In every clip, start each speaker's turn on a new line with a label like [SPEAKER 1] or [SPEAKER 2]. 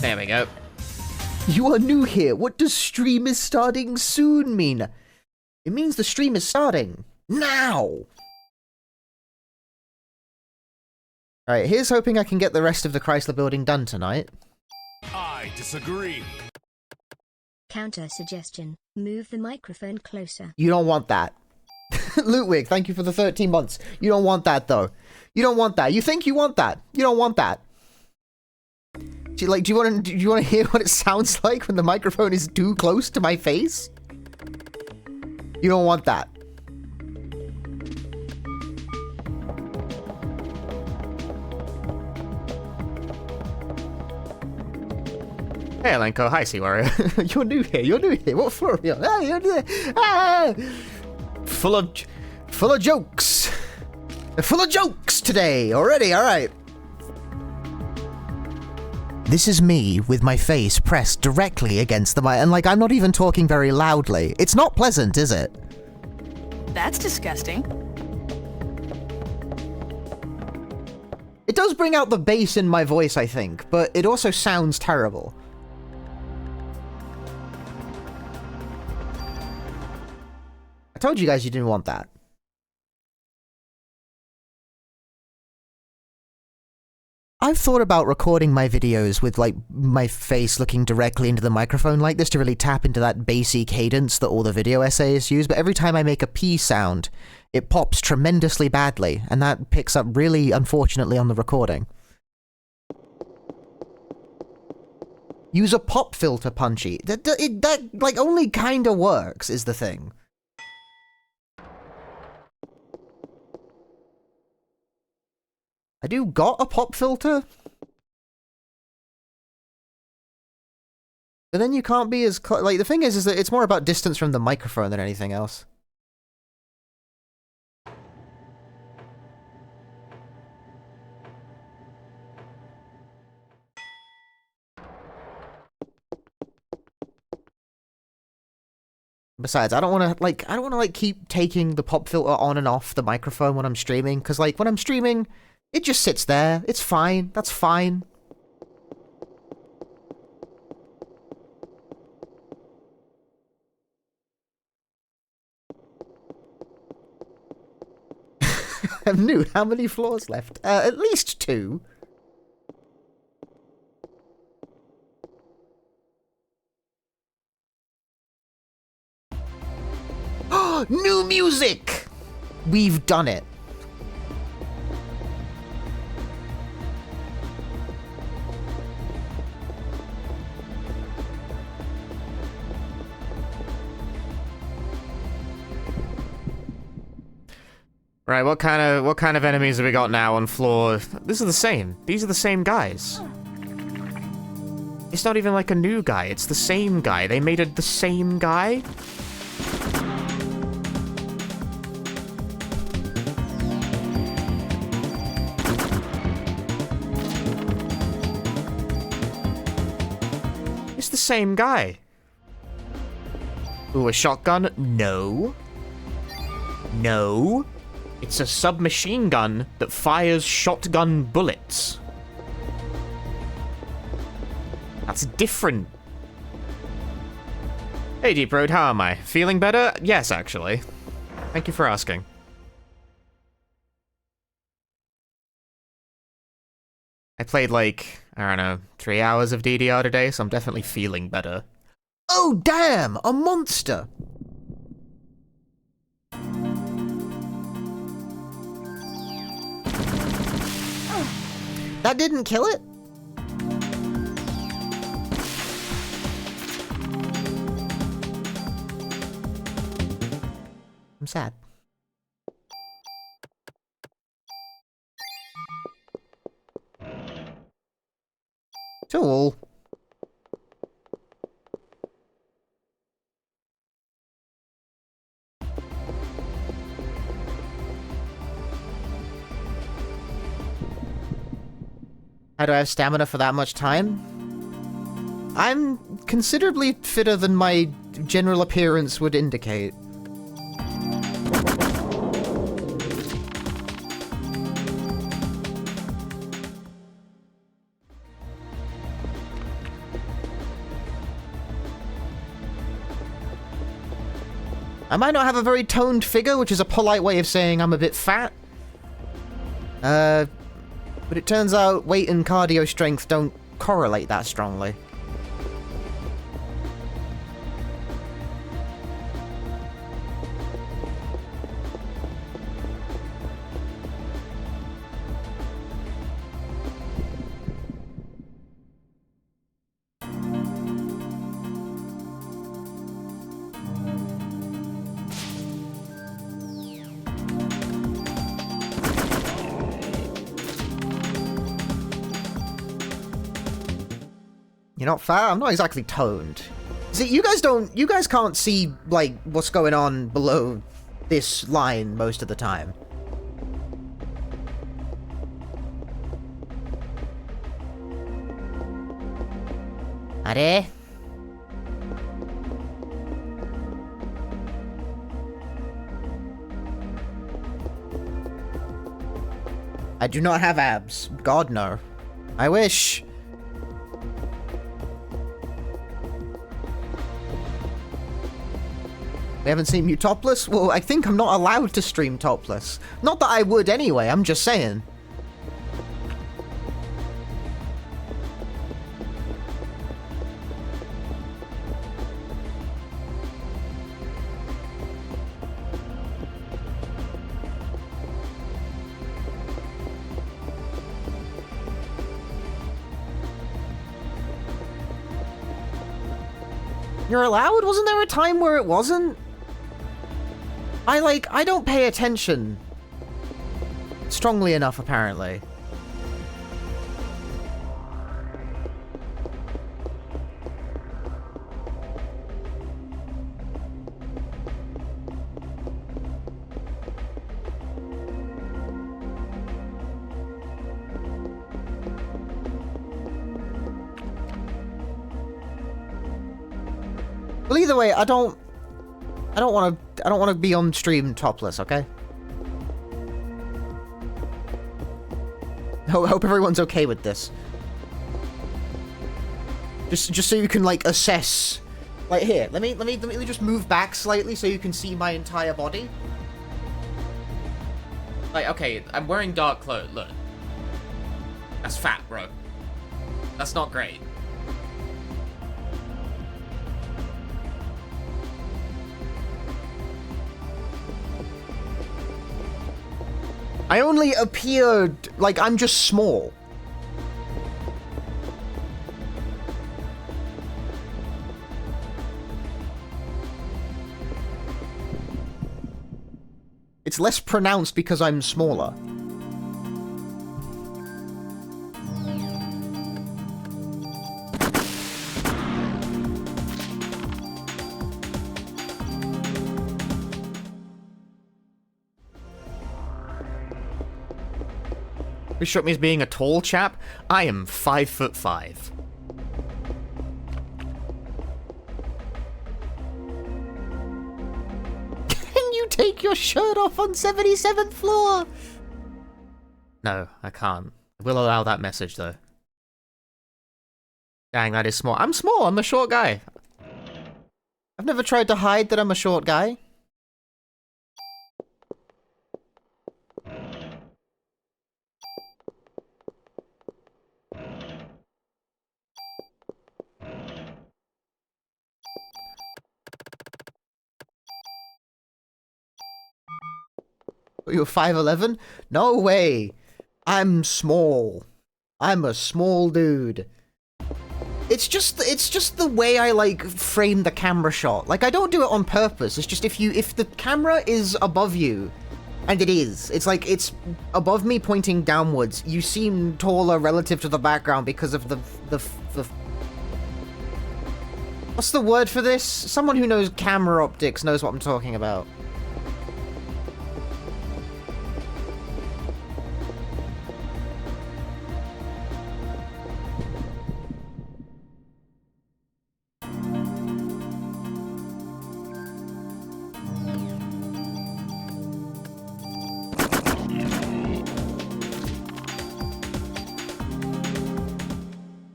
[SPEAKER 1] There we go.
[SPEAKER 2] You are new here. What does stream is starting soon mean? It means the stream is starting now. Alright, here's hoping I can get the rest of the Chrysler building done tonight.
[SPEAKER 3] I disagree.
[SPEAKER 4] Counter suggestion. Move the microphone closer.
[SPEAKER 2] You don't want that. Lootwig, thank you for the 13 months. You don't want that, though. You don't want that. You think you want that. You don't want that. Do you want to hear what it sounds like when the microphone is too close to my face? You don't want that.
[SPEAKER 1] Hey, Elenko. Hi, Sea Warrior.
[SPEAKER 2] You're new here. You're new here. What for? Ah, you're new. Ah! Full of jokes. Full of jokes today already. All right. This is me with my face pressed directly against the mic, and like I'm not even talking very loudly. It's not pleasant, is it?
[SPEAKER 5] That's disgusting.
[SPEAKER 2] It does bring out the bass in my voice, I think, but it also sounds terrible. I told you guys you didn't want that. I've thought about recording my videos with, like, my face looking directly into the microphone like this to really tap into that bassy cadence that all the video essayists use, but every time I make a P sound, it pops tremendously badly, and that picks up really unfortunately on the recording. Use a pop filter, Punchy. That like, only kinda works, is the thing. I do got a pop filter? But then you can't be as like, the thing is that it's more about distance from the microphone than anything else. Besides, I don't want to keep taking the pop filter on and off the microphone when I'm streaming, because like when I'm streaming, it just sits there. It's fine. That's fine. I'm new. How many floors left? At least 2. New music! We've done it.
[SPEAKER 1] Right, what kind of enemies have we got now on floor? This is the same. These are the same guys. It's not even like a new guy. It's the same guy. They made it the same guy. It's the same guy. Ooh, a shotgun? No. No. It's a submachine gun that fires shotgun bullets. That's different. Hey, Deep Road, how am I? Feeling better? Yes, actually. Thank you for asking. I played like, I don't know, 3 hours of DDR today, so I'm definitely feeling better.
[SPEAKER 2] Oh, damn! A monster! That didn't kill it? I'm sad. Tool. How do I have stamina for that much time? I'm considerably fitter than my general appearance would indicate. I might not have a very toned figure, which is a polite way of saying I'm a bit fat. But it turns out weight and cardio strength don't correlate that strongly. You're not fat? I'm not exactly toned. See, you guys can't see, like, what's going on below this line most of the time. Are? I do not have abs. God, no. I wish. We haven't seen you topless? Well, I think I'm not allowed to stream topless. Not that I would anyway, I'm just saying. You're allowed? Wasn't there a time where it wasn't? I don't pay attention strongly enough, apparently. Well, either way, I don't want to be on stream topless, okay? Hope everyone's okay with this. Just so you can, like, assess. Like, here, let me just move back slightly so you can see my entire body.
[SPEAKER 1] Like, okay, I'm wearing dark clothes, look. That's fat, bro. That's not great.
[SPEAKER 2] I only appeared like I'm just small. It's less pronounced because I'm smaller.
[SPEAKER 1] Who struck me as being a tall chap? I am 5'5".
[SPEAKER 2] Can you take your shirt off on 77th floor?
[SPEAKER 1] No, I can't. I will allow that message, though. Dang, that is small. I'm small, I'm a short guy.
[SPEAKER 2] I've never tried to hide that I'm a short guy. You're 5'11"? No way. I'm small. I'm a small dude. It's just the way I, like, frame the camera shot. Like, I don't do it on purpose. It's just if the camera is above you, and it is, it's like it's above me pointing downwards, you seem taller relative to the background because of the what's the word for this? Someone who knows camera optics knows what I'm talking about.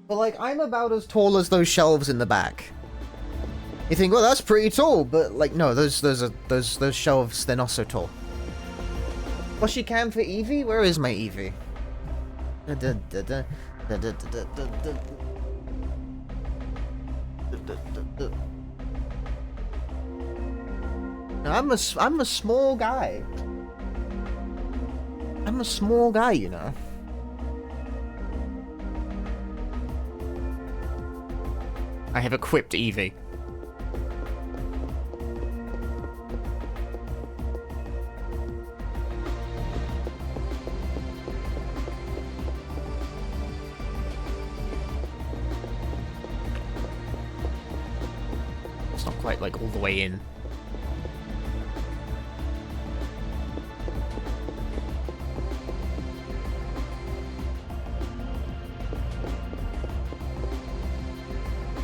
[SPEAKER 2] But, like, I'm about as tall as those shelves in the back. You think, well, that's pretty tall, but like, no, those shelves, they're not so tall. What's she can for Eevee? Where is my Eevee? No, I'm a small guy. I'm a small guy, you know.
[SPEAKER 1] I have equipped Eevee. It's not quite like all the way in.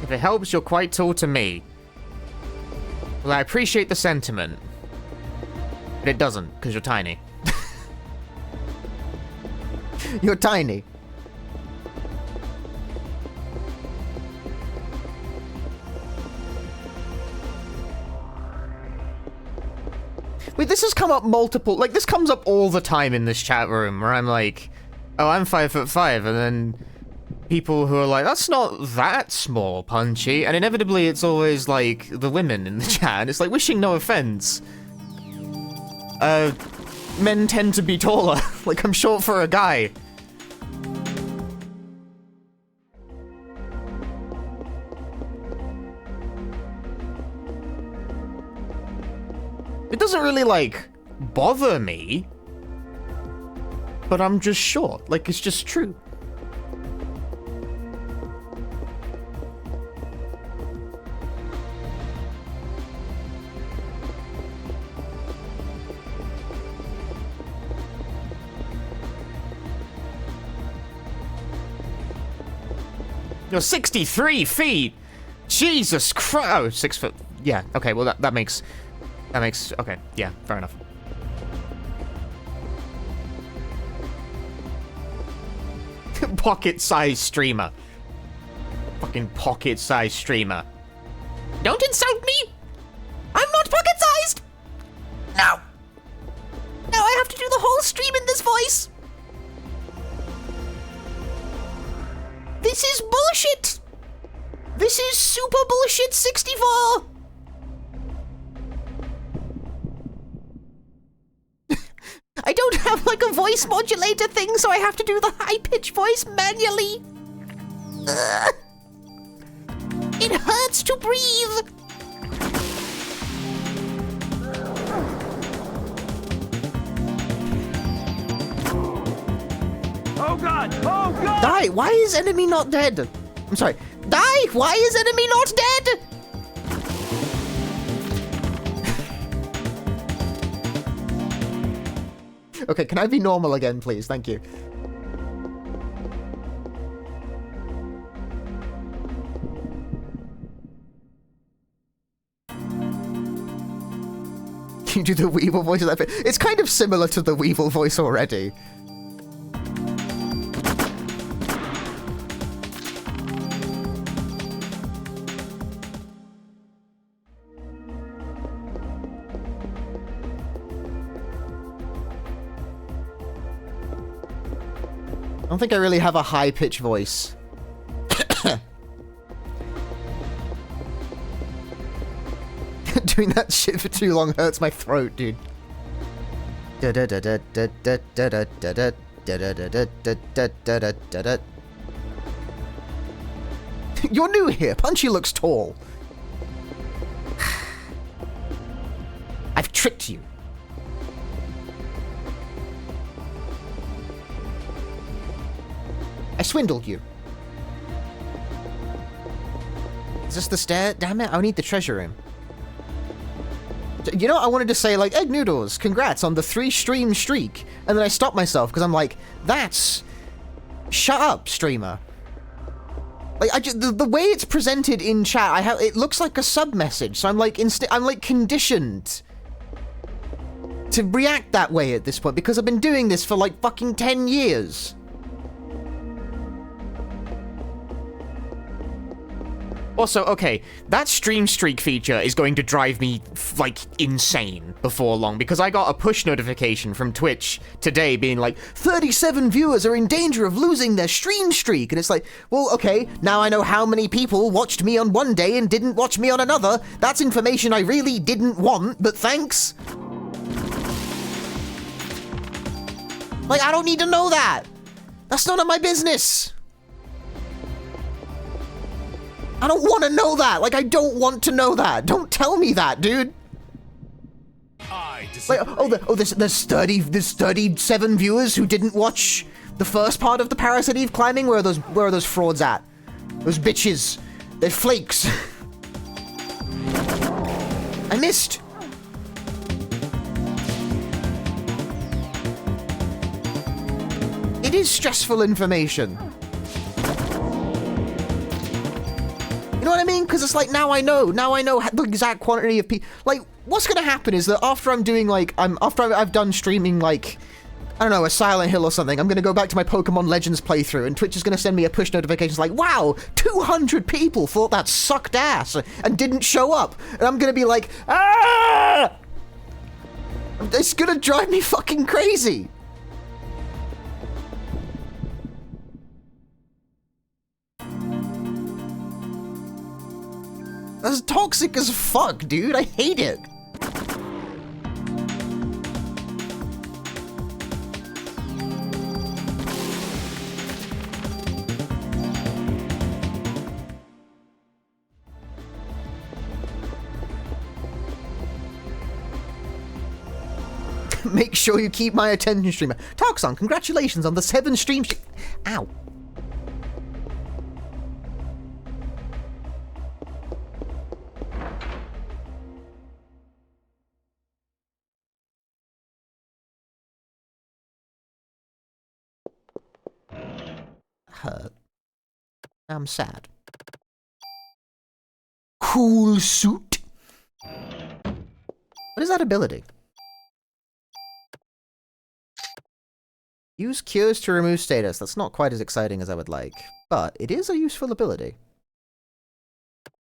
[SPEAKER 1] If it helps, you're quite tall to me. Well, I appreciate the sentiment. But it doesn't, because you're tiny.
[SPEAKER 2] You're tiny.
[SPEAKER 1] Wait, this has come up multiple... Like, this comes up all the time in this chat room, where I'm like, oh, I'm 5'5", and then people who are like, that's not that small, Punchy, and inevitably it's always, like, the women in the chat, and it's like, wishing no offense. Men tend to be taller. Like, I'm short for a guy. It doesn't really, like, bother me. But I'm just short. Like, it's just true. You're 63 feet! Jesus Christ! Oh, 6 foot. Yeah, okay, well, that makes... That makes... Okay, yeah, fair enough. Pocket-sized streamer. Fucking pocket-sized streamer. Don't insult me! I'm not pocket-sized! No! No, I have to do the whole stream in this voice! This is bullshit! This is super bullshit 64! I don't have like a voice modulator thing, so I have to do the high-pitched voice manually. Ugh. It hurts to breathe.
[SPEAKER 3] Oh god! Oh god!
[SPEAKER 2] Die! Why is enemy not dead? I'm sorry. Die! Why is enemy not dead? Okay, can I be normal again, please? Thank you. You do the Weevil voice of that bit. It's kind of similar to the Weevil voice already. I don't think I really have a high-pitched voice. Doing that shit for too long hurts my throat, dude. You're new here. Punchy looks tall. I've tricked you. I swindled you. Is this the stair? Damn it, I need the treasure room. You know, I wanted to say, like, Egg Noodles, congrats on the 3-stream streak. And then I stopped myself, because I'm like, that's... Shut up, streamer. Like, the way it's presented in chat, it looks like a sub-message, so I'm like, I'm like conditioned to react that way at this point, because I've been doing this for like fucking 10 years.
[SPEAKER 1] Also, okay, that stream streak feature is going to drive me, like, insane before long, because I got a push notification from Twitch today being like, 37 viewers are in danger of losing their stream streak, and it's like, well, okay, now I know how many people watched me on one day and didn't watch me on another. That's information I really didn't want, but thanks. Like, I don't need to know that. That's none of my business. I don't want to know that. Like, I don't want to know that. Don't tell me that, dude. Like, there's 37 viewers who didn't watch the first part of the Parasite Eve climbing. Where are those frauds at? Those bitches. They're flakes. I missed. It is stressful information. You know what I mean? Because it's like, now I know the exact quantity of people. Like, what's gonna happen is that after I'm doing, like, after I've done streaming, like, I don't know, a Silent Hill or something, I'm gonna go back to my Pokemon Legends playthrough, and Twitch is gonna send me a push notification like, wow, 200 people thought that sucked ass and didn't show up. And I'm gonna be like, ah! It's gonna drive me fucking crazy. That's toxic as fuck, dude. I hate it. Make sure you keep my attention, streamer. Toxon, congratulations on the 7 streams. Ow. Hurt. I'm sad. Cool suit? What is that ability? Use cures to remove status. That's not quite as exciting as I would like, but it is a useful ability.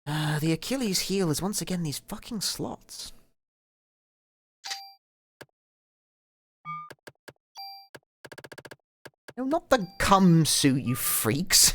[SPEAKER 1] The Achilles heel is once again these fucking slots. No, not the cum suit, you freaks.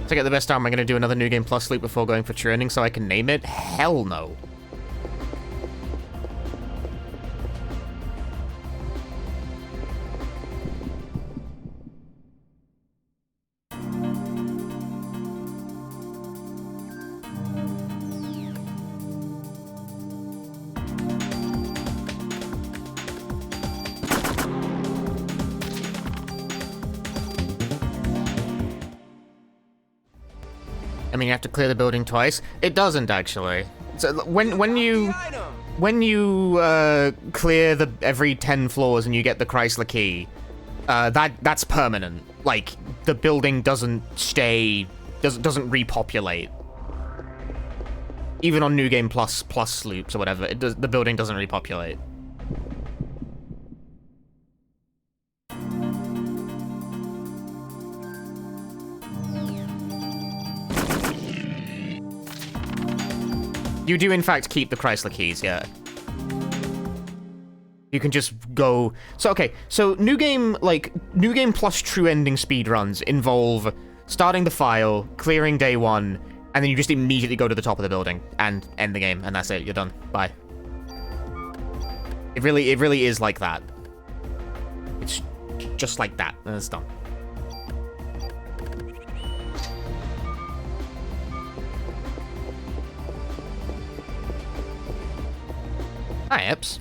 [SPEAKER 1] To get the best armor, I'm gonna do another New Game Plus loop before going for training so I can name it? Hell no. I mean, you have to clear the building twice. It doesn't, actually. So when you clear every 10 floors and you get the Chrysler key, that's permanent. Like, the building doesn't repopulate. Even on New Game Plus loops or whatever, the building doesn't repopulate. You do, in fact, keep the Chrysler keys, yeah. You can just go... So, okay, so New Game Plus true ending speedruns involve starting the file, clearing day 1, and then you just immediately go to the top of the building and end the game, and that's it, you're done. Bye. It really is like that. It's just like that, and it's done. Hi, Eps.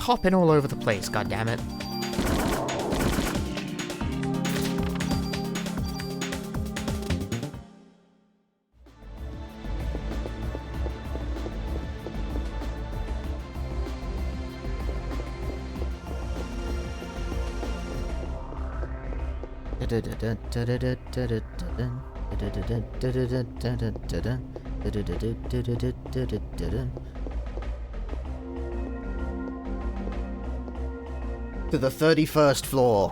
[SPEAKER 1] hopping all over the place, goddammit.
[SPEAKER 2] To the 31st floor.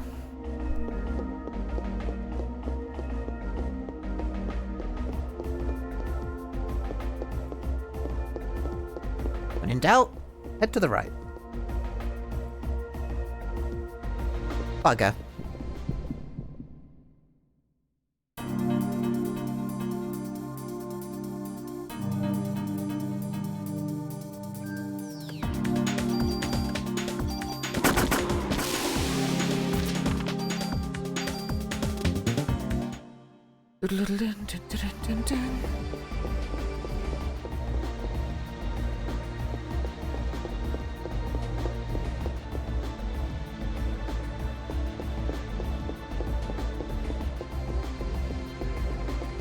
[SPEAKER 2] When in doubt, head to the right. Bugger.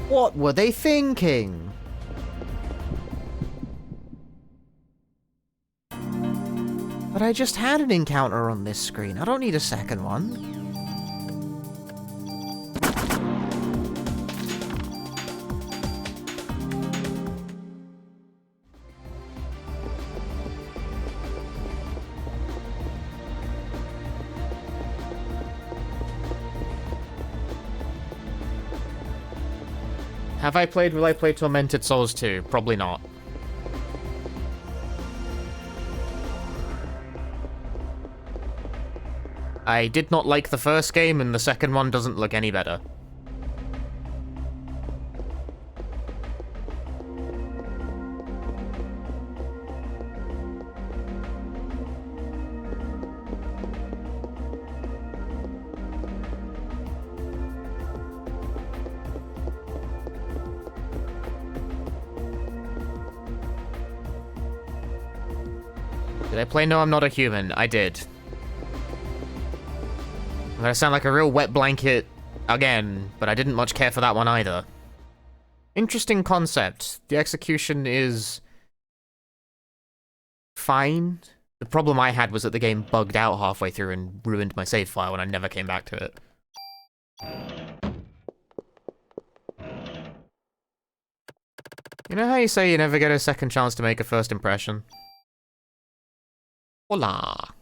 [SPEAKER 2] What were they thinking? But I just had an encounter on this screen. I don't need a second one.
[SPEAKER 1] Will I play Tormented Souls 2? Probably not. I did not like the first game, and the second one doesn't look any better. Did I play No, I'm Not a Human? I did. I'm gonna sound like a real wet blanket again, but I didn't much care for that one either. Interesting concept. The execution is fine. The problem I had was that the game bugged out halfway through and ruined my save file, and I never came back to it. You know how you say you never get a second chance to make a first impression? Hola.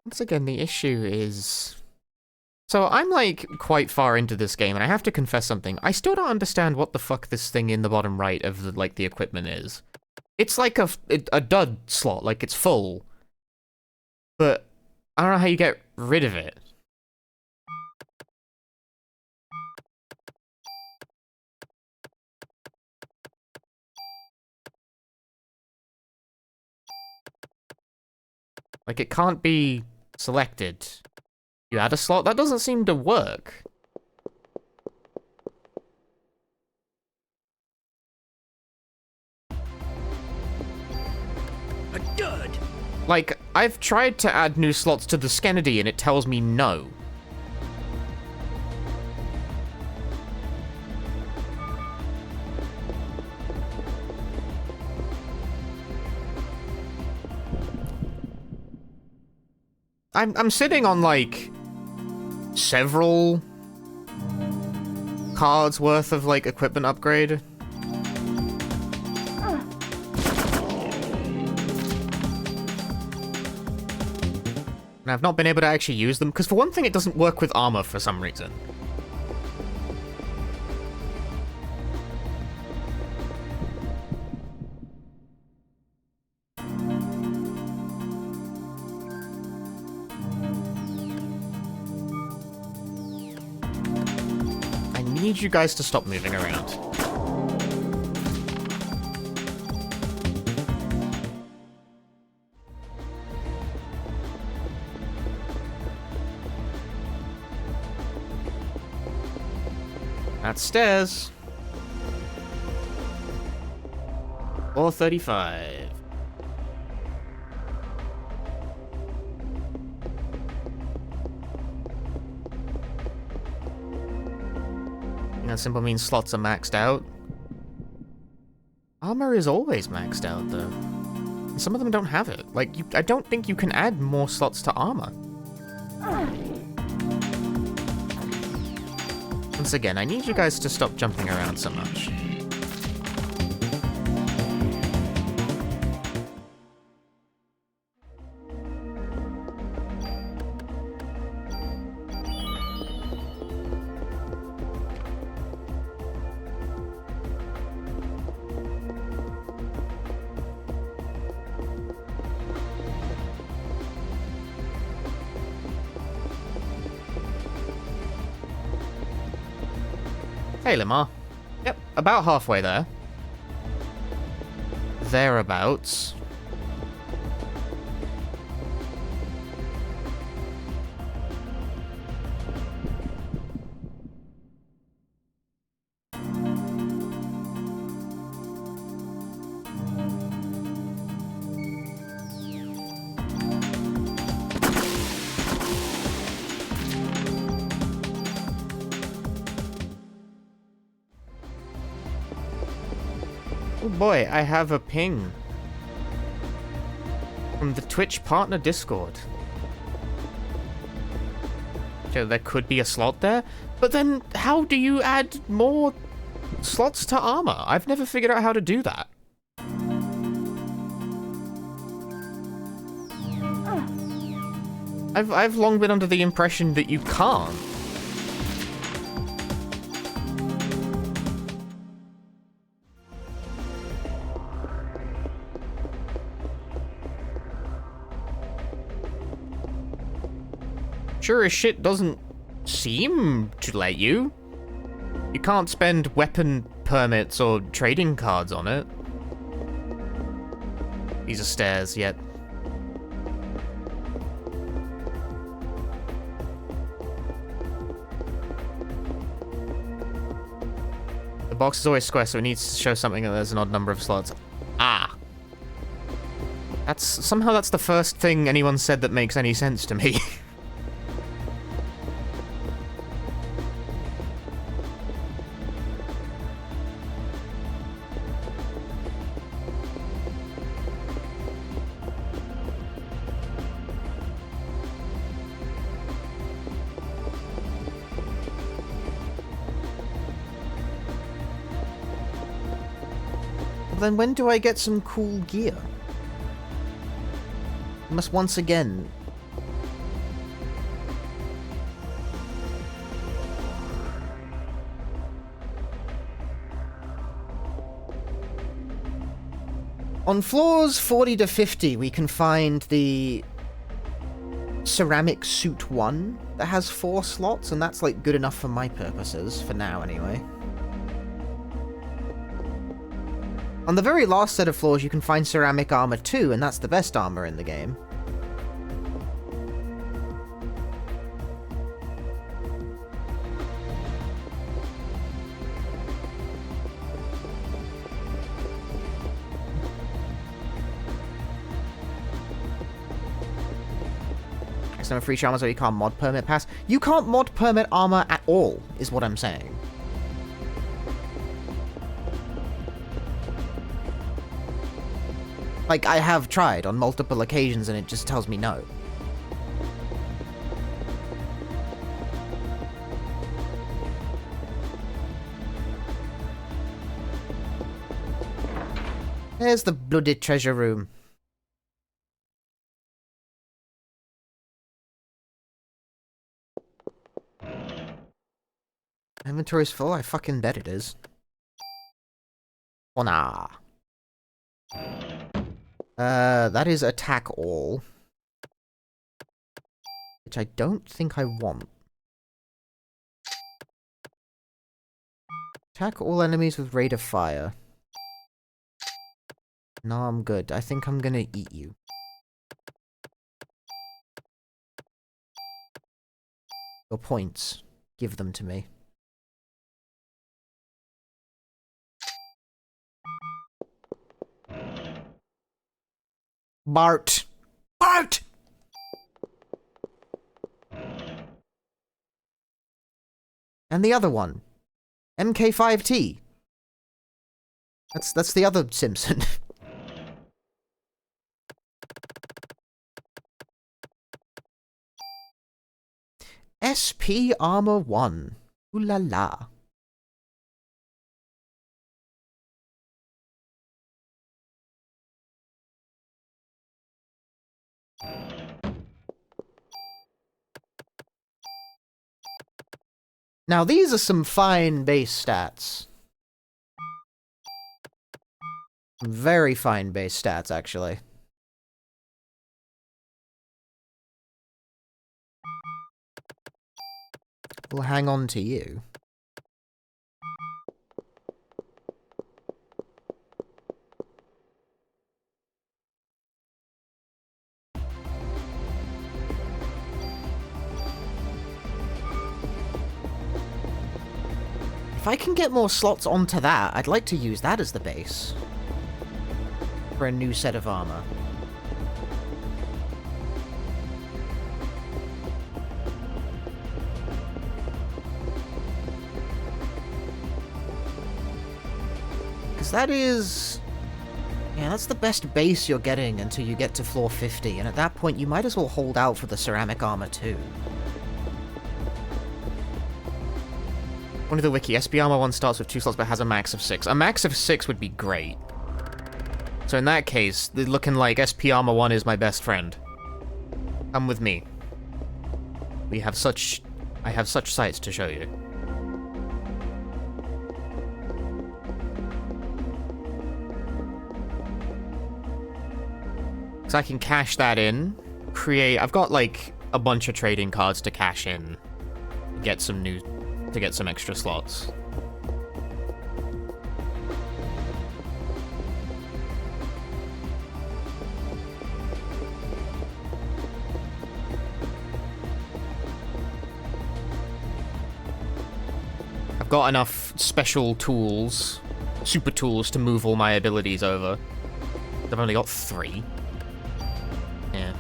[SPEAKER 1] Once again, the issue is... So I'm, like, quite far into this game, and I have to confess something. I still don't understand what the fuck this thing in the bottom right of, the, like, the equipment is. It's like a dud slot, like, it's full. But I don't know how you get rid of it. Like, it can't be selected. You add a slot? That doesn't seem to work.
[SPEAKER 3] A dud.
[SPEAKER 1] Like, I've tried to add new slots to the Skennedy and it tells me no. I'm sitting on, like, several cards worth of, like, equipment upgrade. And I've not been able to actually use them, because for one thing, it doesn't work with armor for some reason. I need you guys to stop moving around. That's stairs. 435. That simple means slots are maxed out. Armor is always maxed out, though. And some of them don't have it. Like, I don't think you can add more slots to armor. Once again, I need you guys to stop jumping around so much. Hey, Limar. Yep, about halfway there. Thereabouts. Oh boy, I have a ping from the Twitch partner Discord. So there could be a slot there, but then how do you add more slots to armor? I've never figured out how to do that. I've long been under the impression that you can't. Sure as shit doesn't seem to let you. You can't spend weapon permits or trading cards on it. These are stairs, yet. The box is always square, so it needs to show something that there's an odd number of slots. Ah. Somehow that's the first thing anyone said that makes any sense to me. Then when do I get some cool gear? I must once again... On floors 40 to 50, we can find the ceramic suit 1 that has 4 slots, and that's like good enough for my purposes, for now anyway. On the very last set of floors, you can find ceramic armor 2, and that's the best armor in the game. Some free armor, so you can't mod permit pass. You can't mod permit armor at all, is what I'm saying. Like, I have tried on multiple occasions and it just tells me no. There's the bloody treasure room.
[SPEAKER 2] Inventory's full? I fucking bet it is. Oh, nah. That is attack all. Which I don't think I want. Attack all enemies with rate of fire. No, I'm good. I think I'm gonna eat you. Your points. Give them to me. Bart! Bart! And the other one. MK5T. That's the other Simpson. SP Armor 1. Ooh la la. Now these are some fine base stats. Very fine base stats, actually. We'll hang on to you. If I can get more slots onto that, I'd like to use that as the base. For a new set of armor. Because that is... yeah, that's the best base you're getting until you get to floor 50, and at that point you might as well hold out for the ceramic armor too.
[SPEAKER 1] One of the wiki, SP Armor 1 starts with 2 slots but has a max of 6. A max of 6 would be great. So in that case, they're looking like SP Armor 1 is my best friend. Come with me. I have such sights to show you. So I can cash that in, I've got like a bunch of trading cards to cash in, to get some extra slots. I've got enough special tools, super tools, to move all my abilities over. I've only got 3. Yeah.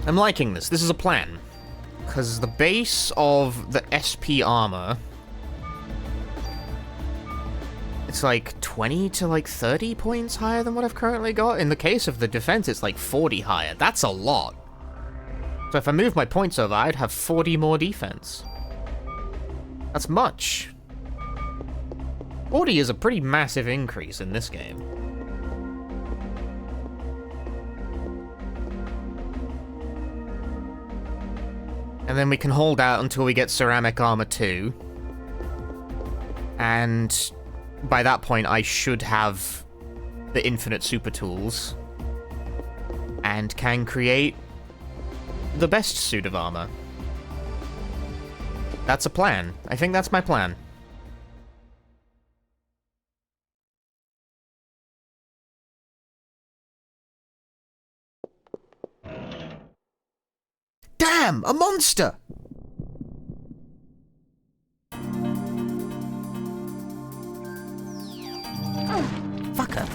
[SPEAKER 1] I'm liking this. This is a plan. Because the base of the SP armor... it's like 20 to like 30 points higher than what I've currently got. In the case of the defense, it's like 40 higher. That's a lot. So if I move my points over, I'd have 40 more defense. That's much. 40 is a pretty massive increase in this game. And then we can hold out until we get Ceramic Armor 2. And by that point, I should have the infinite super tools. And can create the best suit of armor. That's a plan. I think that's my plan.
[SPEAKER 2] Damn! A monster! Oh, fucker.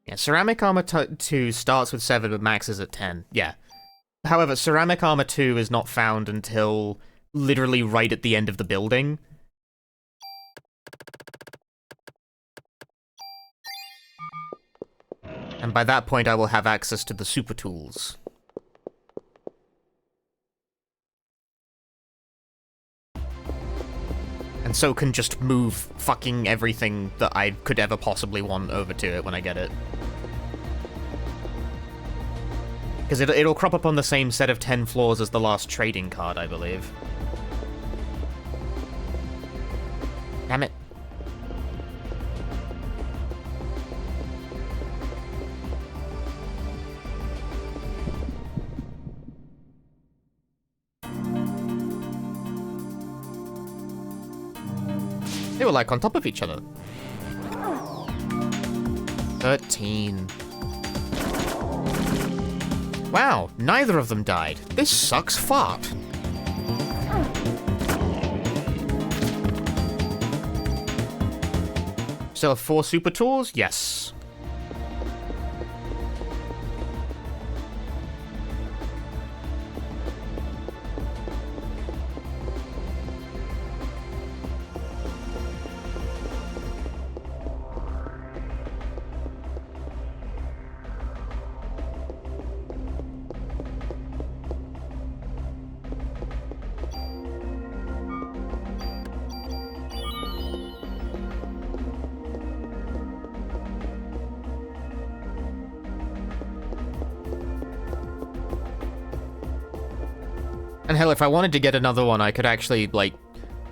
[SPEAKER 1] Yeah, Ceramic Armor 2 starts with 7 but maxes at 10. Yeah. However, Ceramic Armor 2 is not found until literally right at the end of the building. And by that point, I will have access to the super tools. And so can just move fucking everything that I could ever possibly want over to it when I get it. Because it'll crop up on the same set of 10 floors as the last trading card, I believe. Damn it. They were like on top of each other. 13. Wow, neither of them died. This sucks fart. Still have 4 super tools? Yes. And hell, if I wanted to get another one, I could actually, like,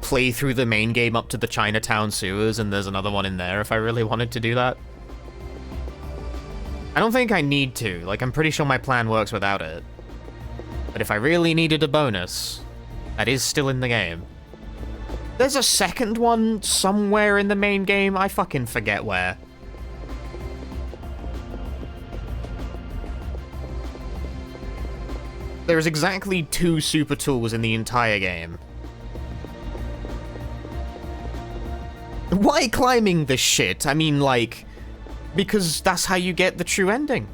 [SPEAKER 1] play through the main game up to the Chinatown sewers, and there's another one in there if I really wanted to do that. I don't think I need to. Like, I'm pretty sure my plan works without it. But if I really needed a bonus, that is still in the game. There's a second one somewhere in the main game. I fucking forget where. There's exactly 2 super tools in the entire game. Why climbing this shit? I mean, like, because that's how you get the true ending.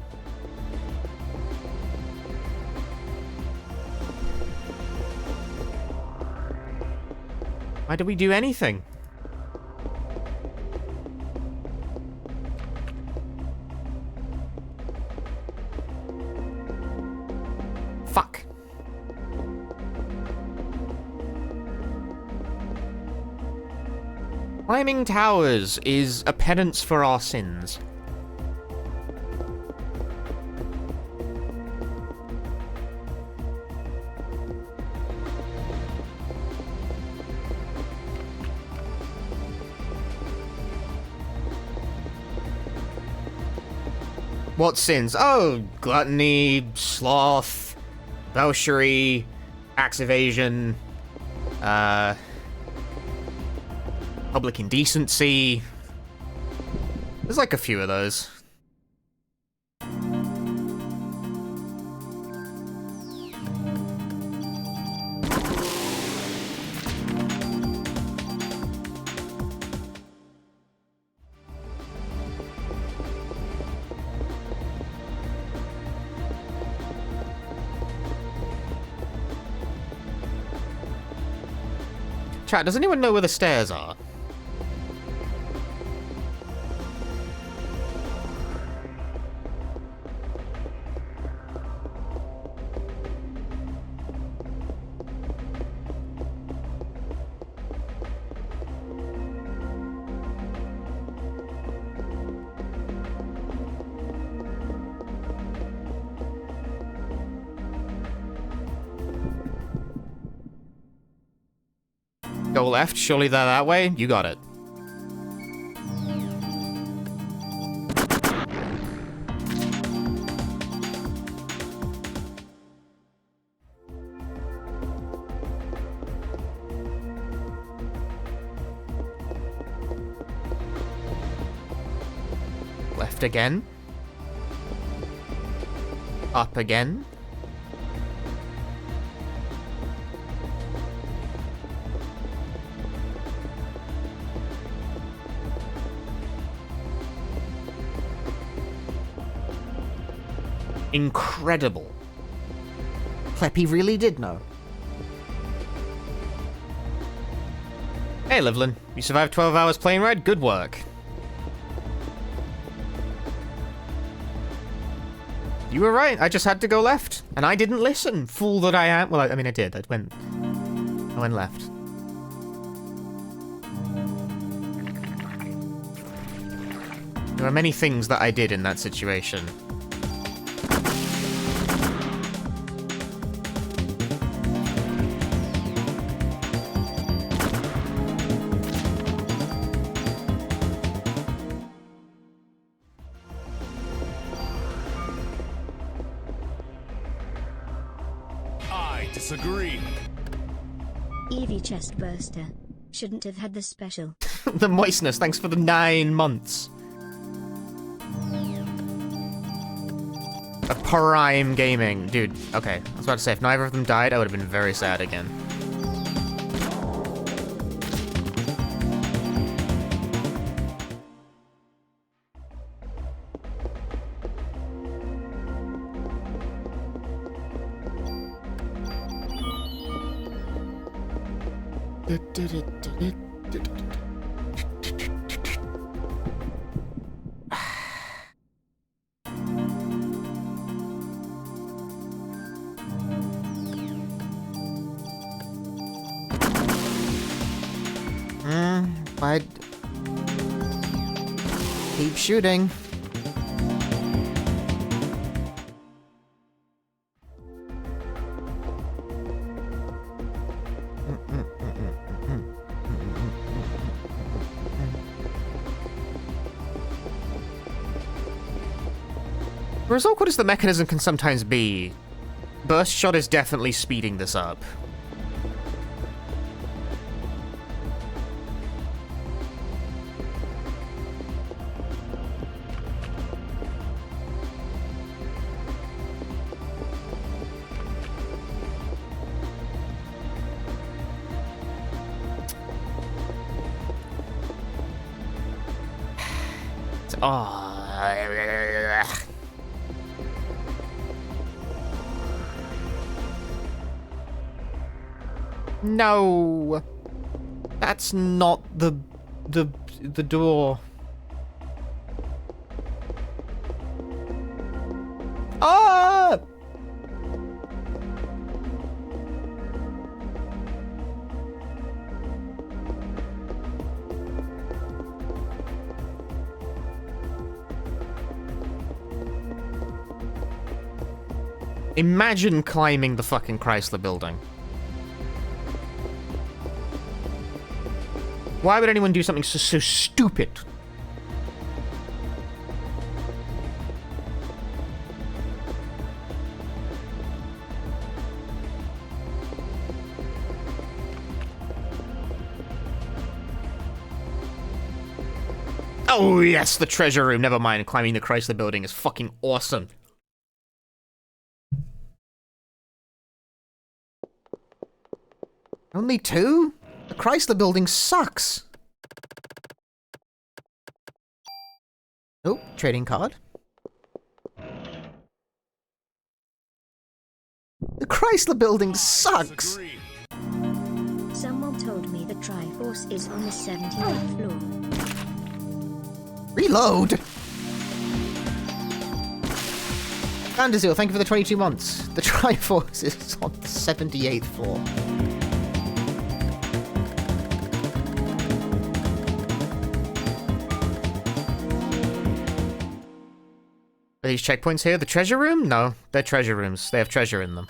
[SPEAKER 1] Why do we do anything? Fuck. Climbing towers is a penance for our sins. What sins? Oh, gluttony, sloth, debauchery, axe evasion, public indecency. There's like a few of those. Chat, does anyone know where the stairs are? Go left, surely they're that way. You got it. Left again. Up again. Incredible.
[SPEAKER 2] Kleppy really did know.
[SPEAKER 1] Hey, Livlin. You survived 12 hours plane ride? Good work. You were right. I just had to go left. And I didn't listen. Fool that I am. Well, I mean, I did. I went left. There are many things that I did in that situation.
[SPEAKER 3] I disagree.
[SPEAKER 4] Eevee chestburster. Shouldn't have had the special.
[SPEAKER 1] The moistness, thanks for the 9 months. A prime gaming. Dude, okay. I was about to say, if neither of them died, I would have been very sad again.
[SPEAKER 2] I'd keep shooting.
[SPEAKER 1] For as awkward as the mechanism can sometimes be, Burst Shot is definitely speeding this up. No, that's not the door. Ah! Imagine climbing the fucking Chrysler building. Why would anyone do something so stupid? Oh yes, the treasure room. Never mind, climbing the Chrysler building is fucking awesome.
[SPEAKER 2] Only 2? The Chrysler building sucks. Oh, trading card. The Chrysler building sucks.
[SPEAKER 3] Disagree.
[SPEAKER 4] Someone told me the Triforce is on the 78th floor.
[SPEAKER 2] Reload! Vanderzeel, thank you for the 22 months. The Triforce is on the 78th floor.
[SPEAKER 1] Are these checkpoints here the treasure room? No, they're treasure rooms. They have treasure in them.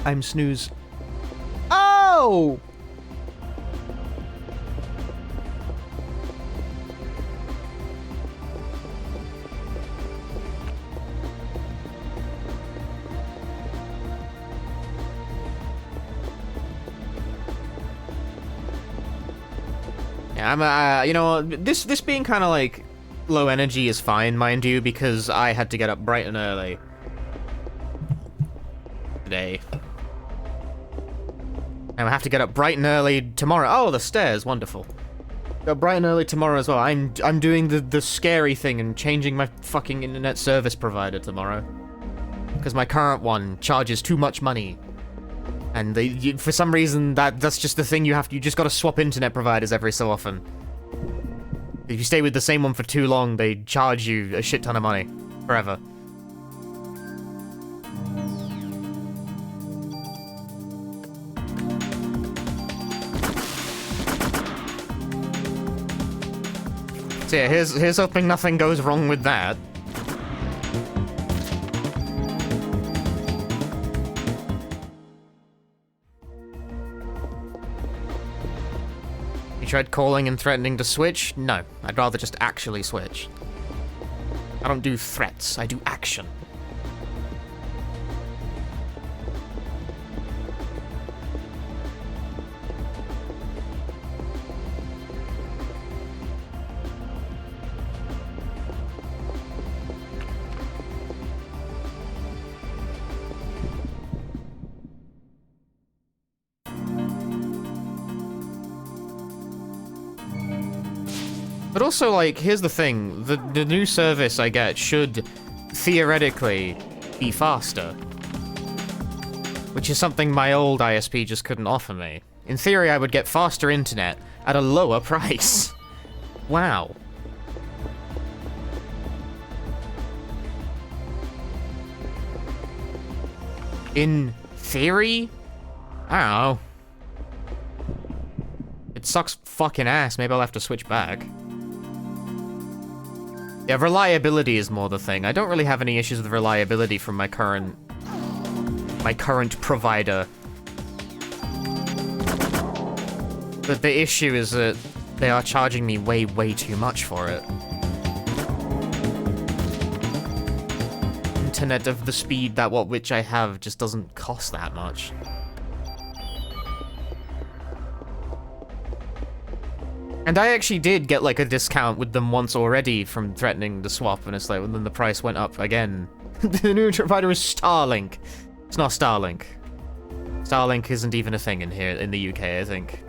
[SPEAKER 1] I'm snooze.
[SPEAKER 2] Oh!
[SPEAKER 1] Yeah, you know, this being kind of like low energy is fine, mind you, because I had to get up bright and early today. And I have to get up bright and early tomorrow. Oh, the stairs, wonderful. Go bright and early tomorrow as well. I'm doing the scary thing and changing my fucking internet service provider tomorrow. Because my current one charges too much money. And for some reason, that's just the thing you just gotta swap internet providers every so often. If you stay with the same one for too long, they charge you a shit ton of money. Forever. So yeah, here's hoping nothing goes wrong with that. You tried calling and threatening to switch? No, I'd rather just actually switch. I don't do threats, I do action. But also, like, here's the thing. The new service I get should, theoretically, be faster. Which is something my old ISP just couldn't offer me. In theory, I would get faster internet at a lower price. Wow. In theory? I don't know. It sucks fucking ass. Maybe I'll have to switch back. Yeah, reliability is more the thing. I don't really have any issues with reliability from my current provider. But the issue is that they are charging me way, way too much for it. Internet of the speed which I have just doesn't cost that much. And I actually did get, like, a discount with them once already from threatening to swap, and it's like, and then the price went up again. The new provider is Starlink. It's not Starlink. Starlink isn't even a thing in here, in the UK, I think.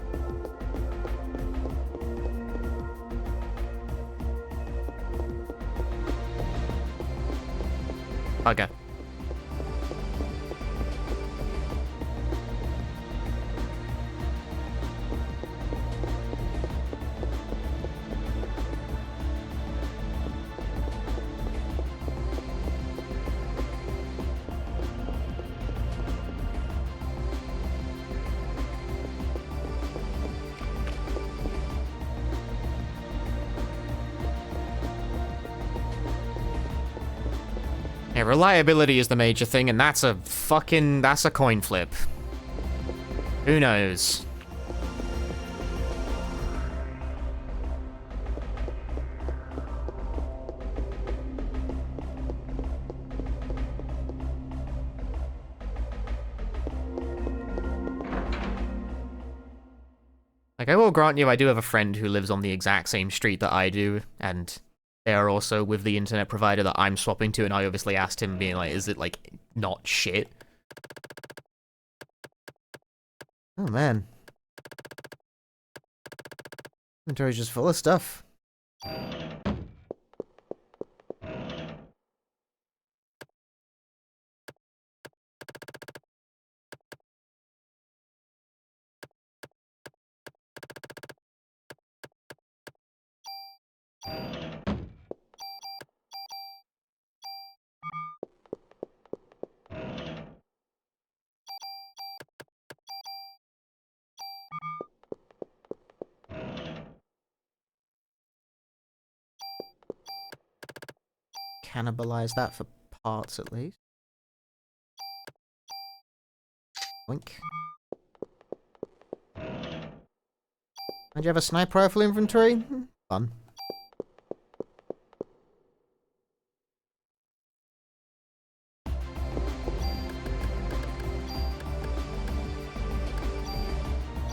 [SPEAKER 1] Okay. Yeah, reliability is the major thing, and that's a coin flip. Who knows? Like, I will grant you, I do have a friend who lives on the exact same street that I do, and they are also with the internet provider that I'm swapping to, and I obviously asked him, being like, is it, like, not shit? Oh, man. Inventory's just full of stuff. Cannibalize that for parts, at least. Wink. And you have a sniper rifle inventory? Fun.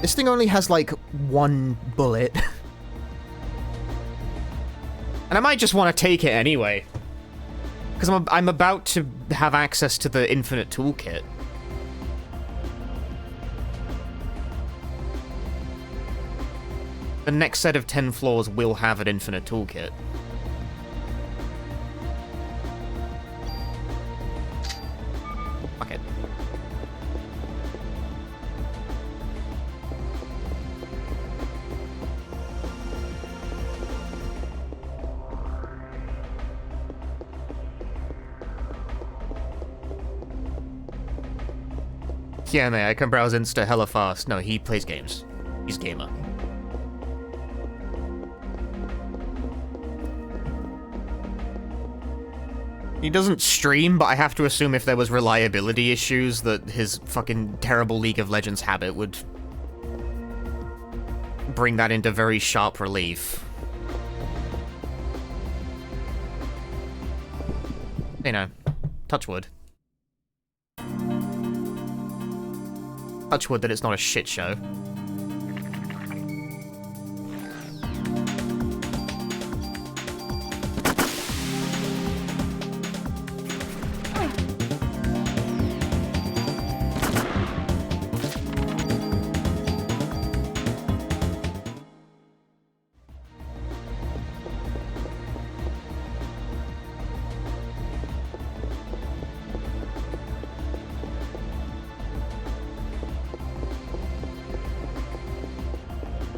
[SPEAKER 1] This thing only has, like, one bullet. And I might just want to take it anyway. Because I'm about to have access to the infinite toolkit. The next set of 10 floors will have an infinite toolkit. Fuck it. Yeah, mate, I can browse Insta hella fast. No, he plays games. He's gamer. He doesn't stream, but I have to assume if there was reliability issues that his fucking terrible League of Legends habit would bring that into very sharp relief. You know, touch wood. Touch wood that it's not a shit show.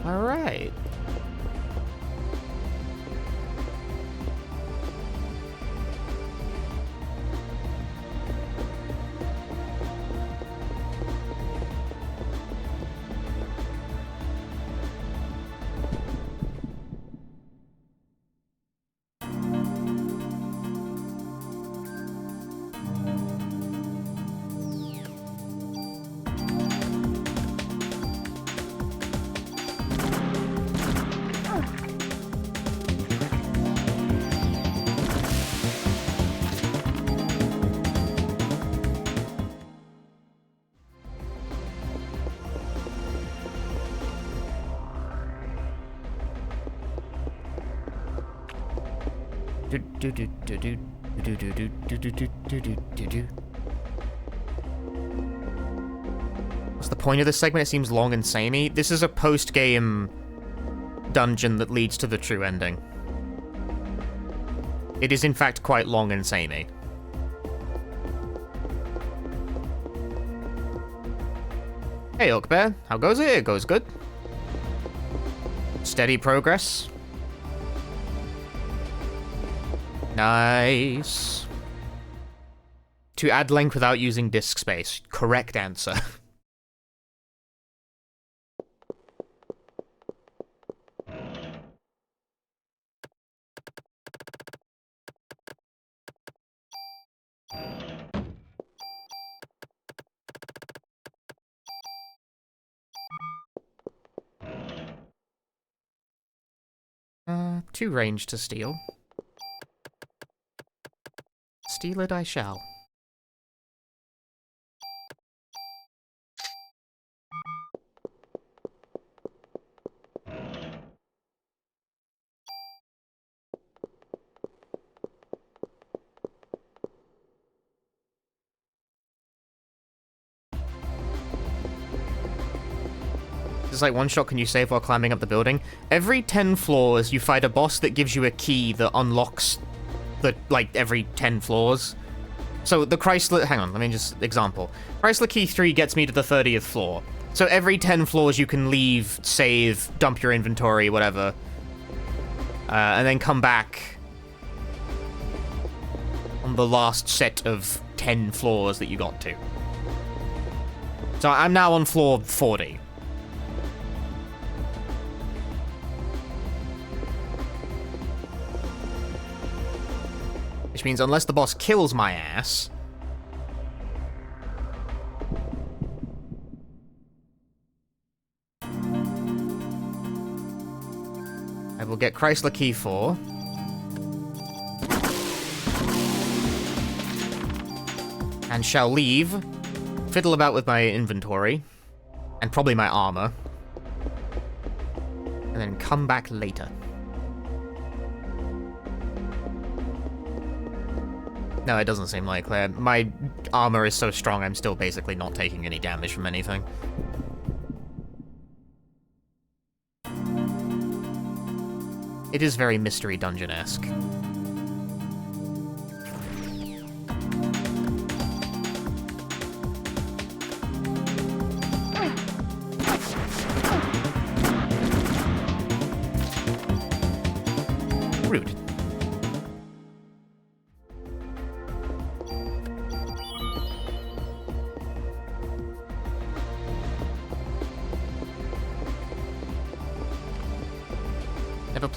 [SPEAKER 1] Alright. What's the point of this segment? It seems long and samey. This is a post-game dungeon that leads to the true ending. It is in fact quite long and samey. Hey Oak Bear, how goes it? It goes good. Steady progress. Nice. To add length without using disk space. Correct answer. Two range to steal. Steal it I shall. It's like one shot can you save while climbing up the building. Every 10 floors you fight a boss that gives you a key that unlocks the, like, every 10 floors. So the Chrysler, hang on, let me just example. Chrysler key 3 gets me to the 30th floor. So every 10 floors you can leave, save, dump your inventory, whatever. And then come back on the last set of 10 floors that you got to. So I'm now on floor 40. Which means unless the boss kills my ass... I will get Chrysler Key 4. And shall leave, fiddle about with my inventory, and probably my armor, and then come back later. No, it doesn't seem likely. My armor is so strong, I'm still basically not taking any damage from anything. It is very Mystery Dungeon-esque. Rude.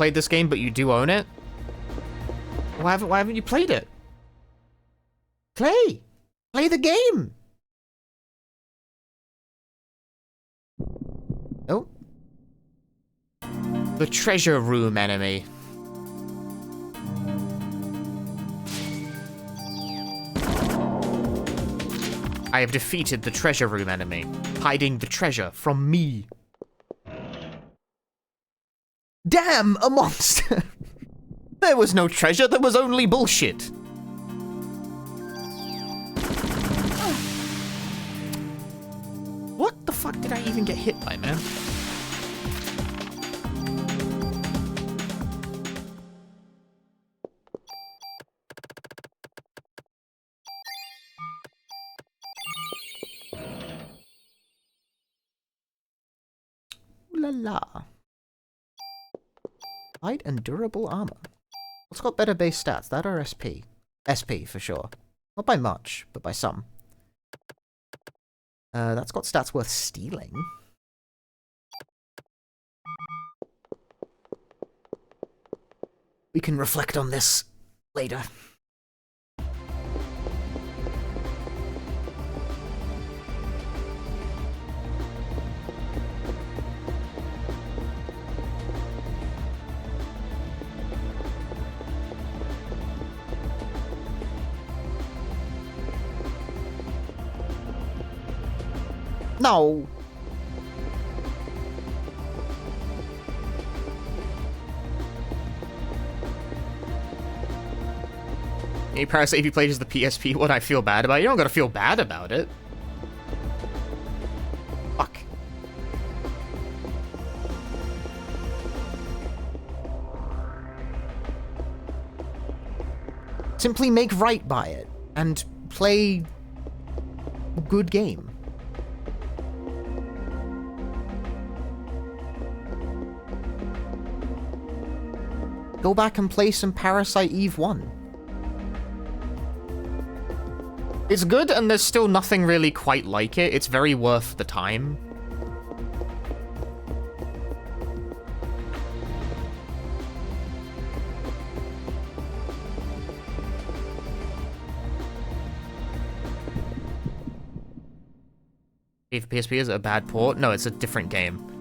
[SPEAKER 1] played this game, but you do own it. Why haven't you played it?
[SPEAKER 2] Play the game. Oh.
[SPEAKER 1] The treasure room enemy. I have defeated the treasure room enemy, hiding the treasure from me.
[SPEAKER 2] Damn, a monster.
[SPEAKER 1] There was no treasure, there was only bullshit. What the fuck did I even get hit by, man?
[SPEAKER 2] Ooh la la. Light and durable armor. What's got better base stats, that or SP? SP for sure. Not by much, but by some. That's got stats worth stealing. We can reflect on this later. No.
[SPEAKER 1] Hey, Parasite, if you played as the PSP one, I feel bad about it. You don't gotta feel bad about it. Fuck.
[SPEAKER 2] Simply make right by it and play a good game. Go back and play some Parasite Eve 1.
[SPEAKER 1] It's good, and there's still nothing really quite like it. It's very worth the time. If PSP is a bad port? No, it's a different game.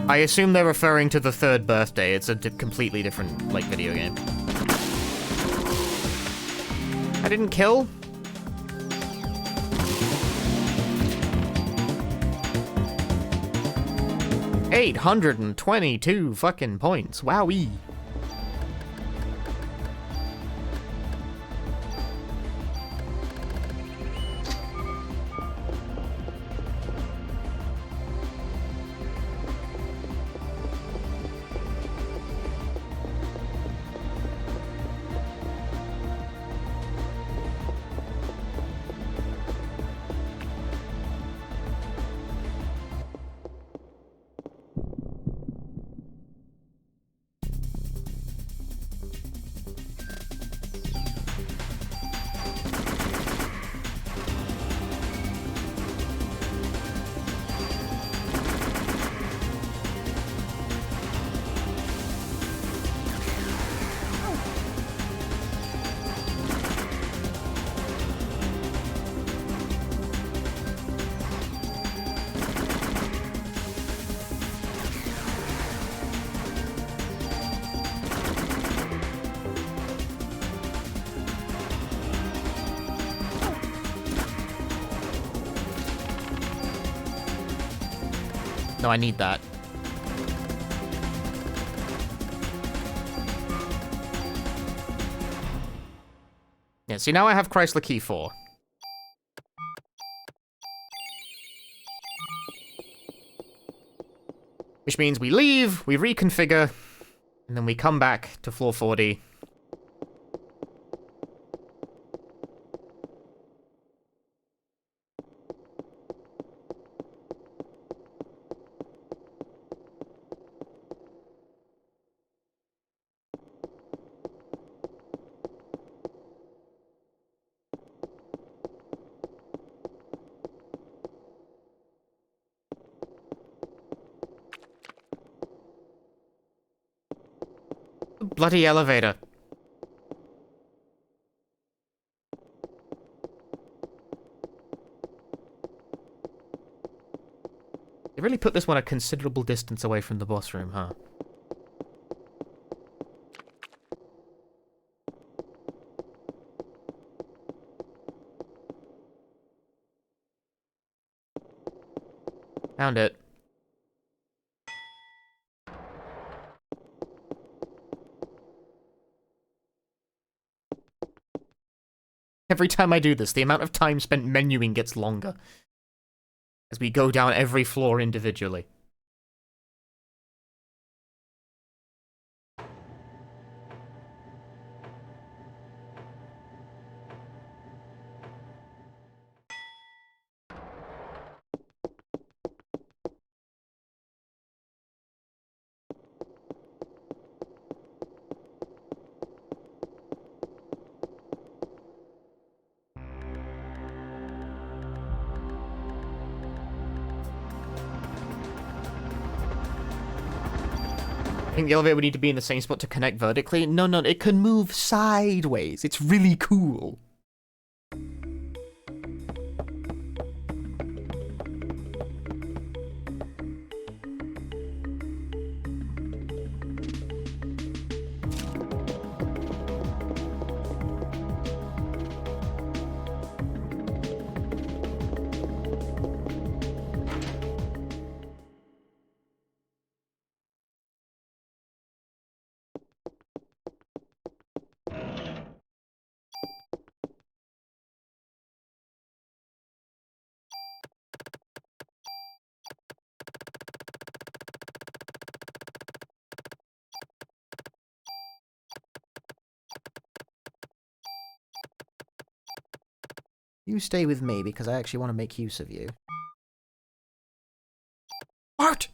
[SPEAKER 1] I assume they're referring to the third birthday. It's a completely different, like, video game. I didn't kill? $822 fucking points. Wowee. No, I need that. Yeah, see, now I have Chrysler Key 4. Which means we leave, we reconfigure, and then we come back to floor 40. Bloody elevator. They really put this one a considerable distance away from the boss room, huh? Found it. Every time I do this, the amount of time spent menuing gets longer. As we go down every floor individually. I think the elevator would need to be in the same spot to connect vertically. No, it can move sideways. It's really cool.
[SPEAKER 2] You stay with me because I actually want to make use of you. What?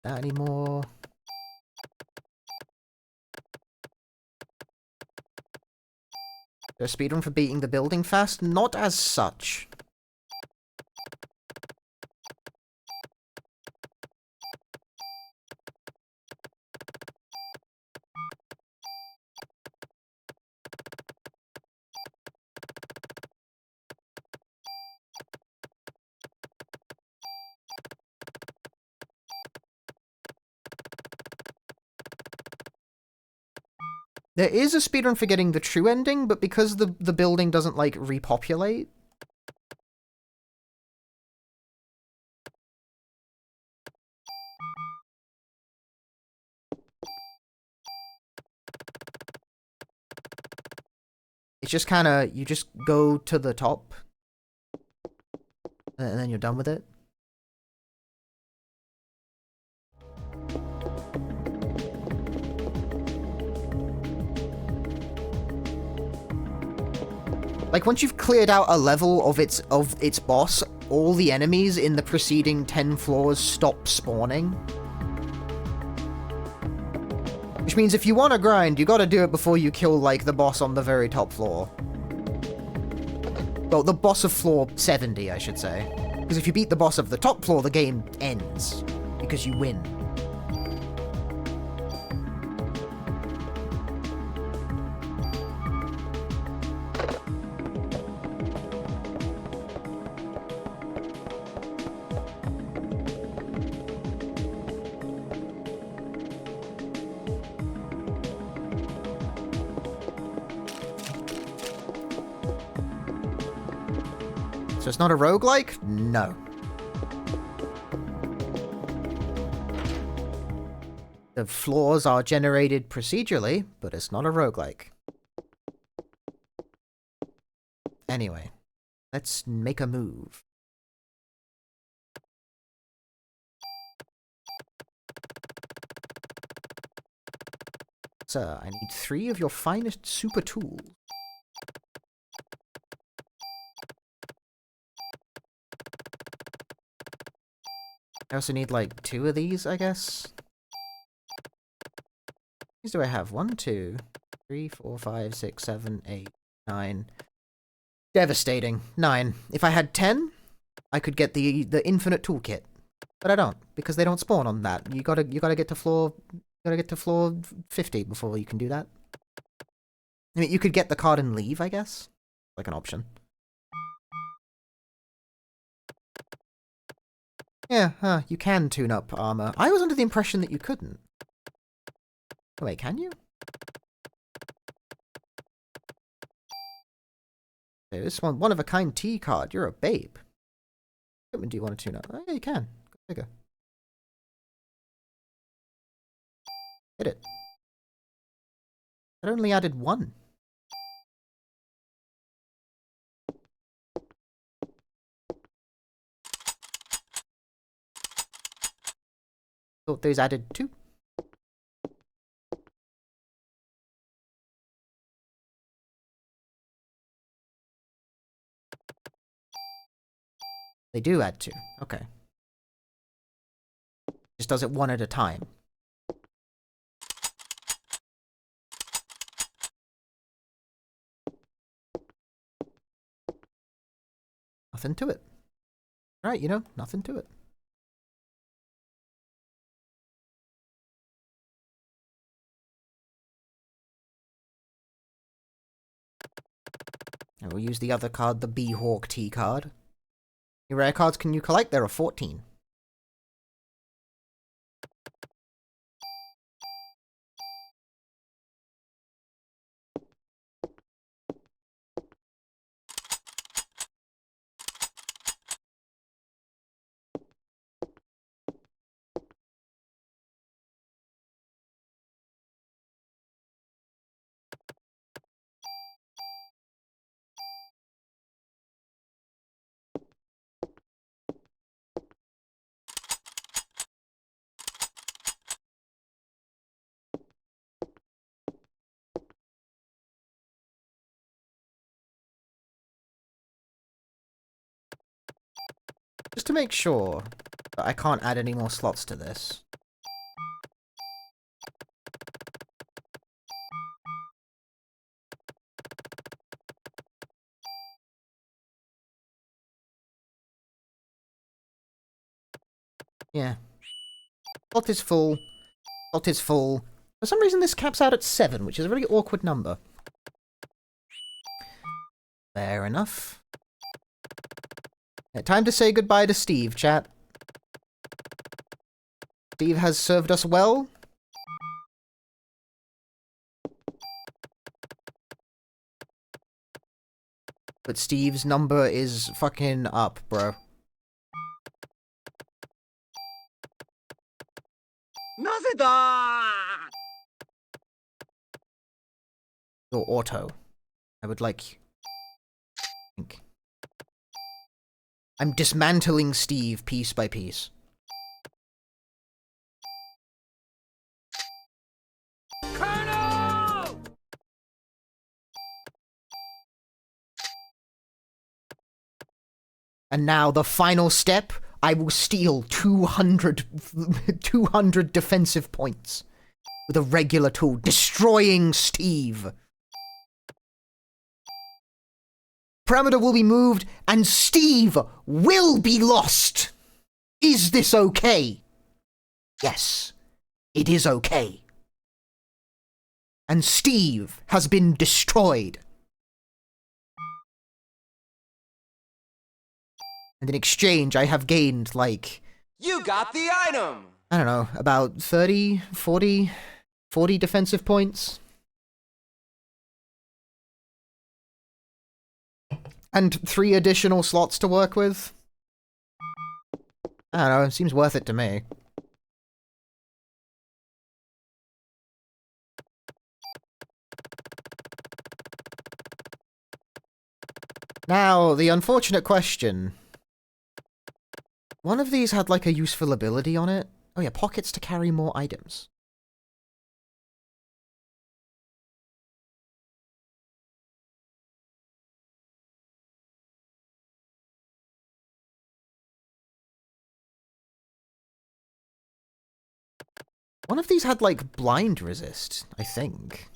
[SPEAKER 2] Not anymore. A speedrun for beating the building fast? Not as such. There is a speedrun for getting the true ending, but because the building doesn't, like, repopulate... It's just kinda, you just go to the top, and then you're done with it. Like, once you've cleared out a level of its boss, all the enemies in the preceding 10 floors stop spawning. Which means if you want to grind, you gotta do it before you kill, like, the boss on the very top floor. Well, the boss of floor 70, I should say. Because if you beat the boss of the top floor, the game ends. Because you win. So it's not a roguelike? No. The floors are generated procedurally, but it's not a roguelike. Anyway, let's make a move. Sir, I need 3 of your finest super tools. I also need, like, 2 of these, I guess. These do I have? 1, 2, 3, 4, 5, 6, 7, 8, 9. Devastating. 9. If I had 10, I could get the infinite toolkit. But I don't, because they don't spawn on that. You gotta get to floor 50 before you can do that. I mean, you could get the card and leave, I guess. Like an option. Yeah, you can tune up armor. I was under the impression that you couldn't. Oh, wait, can you? Okay, this one of a kind T card. You're a babe. Do you want to tune up? Oh, yeah, you can. Go figure. Hit it. It only added one. Thought those added two. They do add two. Okay. Just does it one at a time. Nothing to it. Right, you know, nothing to it. And we'll use the other card, the B-Hawk T card. How many rare cards can you collect? There are 14. Just to make sure that I can't add any more slots to this. Yeah. Slot is full. Slot is full. For some reason this caps out at 7, which is a really awkward number. Fair enough. Time to say goodbye to Steve, chat. Steve has served us well. But Steve's number is fucking up, bro. Or auto. I would like... think. I'm dismantling Steve piece by piece.
[SPEAKER 3] Colonel!
[SPEAKER 2] And now the final step, I will steal 200 defensive points with a regular tool, destroying Steve. Parameter will be moved, and Steve will be lost. Is this okay? Yes, it is okay. And Steve has been destroyed. And in exchange, I have gained, like...
[SPEAKER 6] You got the item!
[SPEAKER 2] I don't know, about 30, 40 defensive points. And 3 additional slots to work with. I don't know, it seems worth it to me. Now, the unfortunate question. One of these had like a useful ability on it. Oh yeah, pockets to carry more items. One of these had like blind resist, I think.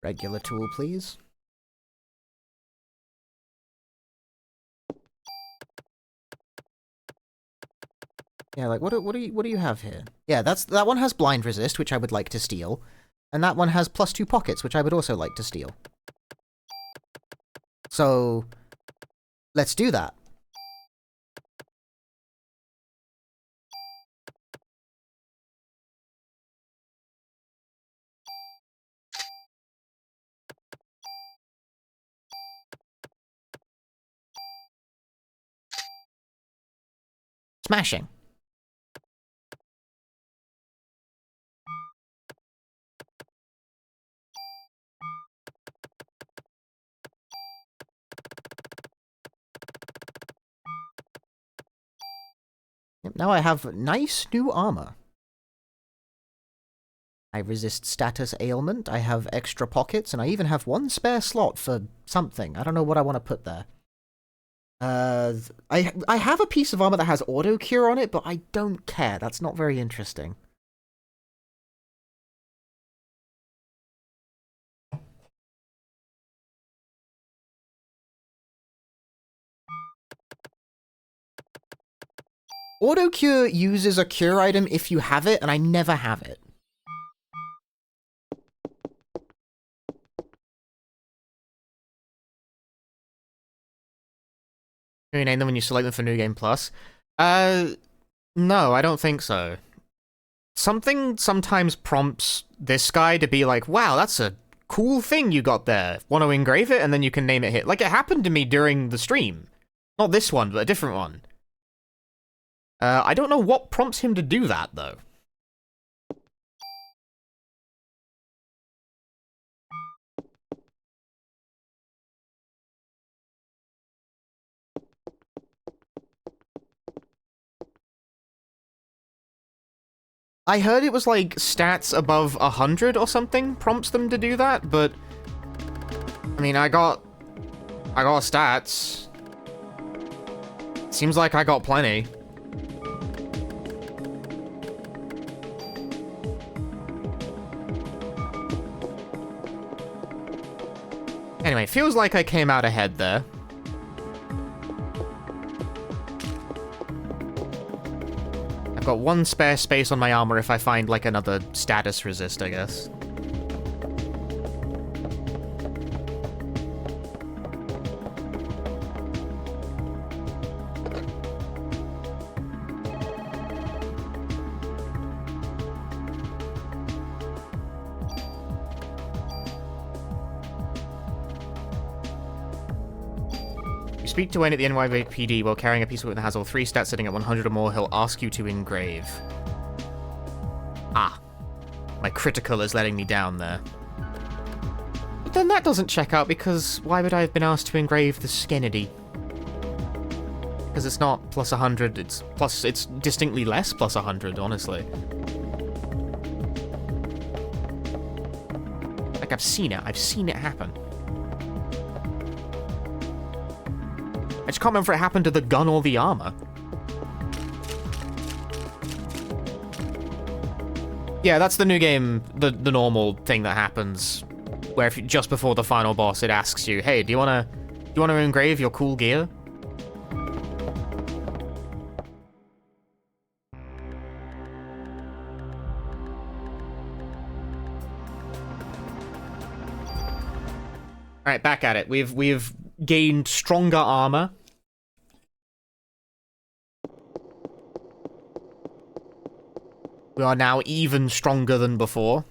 [SPEAKER 2] Regular tool, please. Yeah, like, what do you have here? Yeah, that one has blind resist, which I would like to steal. And that one has +2 pockets, which I would also like to steal. So, let's do that. Smashing. Yep, now I have nice new armor. I resist status ailment, I have extra pockets, and I even have one spare slot for something. I don't know what I want to put there. I have a piece of armor that has auto cure on it, but I don't care. That's not very interesting. Auto cure uses a cure item if you have it, and I never have it. Can you name them when you select them for New Game Plus? No, I don't think so. Something sometimes prompts this guy to be like, wow, that's a cool thing you got there. Want to engrave it? And then you can name it here. Like, it happened to me during the stream. Not this one, but a different one. I don't know what prompts him to do that, though. I heard it was like stats above 100 or something prompts them to do that, but I mean, I got stats. Seems like I got plenty. Anyway, feels like I came out ahead there. Got one spare space on my armor if I find, like, another status resist, I guess. Speak to Wayne at the NYPD while carrying a piece of equipment that has all 3 stats sitting at 100 or more. He'll ask you to engrave. Ah. My critical is letting me down there. But then that doesn't check out, because why would I have been asked to engrave the Skennedy? Because it's not plus 100, it's distinctly less plus 100, honestly. Like, I've seen it happen. I just can't remember if it happened to the gun or the armor. Yeah, that's the new game, the normal thing that happens, where if you, just before the final boss, it asks you, "Hey, do you wanna engrave your cool gear?" All right, back at it. We've gained stronger armor. We are now even stronger than before.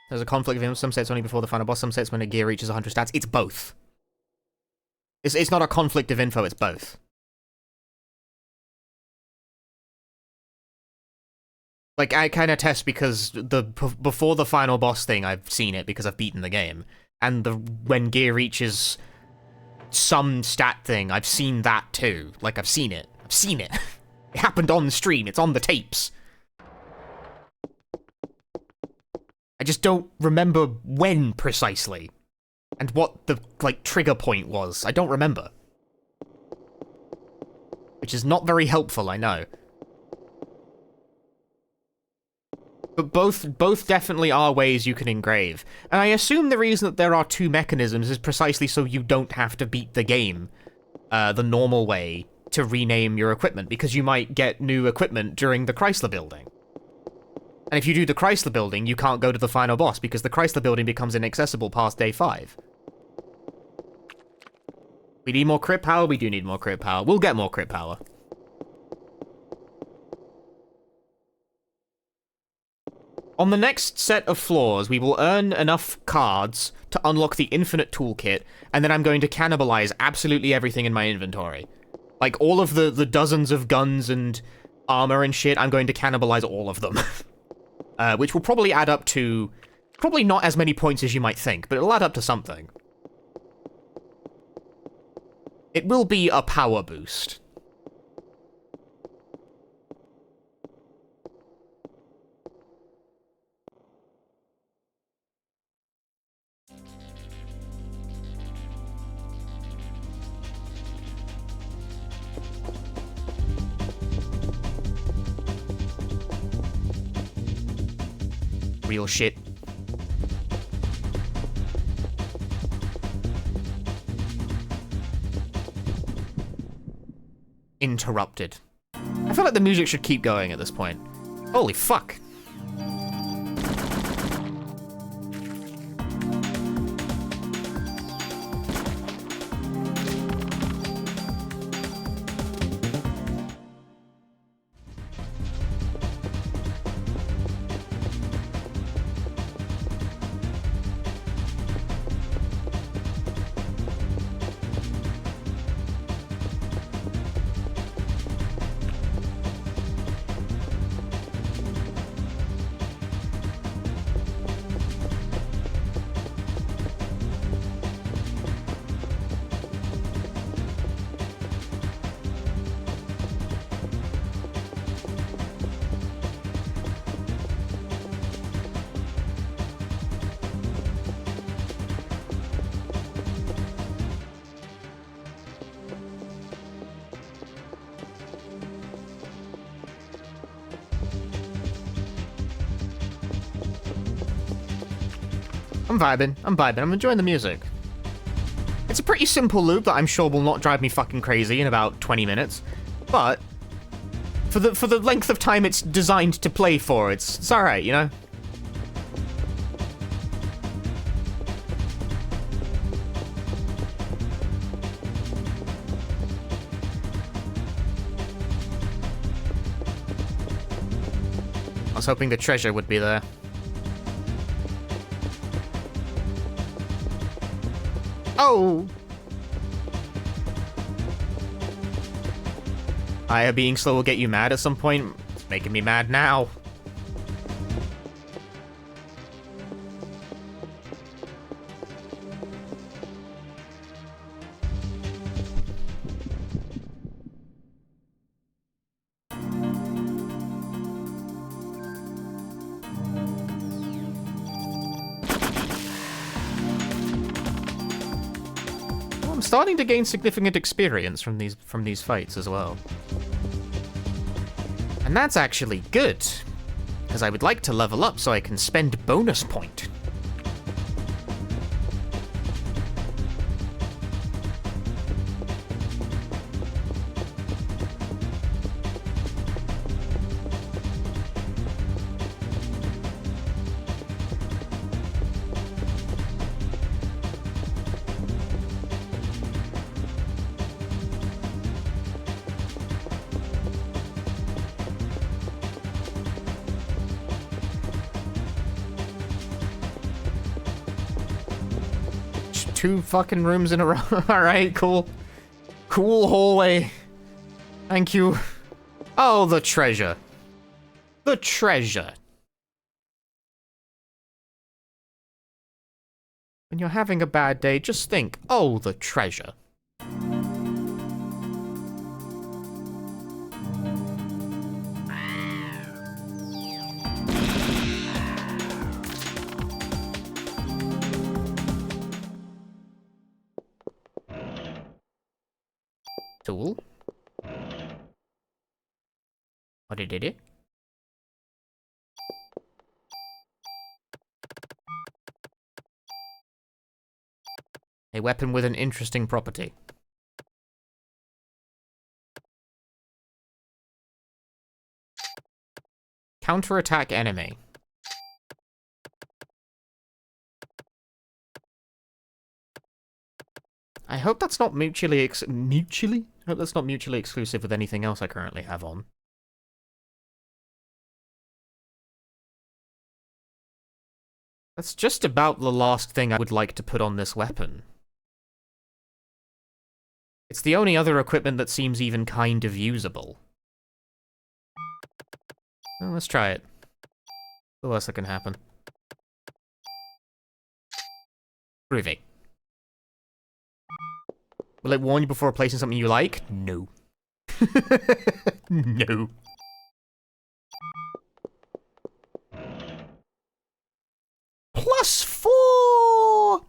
[SPEAKER 2] There's a conflict of info. Some say it's only before the final boss, some say it's when a gear reaches 100 stats. It's both. It's not a conflict of info, it's both. Like, I kind of test because before the final boss thing, I've seen it because I've beaten the game. And when gear reaches some stat thing, I've seen that too. Like, I've seen it. I've seen it. It happened on the stream. It's on the tapes. I just don't remember when precisely. And what the, like, trigger point was. I don't remember. Which is not very helpful, I know.
[SPEAKER 1] But both definitely are ways you can engrave. And I assume the reason that there are two mechanisms is precisely so you don't have to beat the game the normal way to rename your equipment, because you might get new equipment during the Chrysler building. And if you do the Chrysler building, you can't go to the final boss, because the Chrysler building becomes inaccessible past day 5. We need more crit power? We do need more crit power. We'll get more crit power. On the next set of floors, we will earn enough cards to unlock the infinite toolkit, and then I'm going to cannibalize absolutely everything in my inventory. Like, all of the dozens of guns and armor and shit, I'm going to cannibalize all of them. Which will probably add up to... probably not as many points as you might think, but it'll add up to something. It will be a power boost. Real shit. Interrupted. I feel like the music should keep going at this point. Holy fuck. I'm vibing, I'm enjoying the music. It's a pretty simple loop that I'm sure will not drive me fucking crazy in about 20 minutes, but for the length of time it's designed to play for, it's alright, you know? I was hoping the treasure would be there. Oh! Being slow will get you mad at some point. It's making me mad now. I'm starting to gain significant experience from these fights as well. And that's actually good, because I would like to level up so I can spend bonus point. Two fucking rooms in a row. Alright, cool. Cool hallway. Thank you. Oh, the treasure. The treasure. When you're having a bad day, just think, oh, the treasure. Tool. What did it do? A weapon with an interesting property. Counterattack enemy. I hope that's not mutually I hope that's not mutually exclusive with anything else I currently have on. That's just about the last thing I would like to put on this weapon. It's the only other equipment that seems even kind of usable. Well, let's try it. The worst that can happen. Groovy. Will it warn you before replacing something you like? No. No. +4!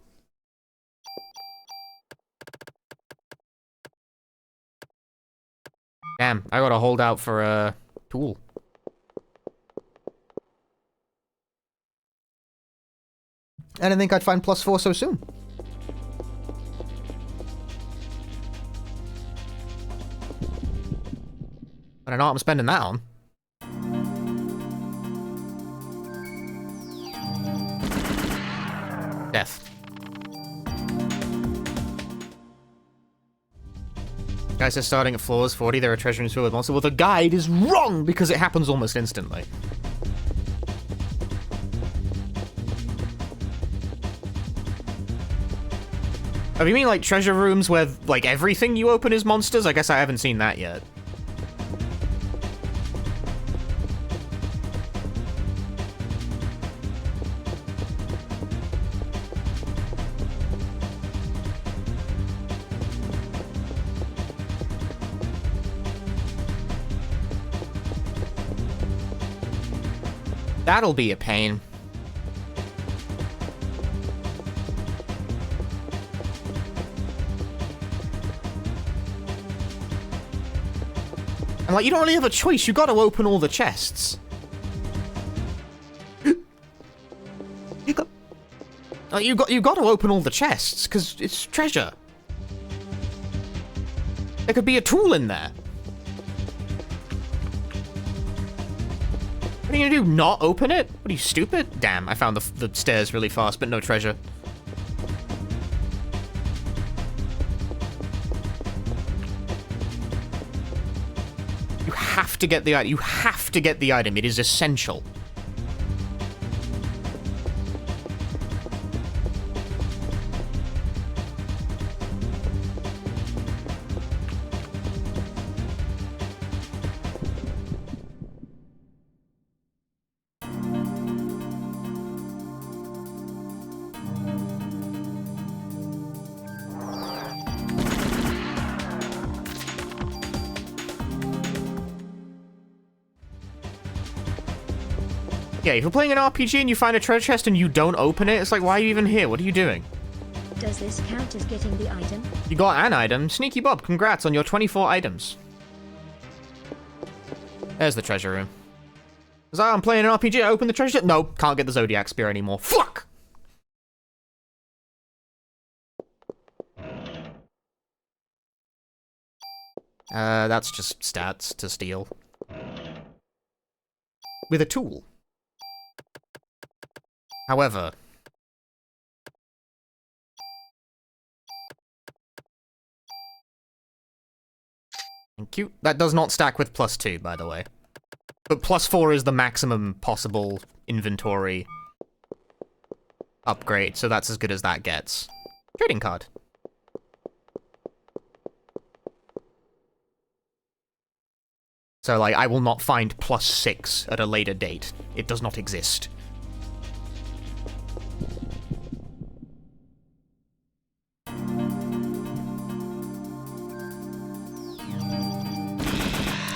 [SPEAKER 1] Damn, I gotta hold out for a tool.
[SPEAKER 2] I didn't think I'd find +4 so soon.
[SPEAKER 1] I don't know what I'm spending that on. Death. Guy says starting at floors 40, there are treasure rooms filled with monsters. Well, the guide is wrong because it happens almost instantly. Oh, you mean like treasure rooms where like everything you open is monsters? I guess I haven't seen that yet. That'll be a pain. And like, you don't really have a choice. You gotta open all the chests. You got to open all the chests because it's treasure. There could be a tool in there. What are you gonna do? Not open it? What are you, stupid? Damn, I found the stairs really fast, but no treasure. You have to get the item. You have to get the item. It is essential. Yeah, if you're playing an RPG and you find a treasure chest and you don't open it, it's like, why are you even here? What are you doing?
[SPEAKER 4] Does this count as getting the item?
[SPEAKER 1] You got an item. Sneaky Bob, congrats on your 24 items. There's the treasure room. Is that I'm playing an RPG, I open the treasure chest? No, can't get the Zodiac Spear anymore. Fuck! That's just stats to steal. With a tool. However... Thank you. That does not stack with +2, by the way. But +4 is the maximum possible inventory upgrade, so that's as good as that gets. Trading card. So, like, I will not find +6 at a later date. It does not exist.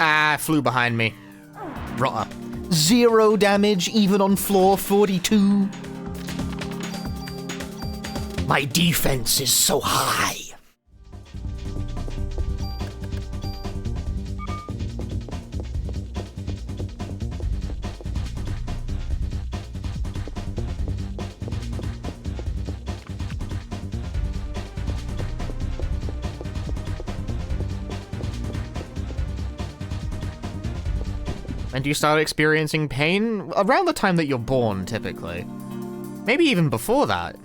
[SPEAKER 1] Ah, flew behind me. Rotter.
[SPEAKER 2] 0 damage, even on floor 42.
[SPEAKER 1] My defense is so high. When do you start experiencing pain? Around the time that you're born, typically. Maybe even before that.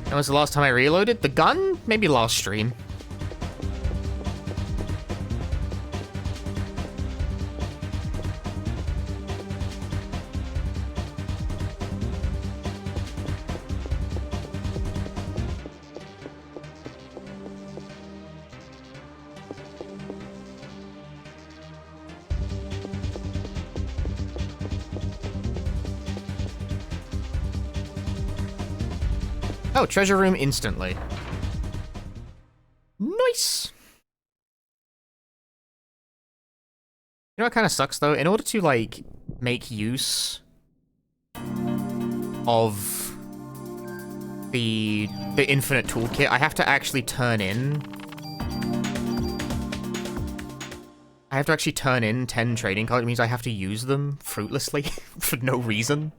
[SPEAKER 1] When was the last time I reloaded? The gun? Maybe last stream. Oh, treasure room instantly. Nice! You know what kind of sucks, though? In order to, like, make use of the infinite toolkit, I have to actually turn in... I have to actually turn in 10 trading cards. It means I have to use them fruitlessly for no reason.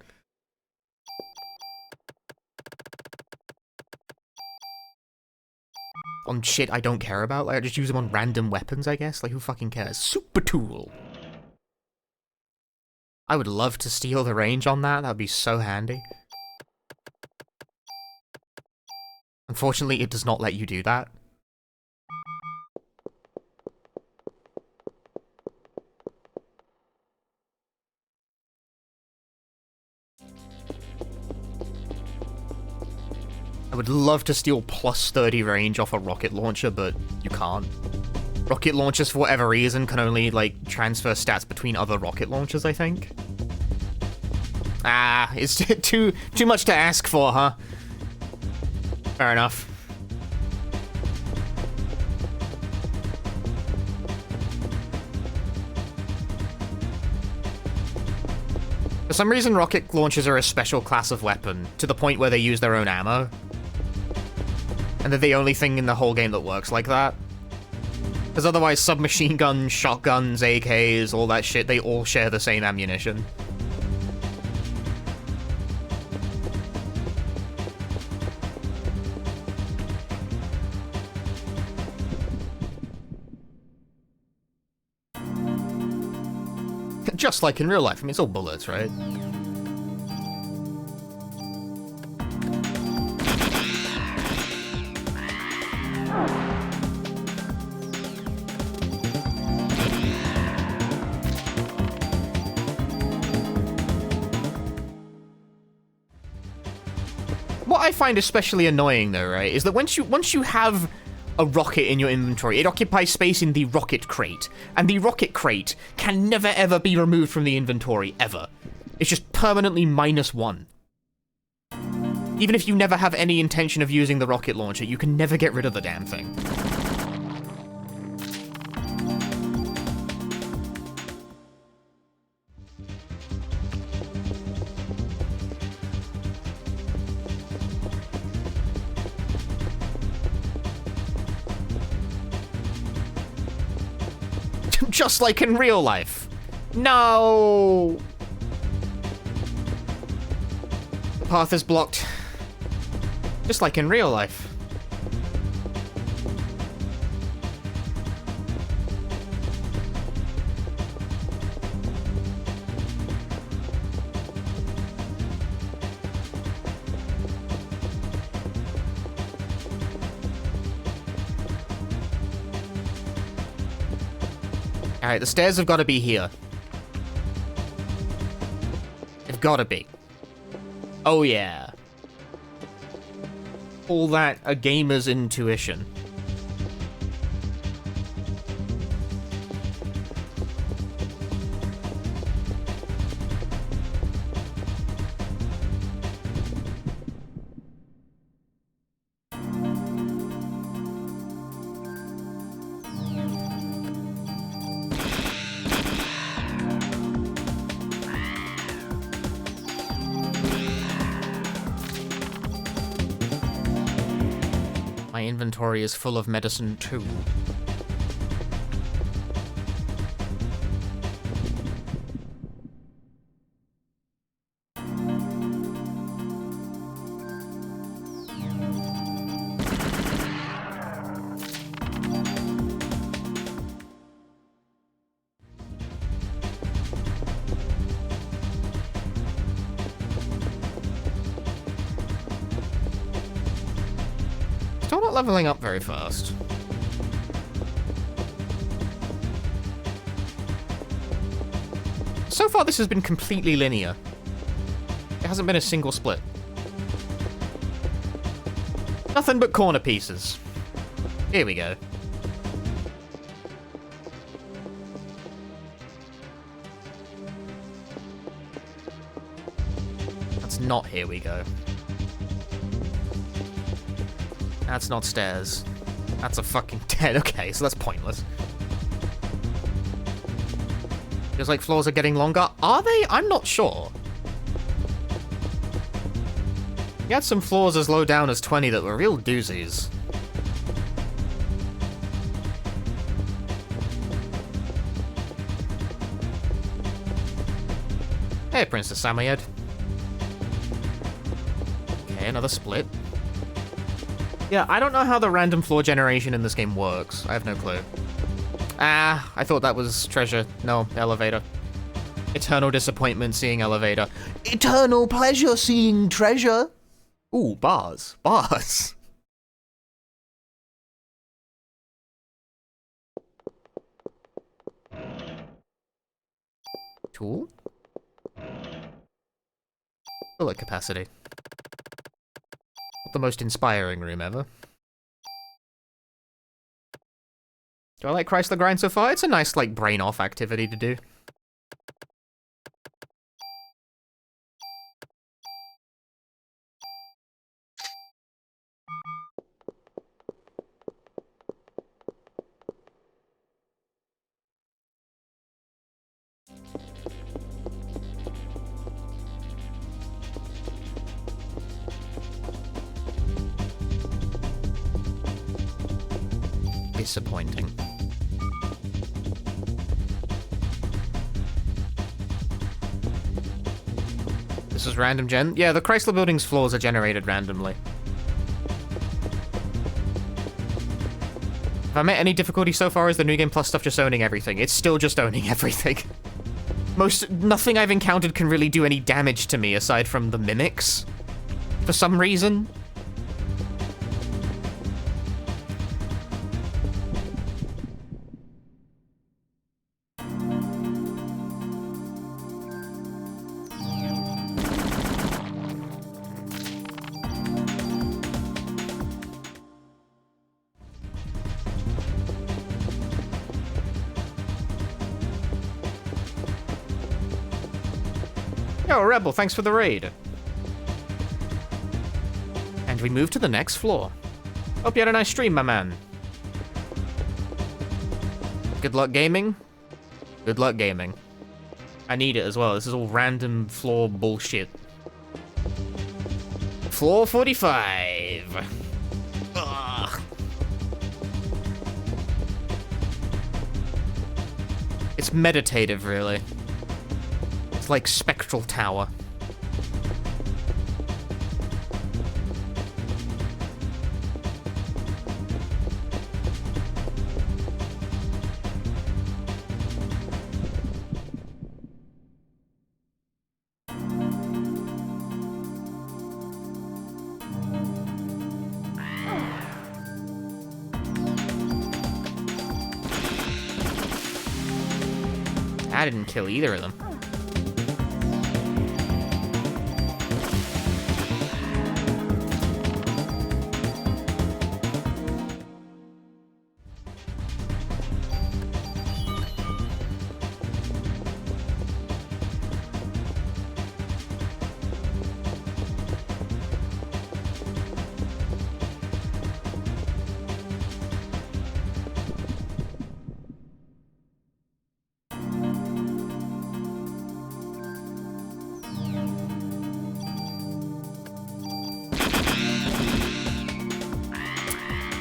[SPEAKER 1] On shit I don't care about. Like, I just use them on random weapons, I guess. Like, who fucking cares? Super tool! I would love to steal the range on that. That would be so handy. Unfortunately, it does not let you do that. I would love to steal plus 30 range off a rocket launcher, but you can't. Rocket launchers, for whatever reason, can only, like, transfer stats between other rocket launchers, I think. Ah, it's too much to ask for, huh? Fair enough. For some reason, rocket launchers are a special class of weapon, to the point where they use their own ammo. And they're the only thing in the whole game that works like that. Because otherwise, submachine guns, shotguns, AKs, all that shit, they all share the same ammunition. Just like in real life. I mean, it's all bullets, right? What I find especially annoying, though, right, is that once you have a rocket in your inventory, it occupies space in the rocket crate, and the rocket crate can never ever be removed from the inventory, ever. It's just permanently -1. Even if you never have any intention of using the rocket launcher, you can never get rid of the damn thing. Just like in real life. No! The path is blocked. Just like in real life. Alright, the stairs have got to be here. They've got to be. Oh yeah. All that a gamer's intuition. inventory is full of medicine too. Still not leveling up very fast. So far, this has been completely linear. It hasn't been a single split. Nothing but corner pieces. Here we go. That's not here we go. That's not stairs. That's a fucking dead. Okay, so that's pointless. Feels like floors are getting longer. Are they? I'm not sure. We had some floors as low down as 20 that were real doozies. Hey, Princess Samoyed. Okay, another split. Yeah, I don't know how the random floor generation in this game works. I have no clue. Ah, I thought that was treasure. No, elevator. Eternal disappointment seeing elevator.
[SPEAKER 2] Eternal pleasure seeing treasure.
[SPEAKER 1] Ooh, bars. Bars. Tool? Bullet capacity. Not the most inspiring room ever. Do I like Chrysler Grind so far? It's a nice, like, brain-off activity to do. Disappointing. This is random gen? Yeah, the Chrysler building's floors are generated randomly. If I met any difficulty so far, is the New Game Plus stuff just owning everything? It's still just owning everything. Nothing I've encountered can really do any damage to me aside from the mimics. For some reason. Yo, Rebel, thanks for the raid. And we move to the next floor. Hope you had a nice stream, my man. Good luck gaming. Good luck gaming. I need it as well. This is all random floor bullshit. Floor 45. Ugh. It's meditative, really. It's like Spectral Tower. I didn't kill either of them.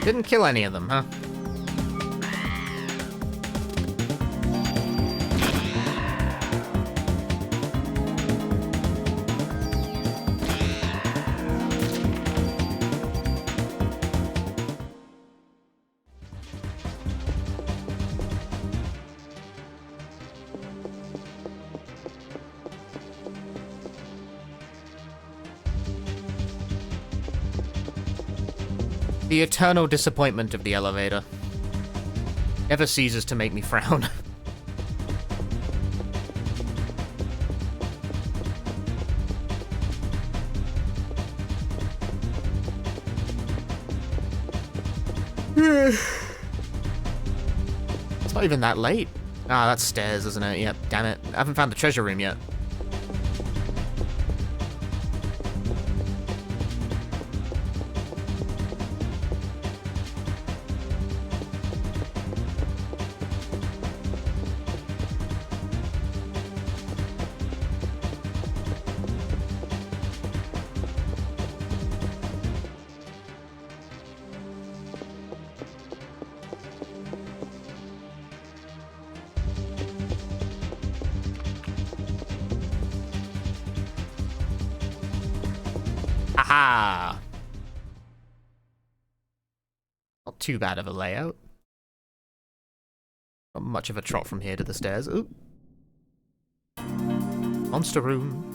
[SPEAKER 1] Didn't kill any of them, huh? The eternal disappointment of the elevator. Never ceases to make me frown. It's not even that late. Ah, that's stairs, isn't it? Yep, damn it. I haven't found the treasure room yet. Aha! Not too bad of a layout. Not much of a trot from here to the stairs. Ooh. Monster room.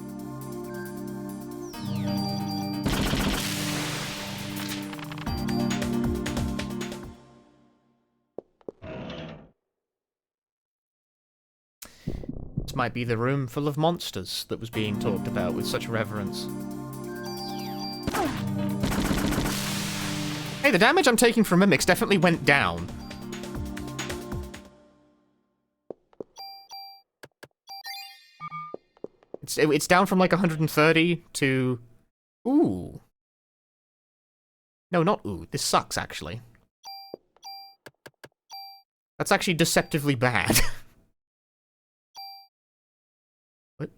[SPEAKER 1] This might be the room full of monsters that was being talked about with such reverence. Hey, the damage I'm taking from mimics definitely went down. It's down from like 130 to... Ooh. No, not ooh. This sucks, actually. That's actually deceptively bad. What?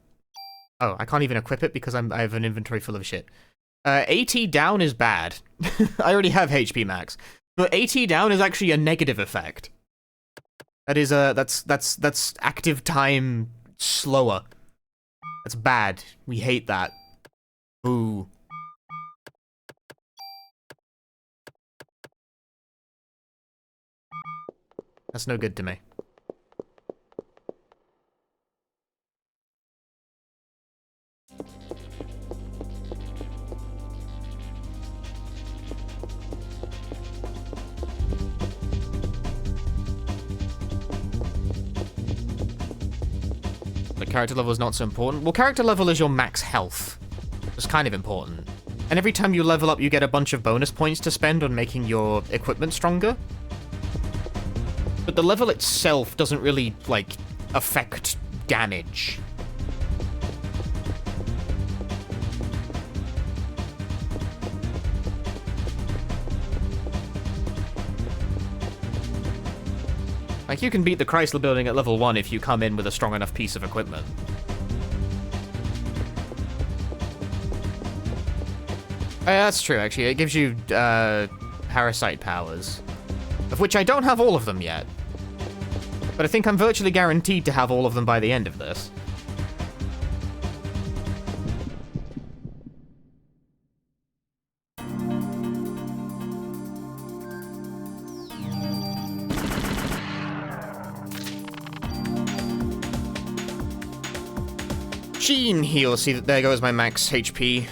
[SPEAKER 1] Oh, I can't even equip it because I have an inventory full of shit. AT down is bad. I already have HP max. But AT down is actually a negative effect. That is, that's active time slower. That's bad. We hate that. Boo. That's no good to me. The character level is not so important. Well, character level is your max health. It's kind of important. And every time you level up, you get a bunch of bonus points to spend on making your equipment stronger. But the level itself doesn't really, like, affect damage. Like, you can beat the Chrysler building at level 1 if you come in with a strong enough piece of equipment. Oh, yeah, that's true, actually. It gives you, Parasite powers. Of which I don't have all of them yet. But I think I'm virtually guaranteed to have all of them by the end of this. Gene heal. See, there goes my max HP.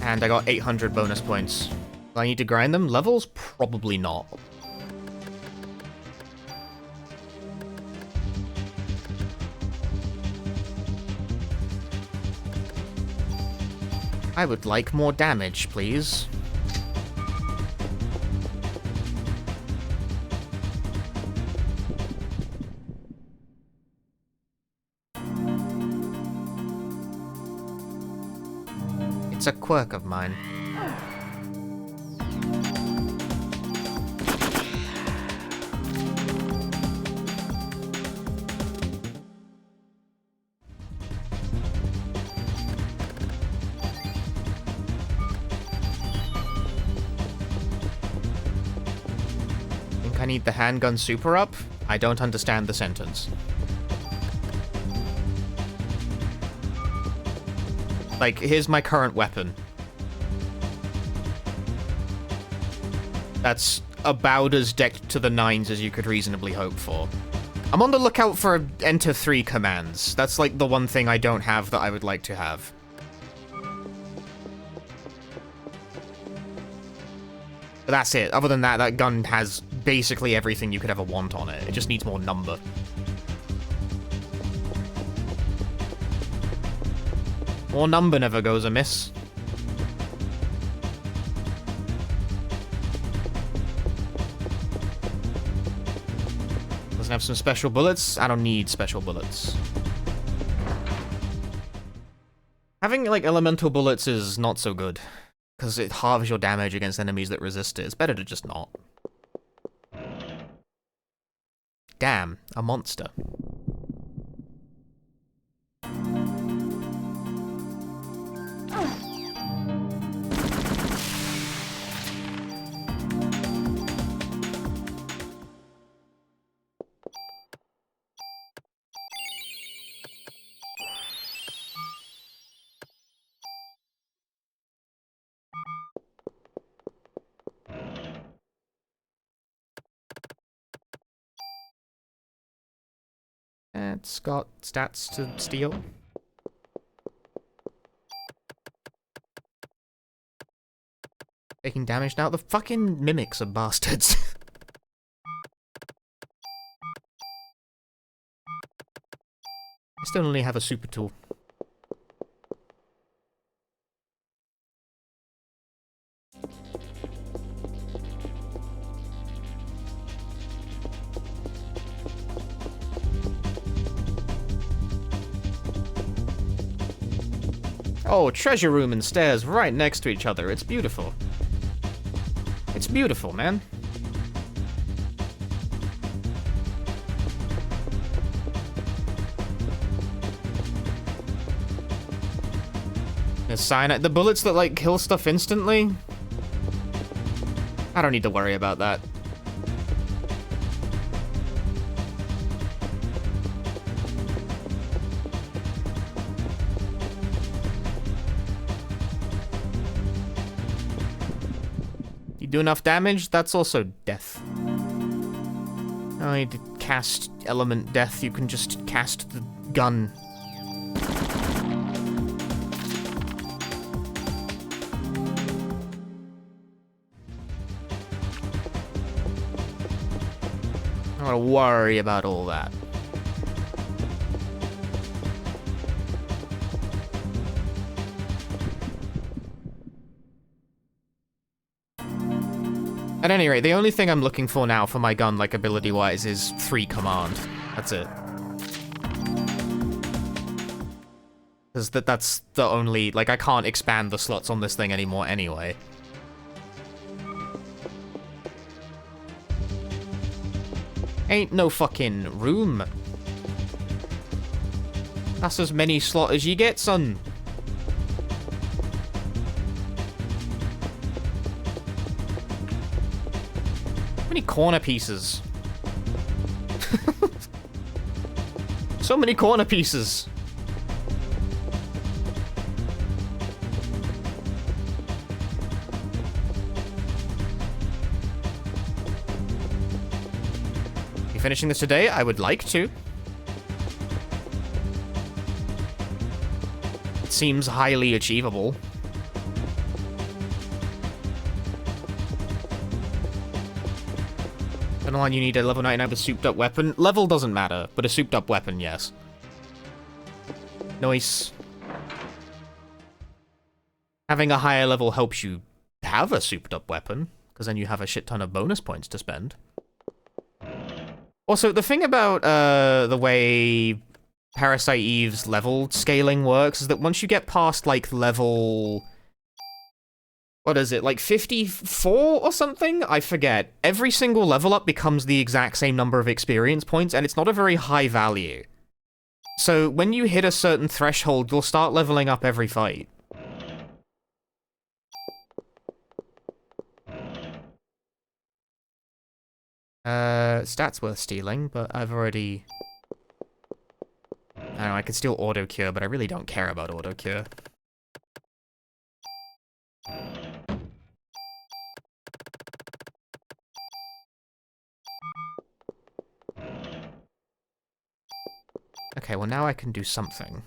[SPEAKER 1] And I got 800 bonus points. Do I need to grind them? Levels? Probably not. I would like more damage, please. It's a quirk of mine. I need the handgun super up? I don't understand the sentence. Like, here's my current weapon. That's about as decked to the nines as you could reasonably hope for. I'm on the lookout for Enter 3 commands. That's like the one thing I don't have that I would like to have. But that's it. Other than that, that gun has basically everything you could ever want on it. It just needs more number. More number never goes amiss. Doesn't have some special bullets? I don't need special bullets. Having, like, elemental bullets is not so good, because it halves your damage against enemies that resist it. It's better to just not. Damn, a monster. It's got stats to steal. Taking damage now. The fucking mimics are bastards. I still only have a super tool. Oh, treasure room and stairs right next to each other. It's beautiful. It's beautiful, man. There's cyanide. The bullets that, like, kill stuff instantly? I don't need to worry about that. Do enough damage, that's also death. I need to cast element death, you can just cast the gun. I don't want to worry about all that. At any rate, the only thing I'm looking for now for my gun, like, ability-wise, is 3 command. That's it. Because that's the only... Like, I can't expand the slots on this thing anymore anyway. Ain't no fucking room. That's as many slot as you get, son. Many corner pieces. So many corner pieces. You finishing this today? I would like to. It seems highly achievable. On, you need a level 99 with a souped up weapon. Level doesn't matter, but a souped up weapon, yes. Nice. Having a higher level helps you have a souped up weapon, because then you have a shit ton of bonus points to spend. Also, the thing about the way Parasite Eve's level scaling works is that once you get past, like, level... What is it, like 54 or something? I forget. Every single level up becomes the exact same number of experience points, and it's not a very high value. So when you hit a certain threshold, you'll start leveling up every fight. Stats worth stealing, but I've already... I don't know, I could steal auto cure, but I really don't care about auto cure. Okay, well now I can do something.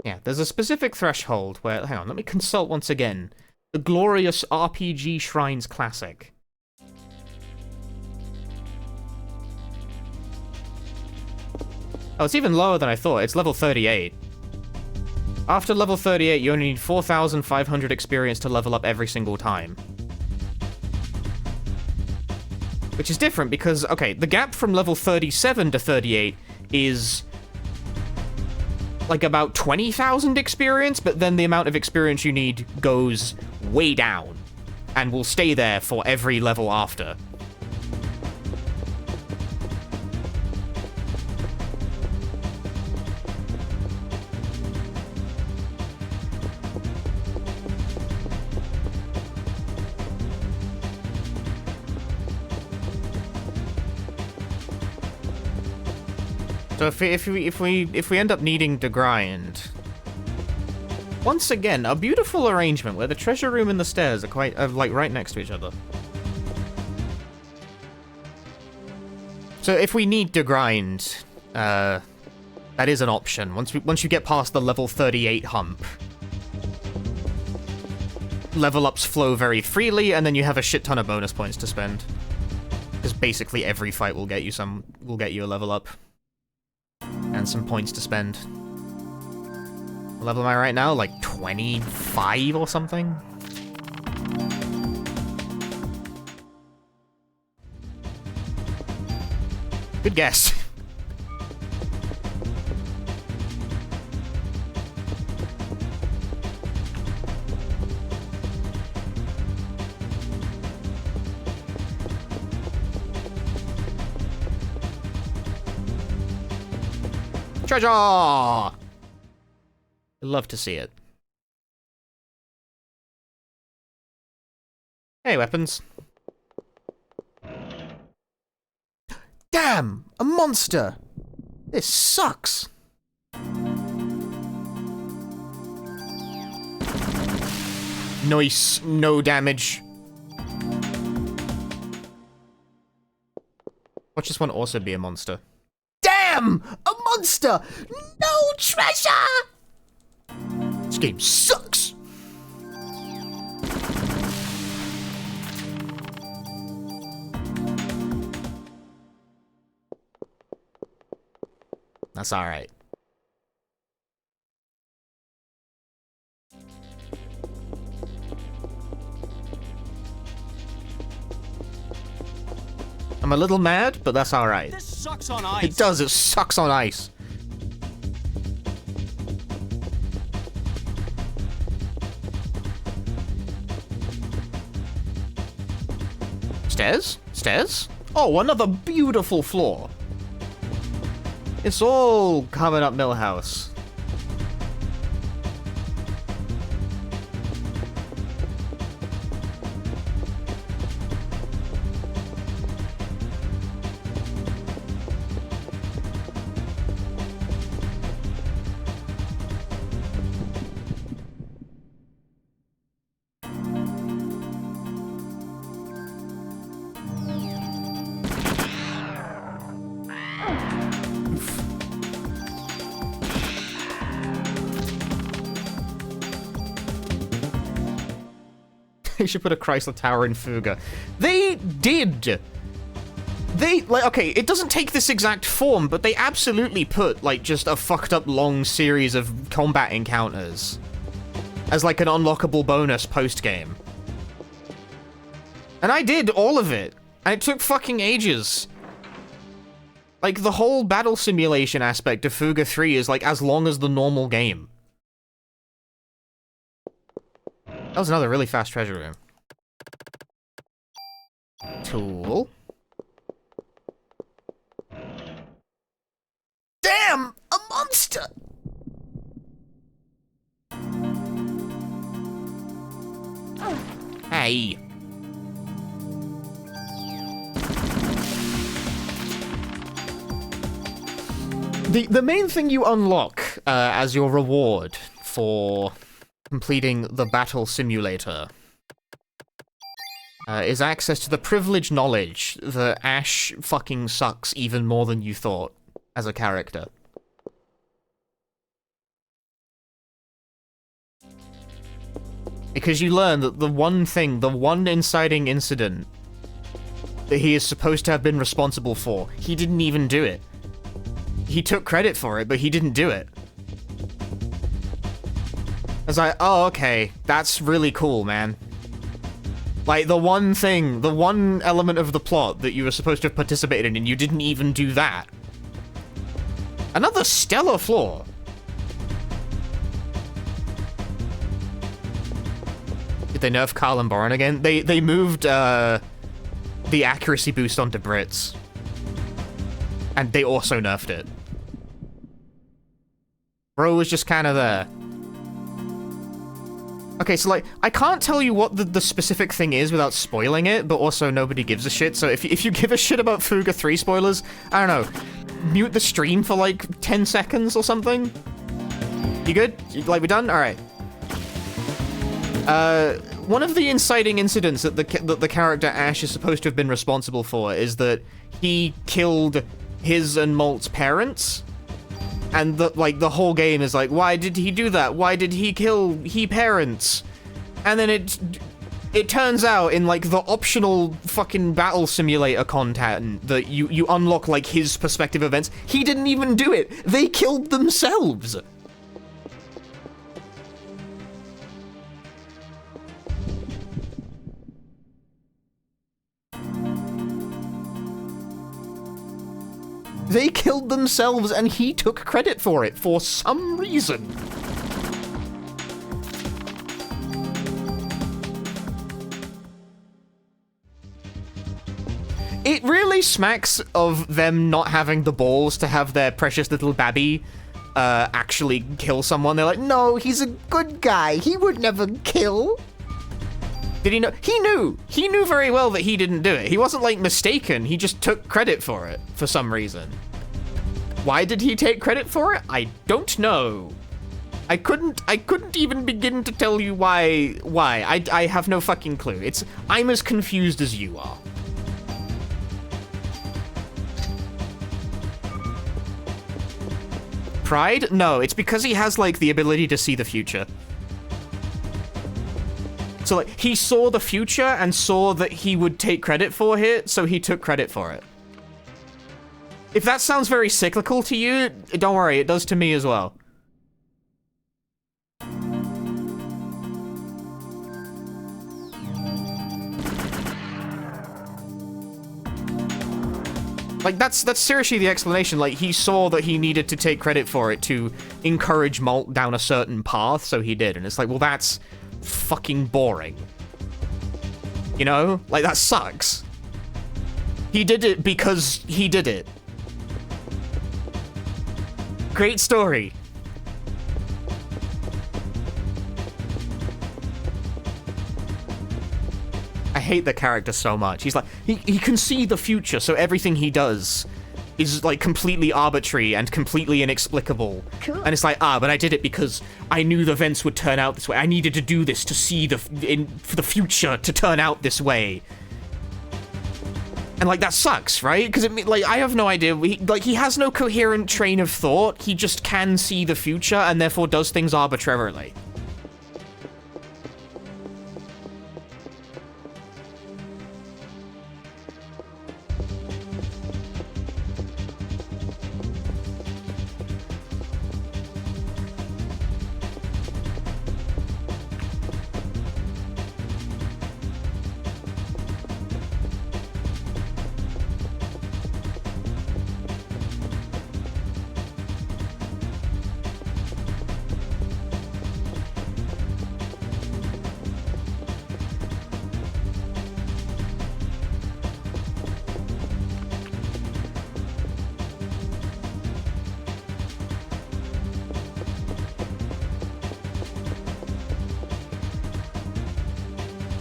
[SPEAKER 1] Yeah, there's a specific threshold where... Hang on, let me consult once again. The glorious RPG Shrines Classic. Oh, it's even lower than I thought. It's level 38. After level 38, you only need 4,500 experience to level up every single time. Which is different because, okay, the gap from level 37 to 38 is... like about 20,000 experience, but then the amount of experience you need goes way down and will stay there for every level after. So if we end up needing to grind, once again, a beautiful arrangement where the treasure room and the stairs are quite like right next to each other. So if we need to grind, that is an option. Once you get past the level 38 hump, level ups flow very freely, and then you have a shit ton of bonus points to spend. Because basically every fight will get you a level up. And some points to spend. What level am I right now? Like 25 or something? Good guess. Treasure! I'd love to see it. Hey, weapons.
[SPEAKER 2] Damn! A monster! This sucks!
[SPEAKER 1] Nice. No damage. Watch this one also be a monster.
[SPEAKER 2] Damn! A monster! No treasure!
[SPEAKER 1] This game sucks! That's alright. I'm a little mad, but that's alright.
[SPEAKER 3] This sucks on ice.
[SPEAKER 1] It does, it sucks on ice. Stairs? Stairs? Oh, another beautiful floor. It's all coming up Millhouse. They should put a Chrysler Tower in Fuga. They did! They, like, okay, it doesn't take this exact form, but they absolutely put, like, just a fucked up long series of combat encounters as, like, an unlockable bonus post-game. And I did all of it, and it took fucking ages. Like, the whole battle simulation aspect of Fuga 3 is, like, as long as the normal game. That was another really fast treasure room. Yay. The main thing you unlock as your reward for completing the battle simulator is access to the privileged knowledge that Ash fucking sucks even more than you thought as a character. Because you learn that the one inciting incident that he is supposed to have been responsible for, he didn't even do it. He took credit for it, but he didn't do it. I was like, oh, okay, that's really cool, man. Like, the one element of the plot that you were supposed to have participated in, and you didn't even do that. Another stellar flaw. Did they nerf Carl and Borin again? They moved, the accuracy boost onto Brits. And they also nerfed it. Bro was just kind of there. Okay, so, like, I can't tell you what the specific thing is without spoiling it, but also nobody gives a shit, so if you give a shit about Fuga 3 spoilers, I don't know, mute the stream for, like, 10 seconds or something? You good? Like, we done? Alright. One of the inciting incidents that the character Ash is supposed to have been responsible for is that he killed his and Malt's parents. And the whole game is like, why did he do that? Why did he kill parents? And then it turns out in like the optional fucking battle simulator content that you unlock like his perspective events, he didn't even do it. They killed themselves. They killed themselves and he took credit for it for some reason. It really smacks of them not having the balls to have their precious little babby actually kill someone. They're like, no, he's a good guy. He would never kill. Did he know? He knew. He knew very well that he didn't do it. He wasn't, like, mistaken. He just took credit for it for some reason. Why did he take credit for it? I don't know. I couldn't even begin to tell you why. I have no fucking clue. I'm as confused as you are. Pride? No, it's because he has, like, the ability to see the future. So, like, he saw the future and saw that he would take credit for it, so he took credit for it. If that sounds very cyclical to you, don't worry, it does to me as well. Like, that's seriously the explanation. Like, he saw that he needed to take credit for it to encourage Malt down a certain path, so he did. And it's like, well, that's fucking boring. You know? Like, that sucks. He did it because he did it. Great story. I hate the character so much. He's like, he can see the future, so everything he does is like completely arbitrary and completely inexplicable.
[SPEAKER 4] Cool.
[SPEAKER 1] And it's like, but I did it because I knew the events would turn out this way. I needed to do this to see for the future to turn out this way. And like, that sucks, right? Because like, I have no idea. He has no coherent train of thought. He just can see the future and therefore does things arbitrarily.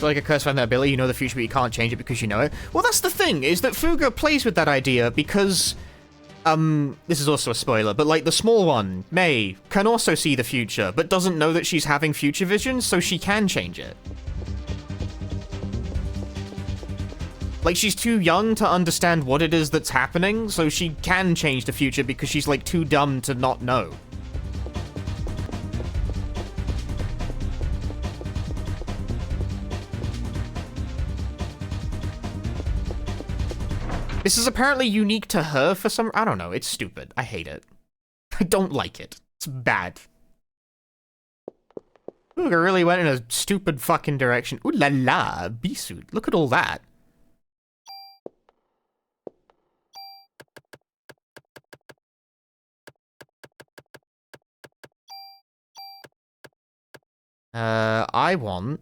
[SPEAKER 1] like a curse from that ability, you know the future, but you can't change it because you know it. Well, that's the thing, is that Fuga plays with that idea because, this is also a spoiler, but like the small one, May, can also see the future, but doesn't know that she's having future vision, so she can change it. Like, she's too young to understand what it is that's happening, so she can change the future because she's, like, too dumb to not know. This is apparently unique to her for some... I don't know, it's stupid. I hate it. I don't like it. It's bad. Ooh, I really went in a stupid fucking direction. Ooh la la, B-suit. Look at all that. I want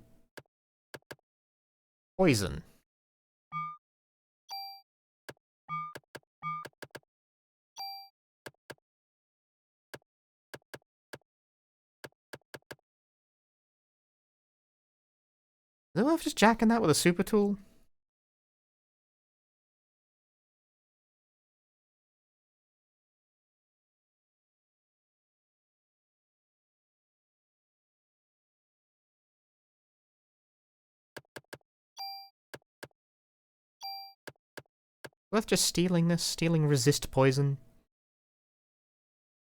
[SPEAKER 1] poison. Is it worth just jacking that with a super tool? Worth just stealing this? Stealing resist poison?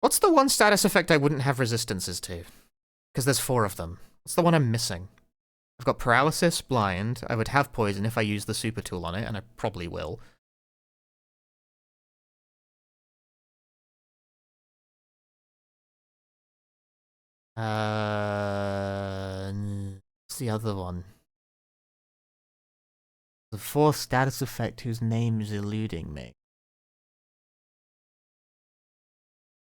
[SPEAKER 1] What's the one status effect I wouldn't have resistances to? Because there's 4 of them. What's the one I'm missing? I've got paralysis, blind. I would have poison if I use the super tool on it, and I probably will. What's the other one? The 4th status effect whose name is eluding me.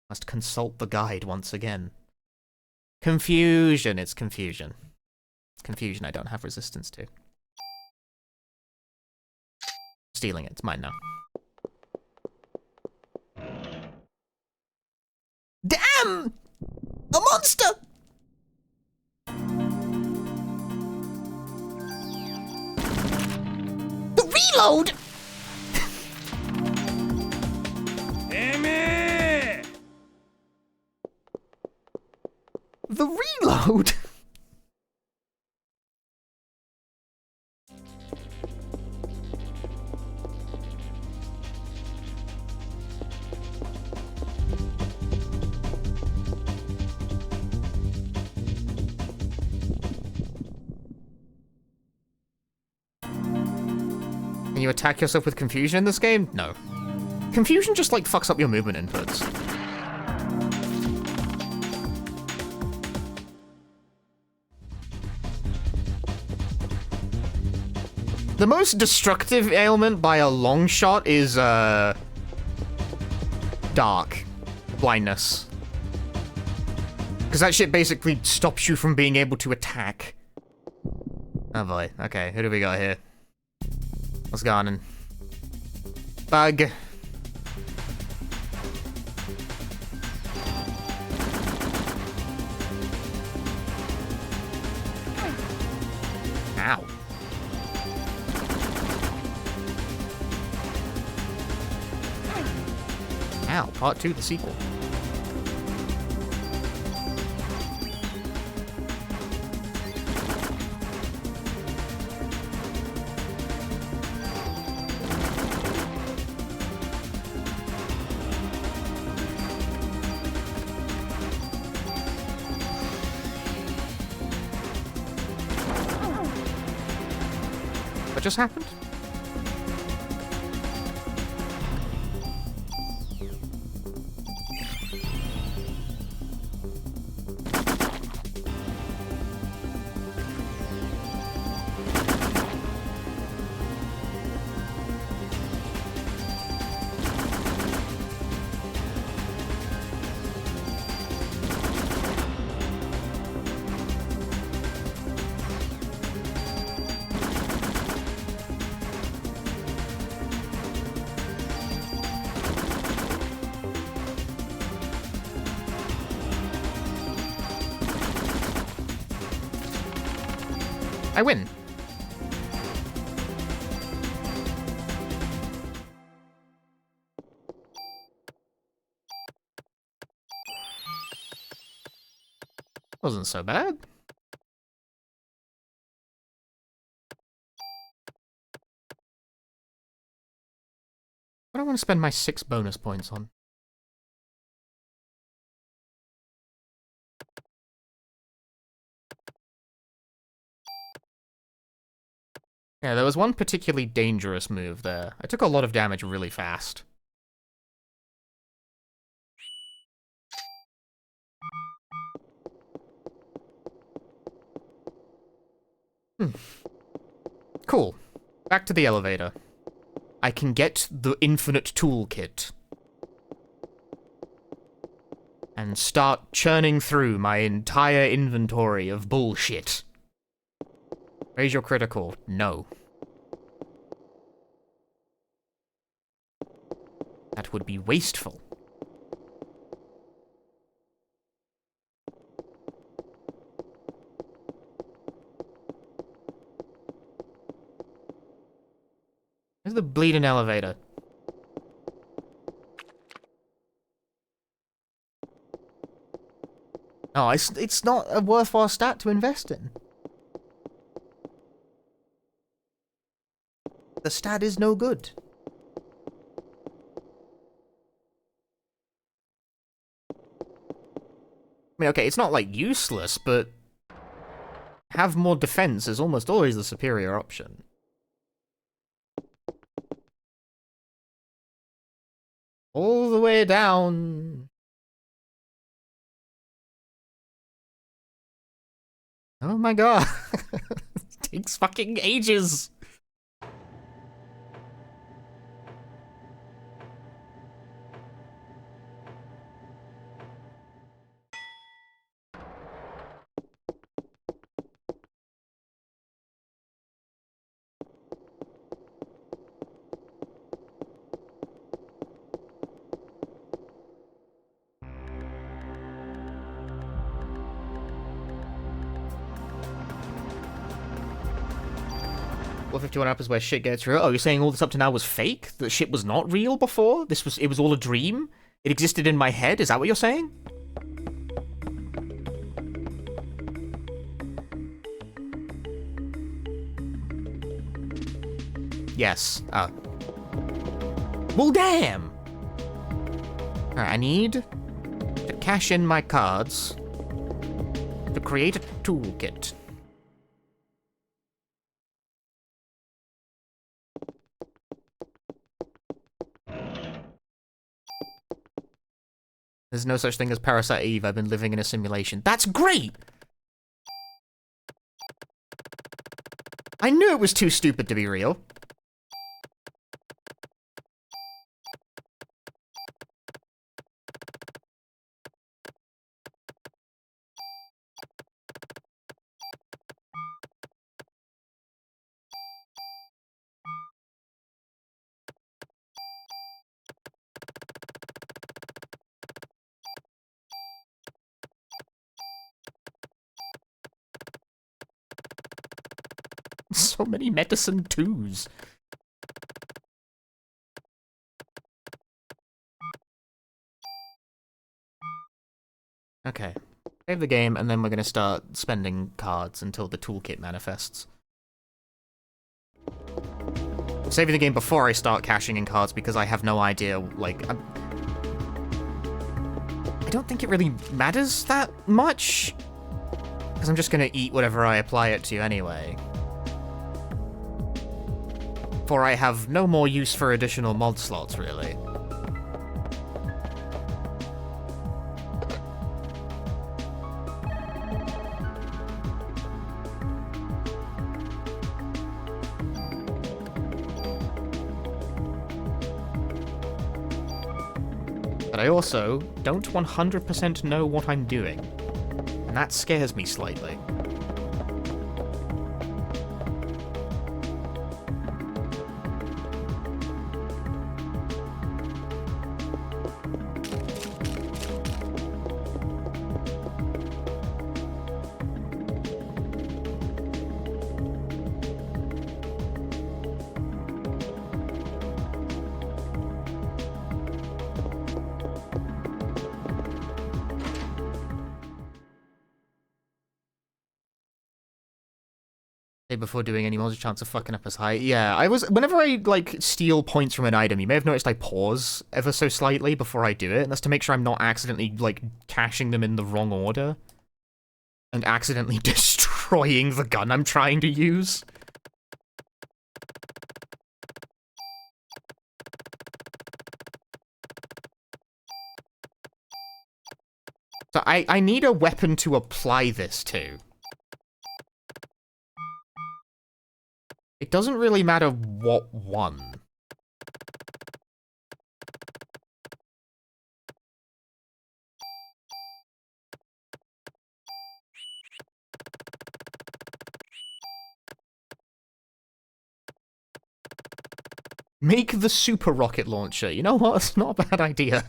[SPEAKER 1] Must consult the guide once again. Confusion, it's confusion. Confusion I don't have resistance to. Stealing it, it's mine now. Damn! A monster! Reload!
[SPEAKER 3] Damn it!
[SPEAKER 2] The reload?
[SPEAKER 1] Can you attack yourself with confusion in this game? No. Confusion just, like, fucks up your movement inputs. The most destructive ailment by a long shot is, dark. Blindness. Because that shit basically stops you from being able to attack. Oh boy. Okay, who do we got here? What's going on? Bug. Ow. Ow, part 2, the sequel. What just happened? I win. Wasn't so bad. What do I want to spend my 6 bonus points on? Yeah, there was one particularly dangerous move there. I took a lot of damage really fast. Cool. Back to the elevator. I can get the infinite toolkit. And start churning through my entire inventory of bullshit. Raise your critical. No. That would be wasteful. Where's the bleeding elevator?
[SPEAKER 2] Oh, it's not a worthwhile stat to invest in. The stat is no good.
[SPEAKER 1] I mean, okay, it's not, like, useless, but have more defense is almost always the superior option. All the way down. Oh my god. It takes fucking ages. Well, 51 up is where shit gets real. Oh, you're saying all this up to now was fake? That shit was not real before? It was all a dream? It existed in my head? Is that what you're saying? Yes. Well, damn! Alright, I need to cash in my cards to create a toolkit. There's no such thing as Parasite Eve. I've been living in a simulation. That's great! I knew it was too stupid to be real. So many medicine twos. Okay. Save the game, and then we're gonna start spending cards until the toolkit manifests. Saving the game before I start cashing in cards because I have no idea, like, I don't think it really matters that much. Because I'm just gonna eat whatever I apply it to anyway. For I have no more use for additional mod slots, really. But I also don't 100% know what I'm doing. And that scares me slightly. Before doing any more, there's a chance of fucking up as high. Yeah, whenever I, like, steal points from an item, you may have noticed I pause ever so slightly before I do it, and that's to make sure I'm not accidentally, like, cashing them in the wrong order. And accidentally destroying the gun I'm trying to use. So I need a weapon to apply this to. It doesn't really matter what one. Make the super rocket launcher. You know what? It's not a bad idea.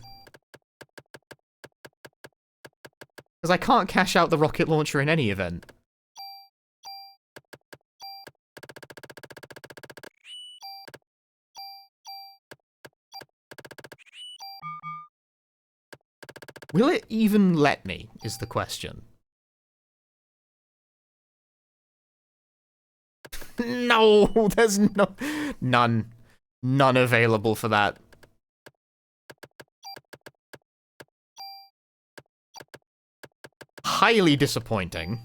[SPEAKER 1] Because I can't cash out the rocket launcher in any event. Will it even let me, is the question. No, there's none available for that. Highly disappointing.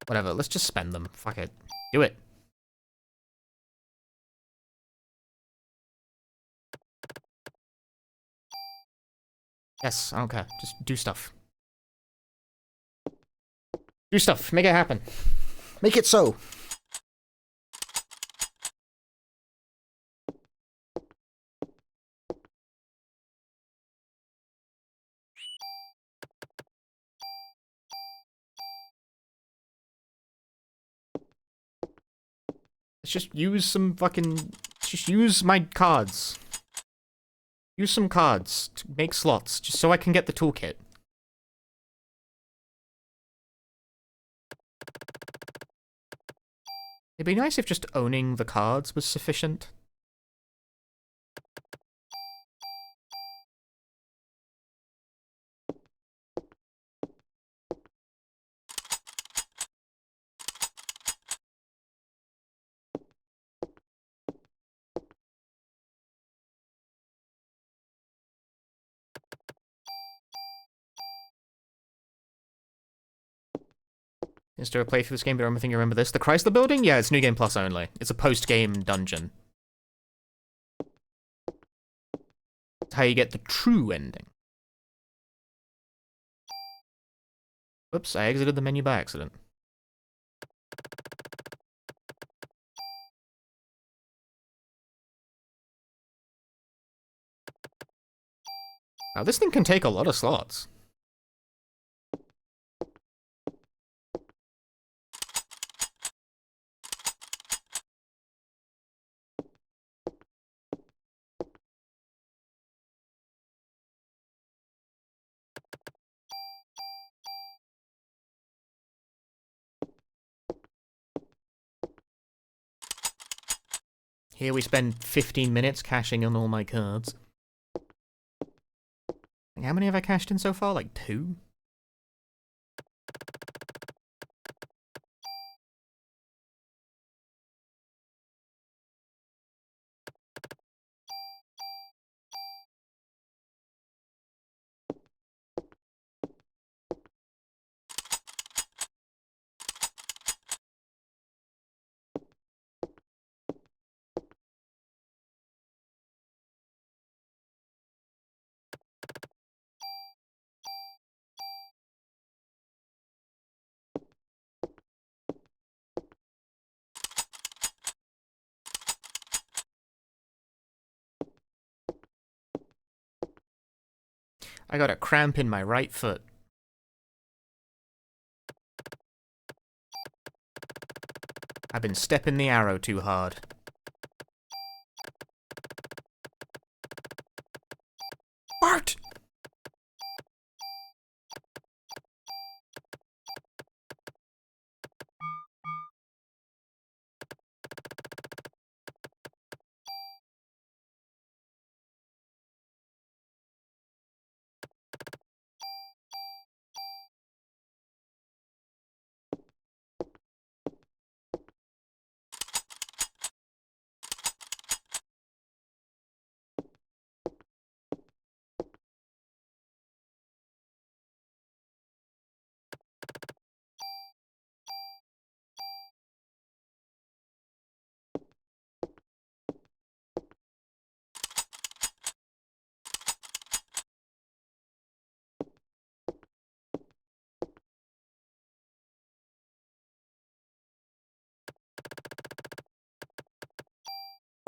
[SPEAKER 1] Whatever, let's just spend them. Fuck it. Do it. Yes, I don't care. Just do stuff. Do stuff. Make it happen.
[SPEAKER 2] Make it so.
[SPEAKER 1] Let's just use some fucking... Just use my cards. Use some cards to make slots, just so I can get the toolkit. It'd be nice if just owning the cards was sufficient. Is there a playthrough this game, but I don't think you remember this. The Chrysler building? Yeah, it's New Game Plus only. It's a post-game dungeon. It's how you get the true ending. Whoops, I exited the menu by accident. Now, this thing can take a lot of slots. Here we spend 15 minutes cashing in all my cards. How many have I cashed in so far? Like 2? I got a cramp in my right foot. I've been stepping the arrow too hard. Bart!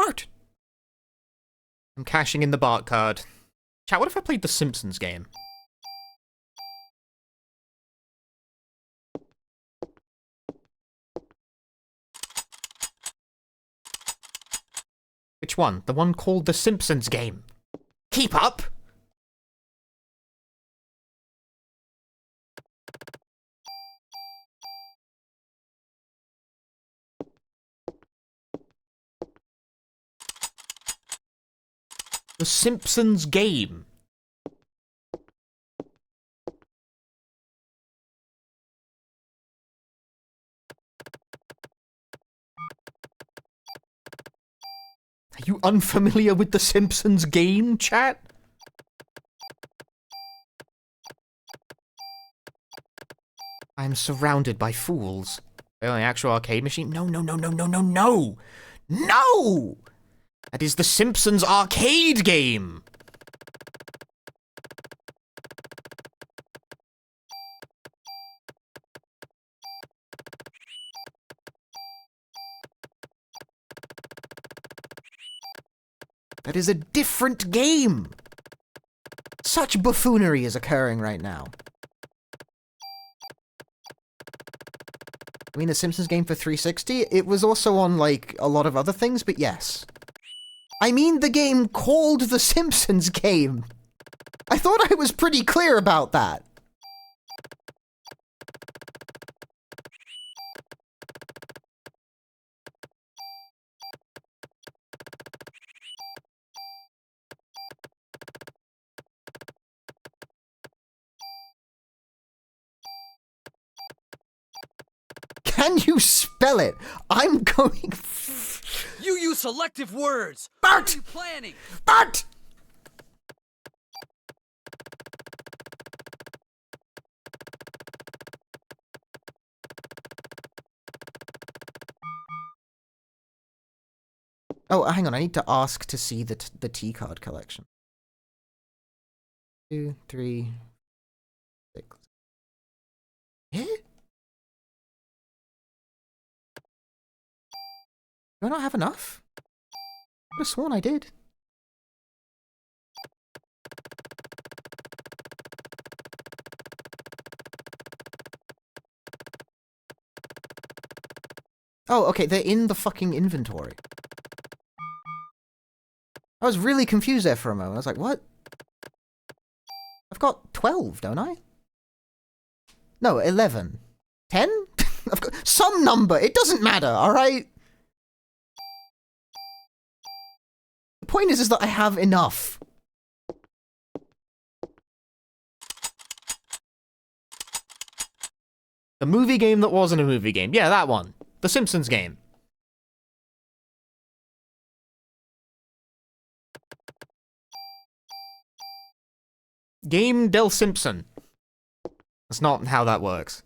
[SPEAKER 1] Bart! I'm cashing in the Bart card. Chat, what if I played the Simpsons game? Which one? The one called the Simpsons game. Keep up! The Simpsons game. Are you unfamiliar with the Simpsons game, chat? I am surrounded by fools. Oh, an actual arcade machine? No, no, no, no, no, no, no! No! That is the Simpsons arcade game! That is a different game!
[SPEAKER 2] Such buffoonery is occurring right now. I mean, the Simpsons game for 360, it was also on, like, a lot of other things, but yes. I mean the game called the Simpsons game! I thought I was pretty clear about that. Can you spell it? I'm going...
[SPEAKER 6] You use selective words.
[SPEAKER 2] Bart!
[SPEAKER 6] What are you planning?
[SPEAKER 2] Bart! Oh, hang on. I need to ask to see the T-card collection. 2, 3, 6. Yeah? Do I not have enough? I would have sworn I did. Oh, okay, they're in the fucking inventory. I was really confused there for a moment. I was like, what? I've got 12, don't I? No, 11. 10? I've got some number. It doesn't matter, alright? The point is that I have enough.
[SPEAKER 1] The movie game that wasn't a movie game. Yeah, that one. The Simpsons game. Game Del Simpson. That's not how that works.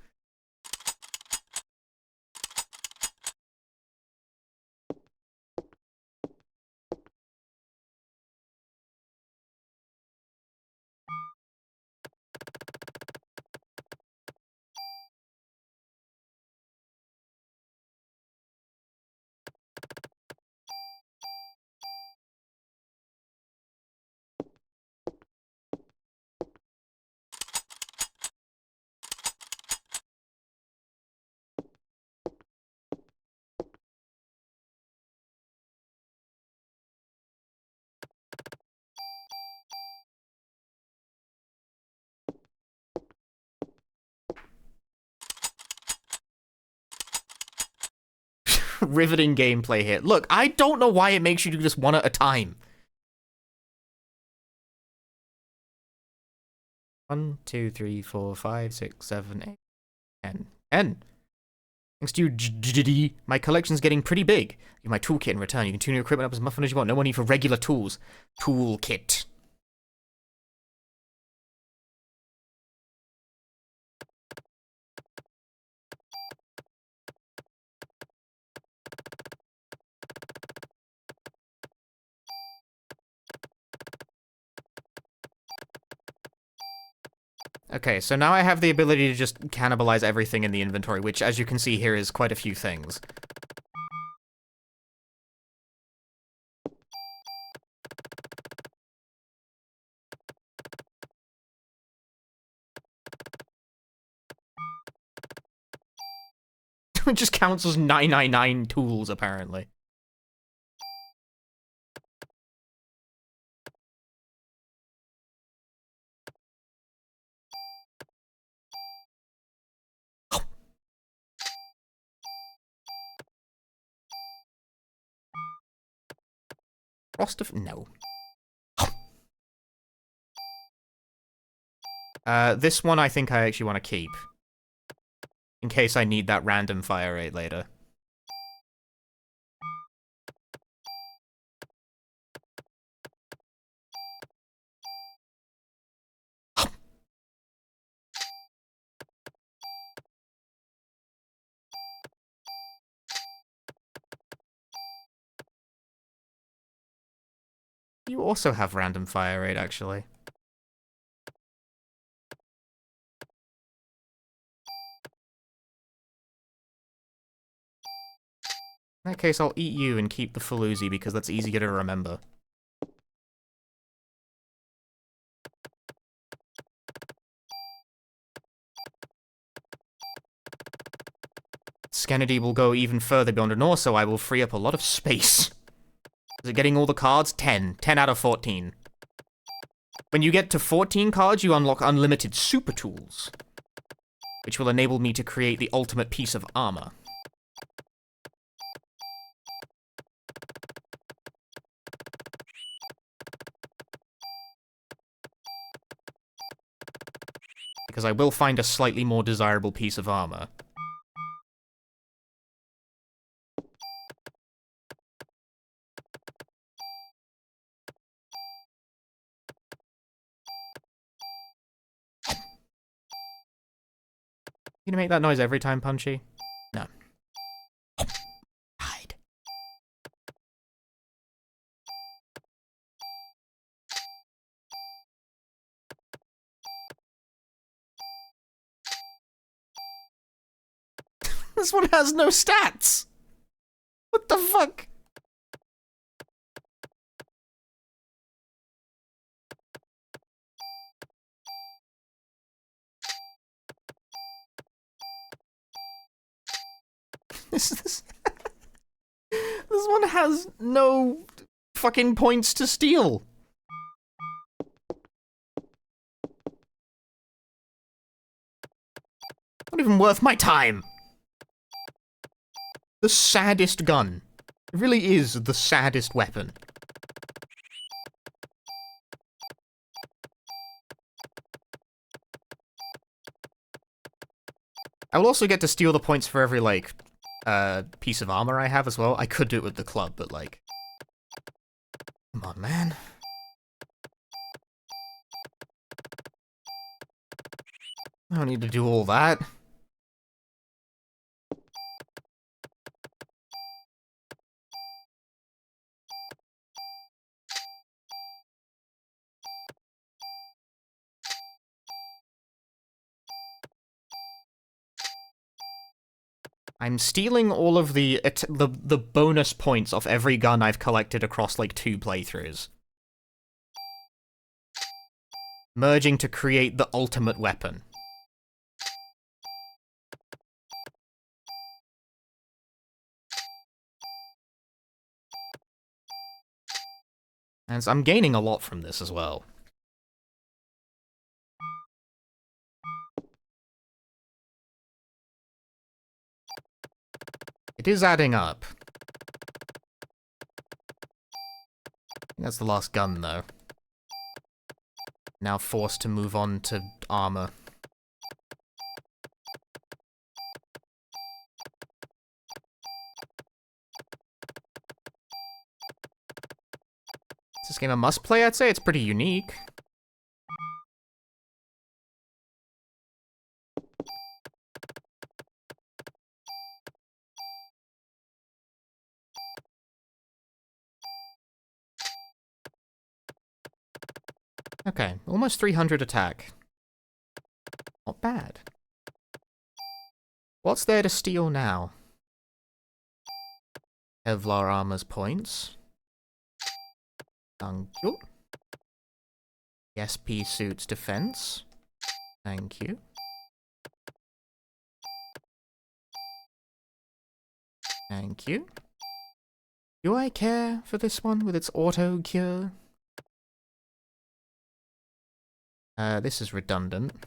[SPEAKER 1] Riveting gameplay here. Look, I don't know why it makes you do this one at a time. 1, 2, 3, 4, 5, 6, 7, 8, 10. 10. Thanks to you, GGD, my collection's getting pretty big. Give my toolkit in return. You can tune your equipment up as much as you want. No more need for regular tools. Toolkit. Okay, so now I have the ability to just cannibalize everything in the inventory, which, as you can see here, is quite a few things. It just counts as 999 tools, apparently. Frost of... No. This one I think I actually want to keep. In case I need that random fire rate later. You also have random fire rate, actually. In that case, I'll eat you and keep the Faluzi because that's easier to remember. Skennedy will go even further beyond an ore, so I will free up a lot of space. Is it getting all the cards? 10. 10 out of 14. When you get to 14 cards, you unlock unlimited super tools, which will enable me to create the ultimate piece of armor. Because I will find a slightly more desirable piece of armor. You gonna make that noise every time, Punchy? No. Hide. This one has no stats! What the fuck? This one has no fucking points to steal. Not even worth my time. The saddest gun. It really is the saddest weapon. I will also get to steal the points for every, like, piece of armor I have as well. I could do it with the club, but, like... Come on, man. I don't need to do all that. I'm stealing all of the bonus points off every gun I've collected across, like, 2 playthroughs. Merging to create the ultimate weapon. And so I'm gaining a lot from this as well. It is adding up. That's the last gun, though. Now forced to move on to armor. Is this game a must-play? I'd say it's pretty unique. Okay, almost 300 attack. Not bad. What's there to steal now? Kevlar armor's points. Thank you. The SP suit's defense. Thank you. Thank you. Do I care for this one with its auto cure? This is redundant.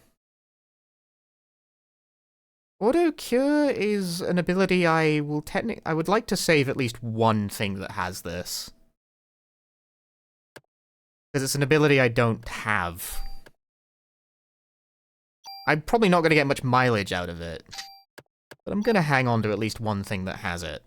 [SPEAKER 1] Auto cure is an ability I would like to save at least one thing that has this. Because it's an ability I don't have. I'm probably not going to get much mileage out of it. But I'm going to hang on to at least one thing that has it.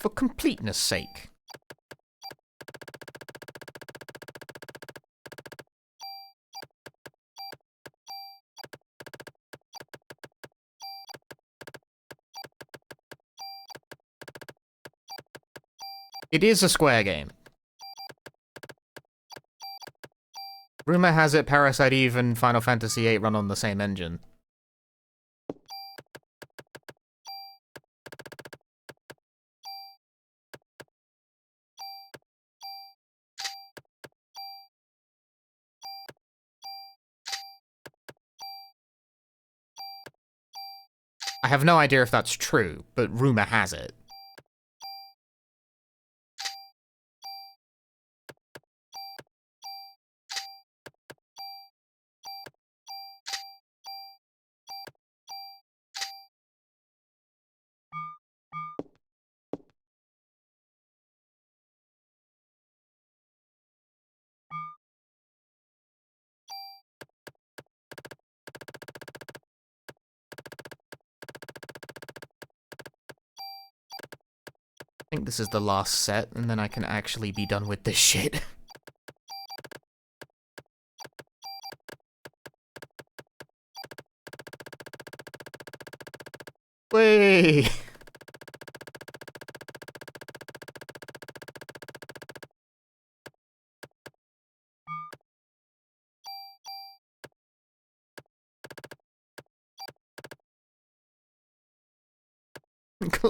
[SPEAKER 1] For completeness sake. It is a Square game. Rumor has it Parasite Eve and Final Fantasy VIII run on the same engine. I have no idea if that's true, but rumor has it. I think this is the last set, and then I can actually be done with this shit. Way.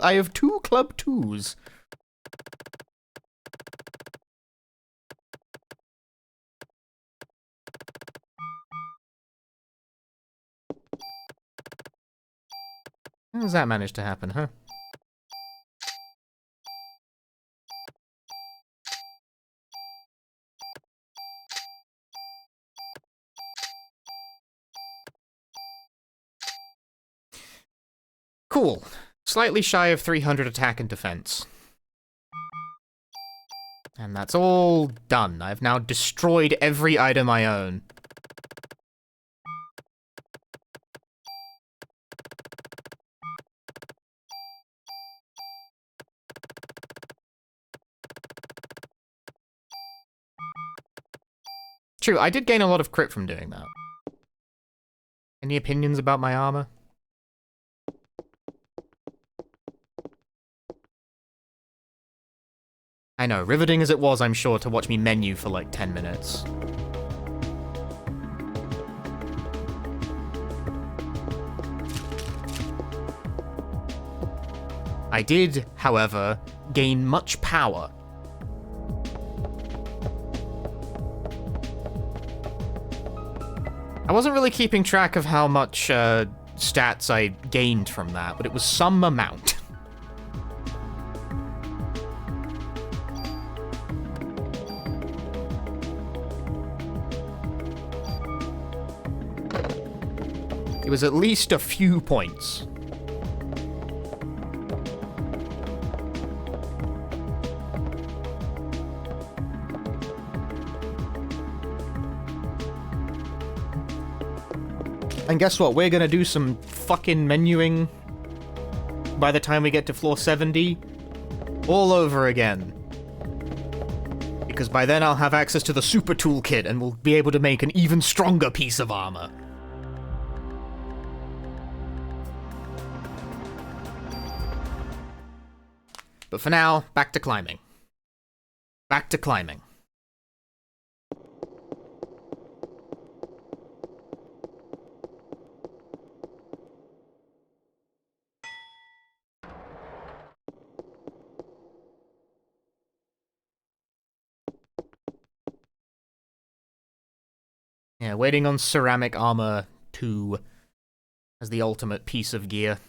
[SPEAKER 1] I have 2 club 2s. How does that manage to happen, huh? Cool. Slightly shy of 300 attack and defense. And that's all done. I've now destroyed every item I own. True, I did gain a lot of crit from doing that. Any opinions about my armor? I know, riveting as it was, I'm sure, to watch me menu for like 10 minutes. I did, however, gain much power. I wasn't really keeping track of how much stats I gained from that, but it was some amount. It was at least a few points. And guess what? We're gonna do some fucking menuing by the time we get to floor 70 all over again. Because by then I'll have access to the super toolkit and we'll be able to make an even stronger piece of armor. But for now, back to climbing. Back to climbing. Yeah, waiting on Ceramic Armor 2 as the ultimate piece of gear.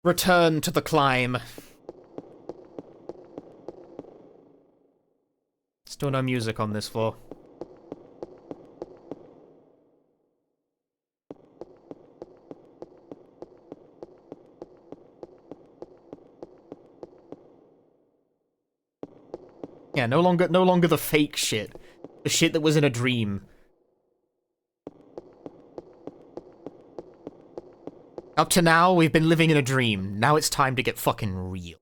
[SPEAKER 1] Return to the climb. Still no music on this floor. Yeah, no longer the fake shit. The shit that was in a dream. Up to now, we've been living in a dream. Now it's time to get fucking real.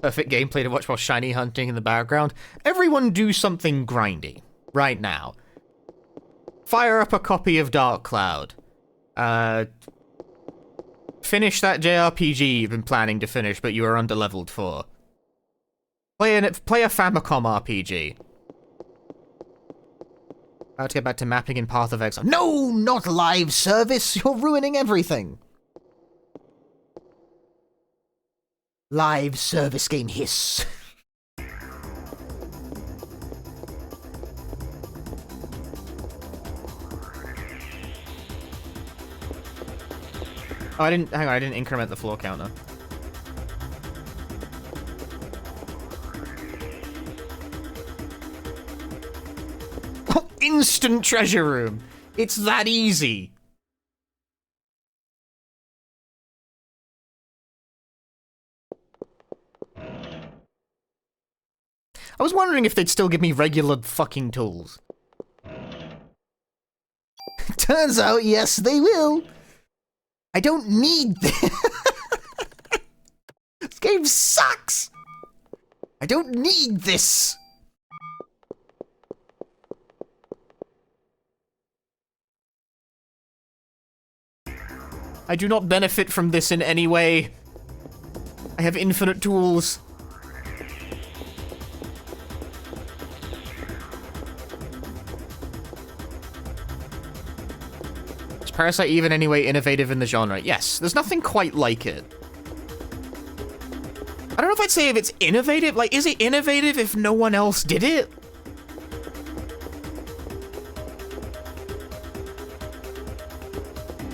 [SPEAKER 1] Perfect gameplay to watch while shiny hunting in the background. Everyone do something grindy. Right now. Fire up a copy of Dark Cloud. Finish that JRPG you've been planning to finish, but you are underleveled for. Play a Famicom RPG. About to get back to mapping in Path of Exile.
[SPEAKER 2] No, not live service. You're ruining everything. Live service game hiss.
[SPEAKER 1] Oh, hang on, I didn't increment the floor counter. Oh, instant treasure room! It's that easy! I was wondering if they'd still give me regular fucking tools.
[SPEAKER 2] Turns out, yes, they will. I don't need this. This game sucks. I don't need this.
[SPEAKER 1] I do not benefit from this in any way. I have infinite tools. Is Parasite even anyway innovative in the genre? Yes, there's nothing quite like it. I don't know if I'd say if it's innovative. Like, is it innovative if no one else did it?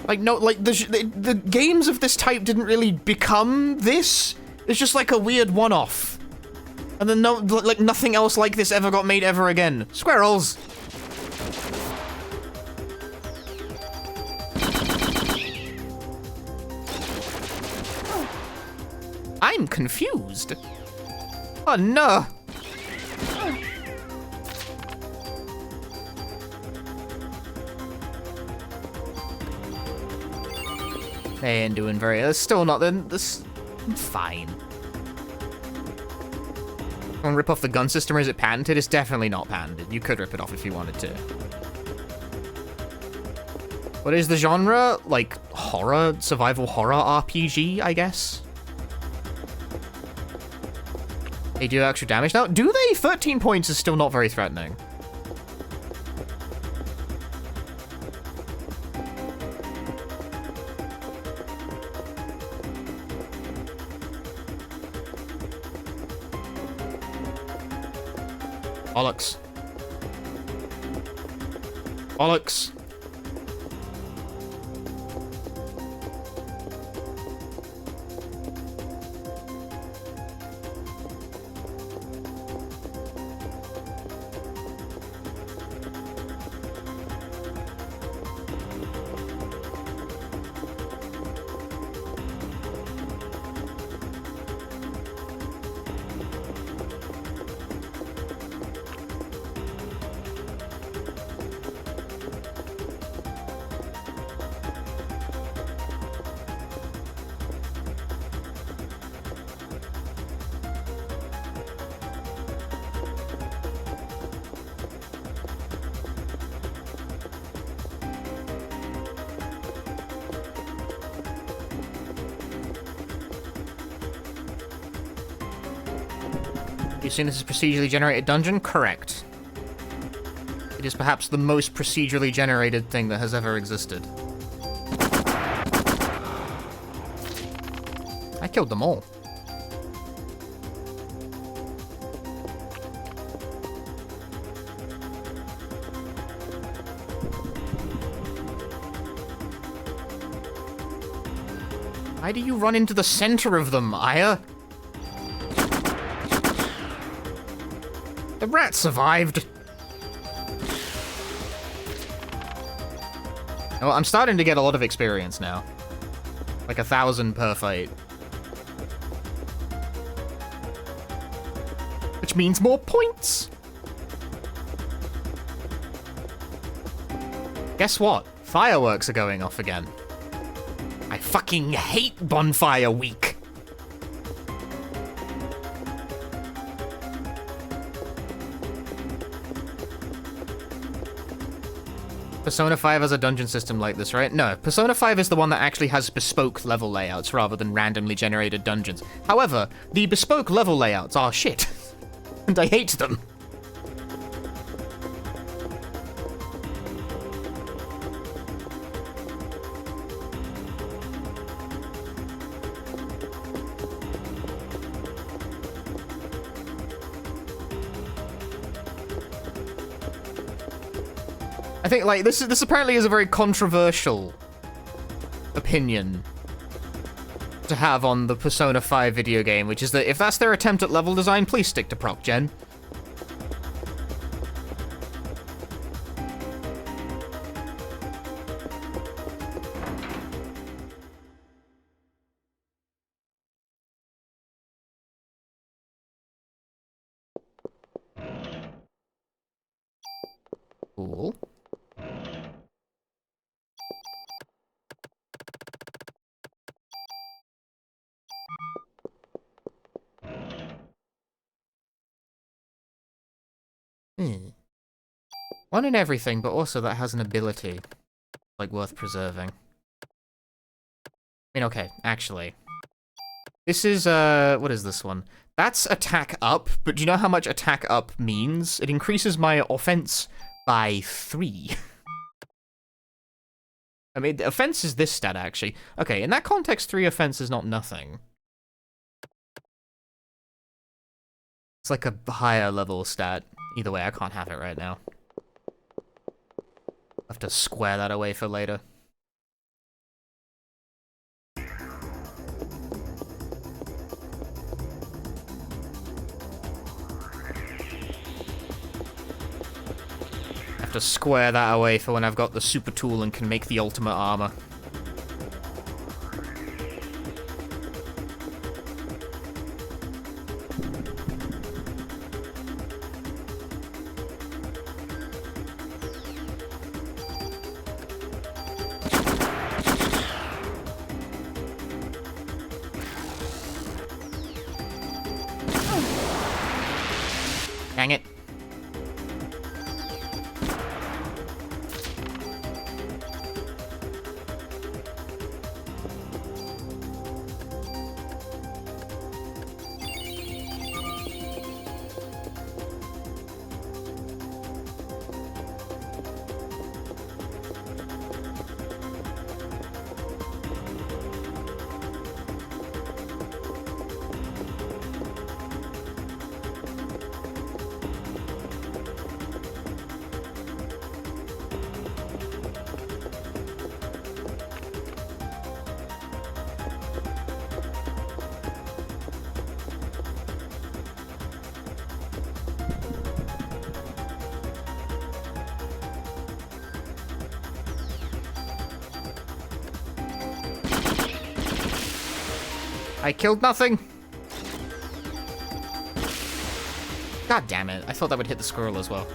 [SPEAKER 1] Like, no, like, the games of this type didn't really become this. It's just like a weird one-off. And then like, nothing else like this ever got made ever again. Squirrels! I'm confused. Oh, no. They ain't doing very... It's still not... This... Fine. Want to rip off the gun system, or is it patented? It's definitely not patented. You could rip it off if you wanted to. What is the genre? Like, horror? Survival horror RPG, I guess? They do extra damage now? Do they? 13 points is still not very threatening. Bollocks. Bollocks. You seen this as procedurally generated dungeon? Correct. It is perhaps the most procedurally generated thing that has ever existed. I killed them all. Why do you run into the center of them, Aya? The rat survived. Oh, I'm starting to get a lot of experience now. Like 1,000 per fight. Which means more points. Guess what? Fireworks are going off again. I fucking hate Bonfire Week. Persona 5 has a dungeon system like this, right? No, Persona 5 is the one that actually has bespoke level layouts rather than randomly generated dungeons. However, the bespoke level layouts are shit. And I hate them. I think, like, this apparently is a very controversial opinion to have on the Persona 5 video game, which is that if that's their attempt at level design, please stick to proc gen. Cool. One in everything, but also that has an ability, like, worth preserving. I mean, okay, actually. This is, what is this one? That's attack up, but do you know how much attack up means? It increases my offense by 3. I mean, offense is this stat, actually. Okay, in that context, 3 offense is not nothing. It's like a higher level stat. Either way, I can't have it right now. I'll have to square that away for later. Have to square that away for when I've got the super tool and can make the ultimate armor. Dang it. I killed nothing. God damn it. I thought that would hit the squirrel as well.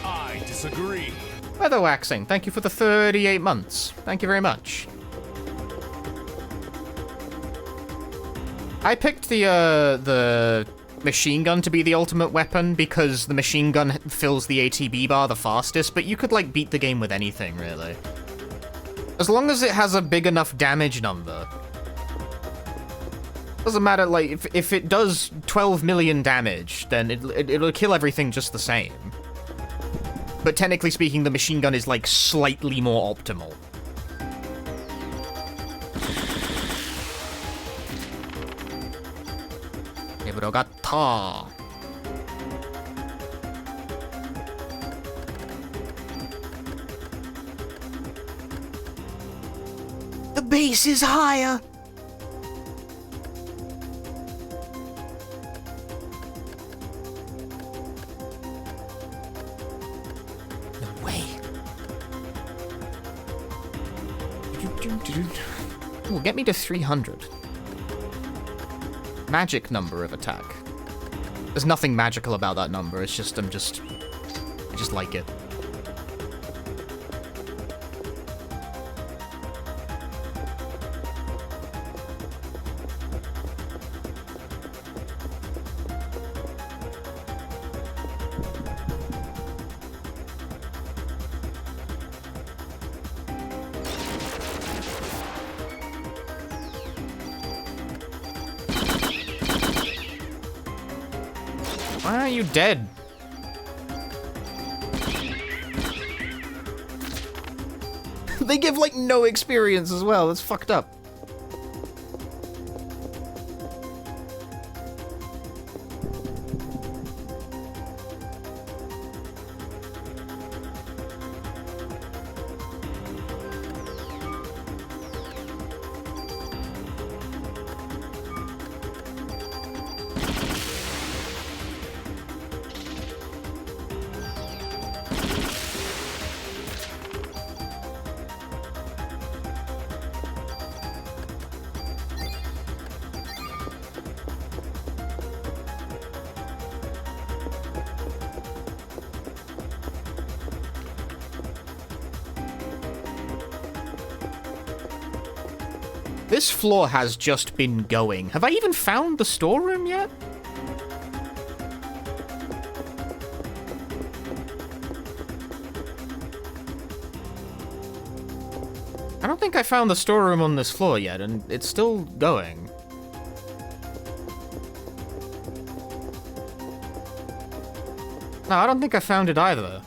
[SPEAKER 3] I disagree.
[SPEAKER 1] Weather waxing. Thank you for the 38 months. Thank you very much. I picked the machine gun to be the ultimate weapon because the machine gun fills the ATB bar the fastest, but you could, like, beat the game with anything, really. As long as it has a big enough damage number. Doesn't matter, like, if it does 12 million damage, then it'll kill everything just the same. But technically speaking, the machine gun is, like, slightly more optimal. Ebrogatta. The base is higher! No way. Ooh, get me to 300. Magic number of attack. There's nothing magical about that number, it's just, I just like it. Why are you dead? They give, like, no experience as well. That's fucked up. This floor has just been going. Have I even found the storeroom yet? I don't think I found the storeroom on this floor yet, and it's still going. No, I don't think I found it either.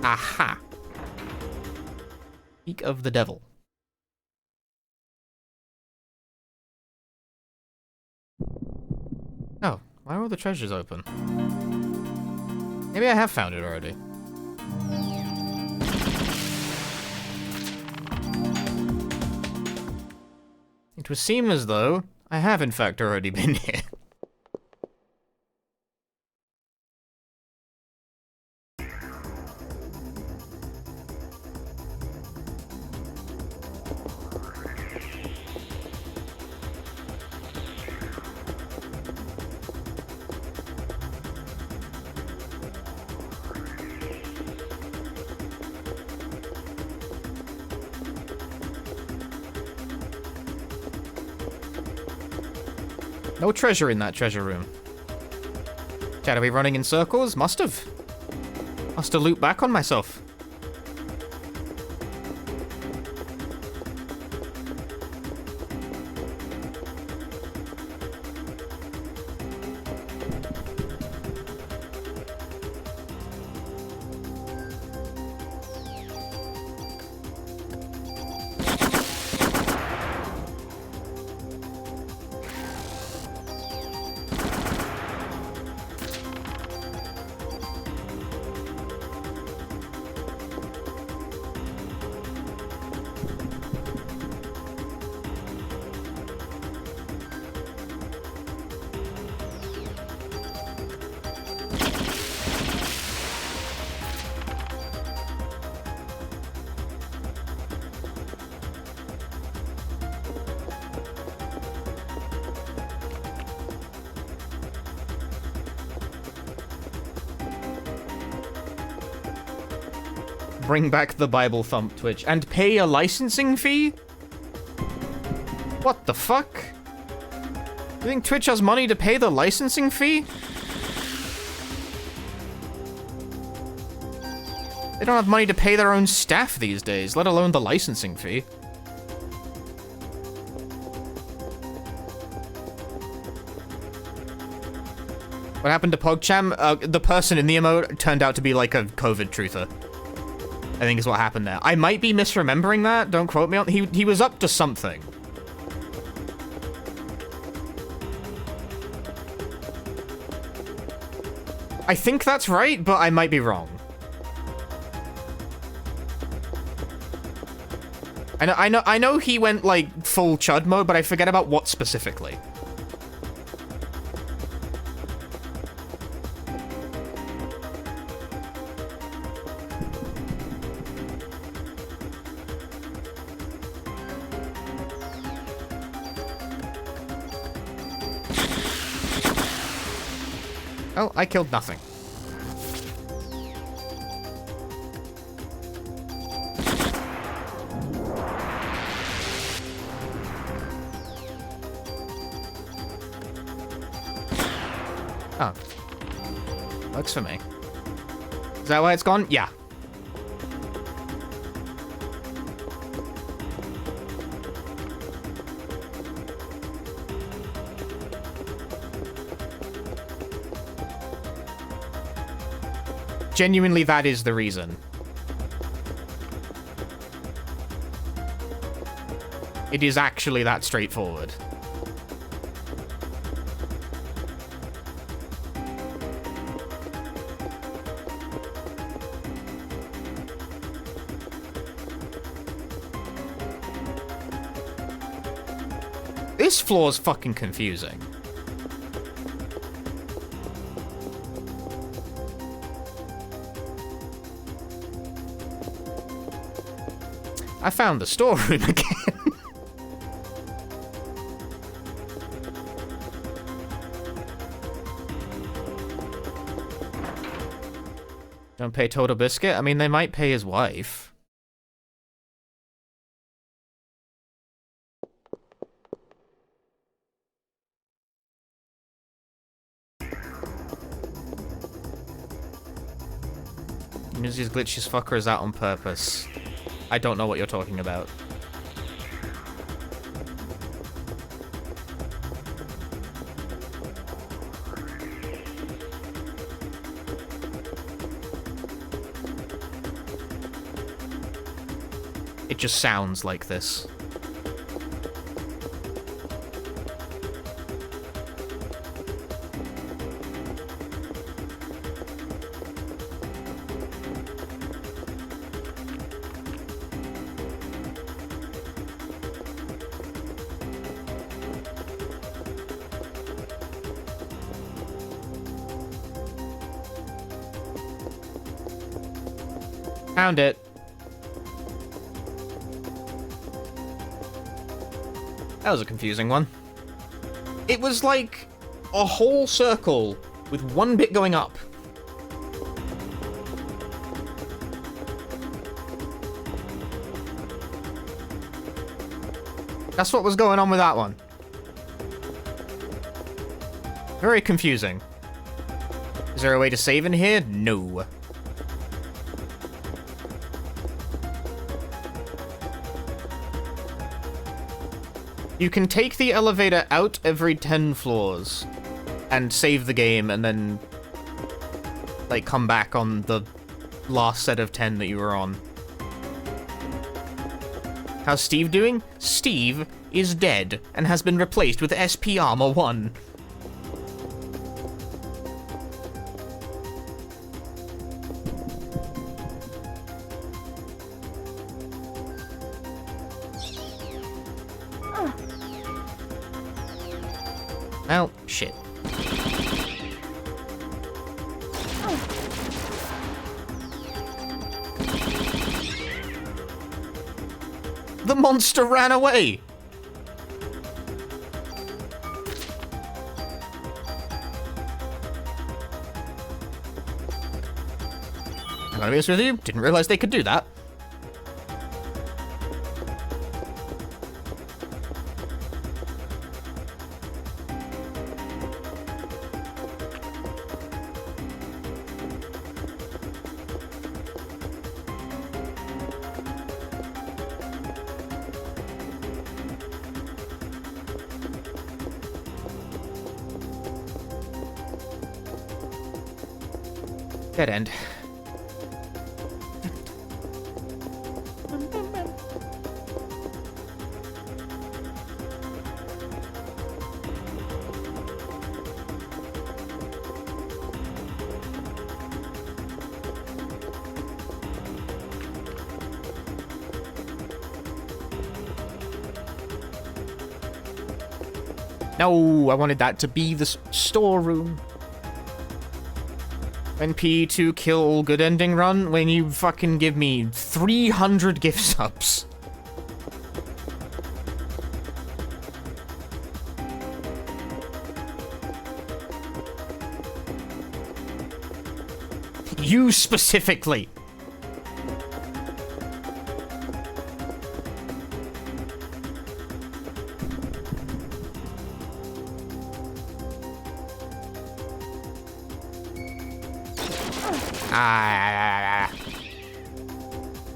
[SPEAKER 1] Aha! Peak of the Devil. Oh, why are all the treasures open? Maybe I have found it already. It would seem as though I have in fact already been here. No treasure in that treasure room. Chat, are we running in circles? Must have. Must have looped back on myself. Bring back the Bible thump Twitch. And pay a licensing fee? What the fuck? You think Twitch has money to pay the licensing fee? They don't have money to pay their own staff these days, let alone the licensing fee. What happened to PogCham? The person in the emote turned out to be like a COVID truther. I think is what happened there. I might be misremembering that, don't quote me on- he was up to something. I think that's right, but I might be wrong. I know he went, like, full chud mode, but I forget about what specifically. Oh, I killed nothing. Oh. Works for me. Is that why it's gone? Yeah. Genuinely, that is the reason. It is actually that straightforward. This floor's fucking confusing. I found the storeroom again. Don't pay Total Biscuit? I mean, they might pay his wife. Newsies glitches fucker is out on purpose. I don't know what you're talking about. It just sounds like this. Found it. That was a confusing one. It was like a whole circle with one bit going up. That's what was going on with that one. Very confusing. Is there a way to save in here? No. You can take the elevator out every 10 floors and save the game and then, like, come back on the last set of 10 that you were on. How's Steve doing? Steve is dead and has been replaced with SP Armor 1. Well, shit. The monster ran away! I'm gonna be honest with you, didn't realize they could do that. Dead end. No, I wanted that to be the storeroom. NP to kill good ending run when you fucking give me 300 gift subs. You specifically.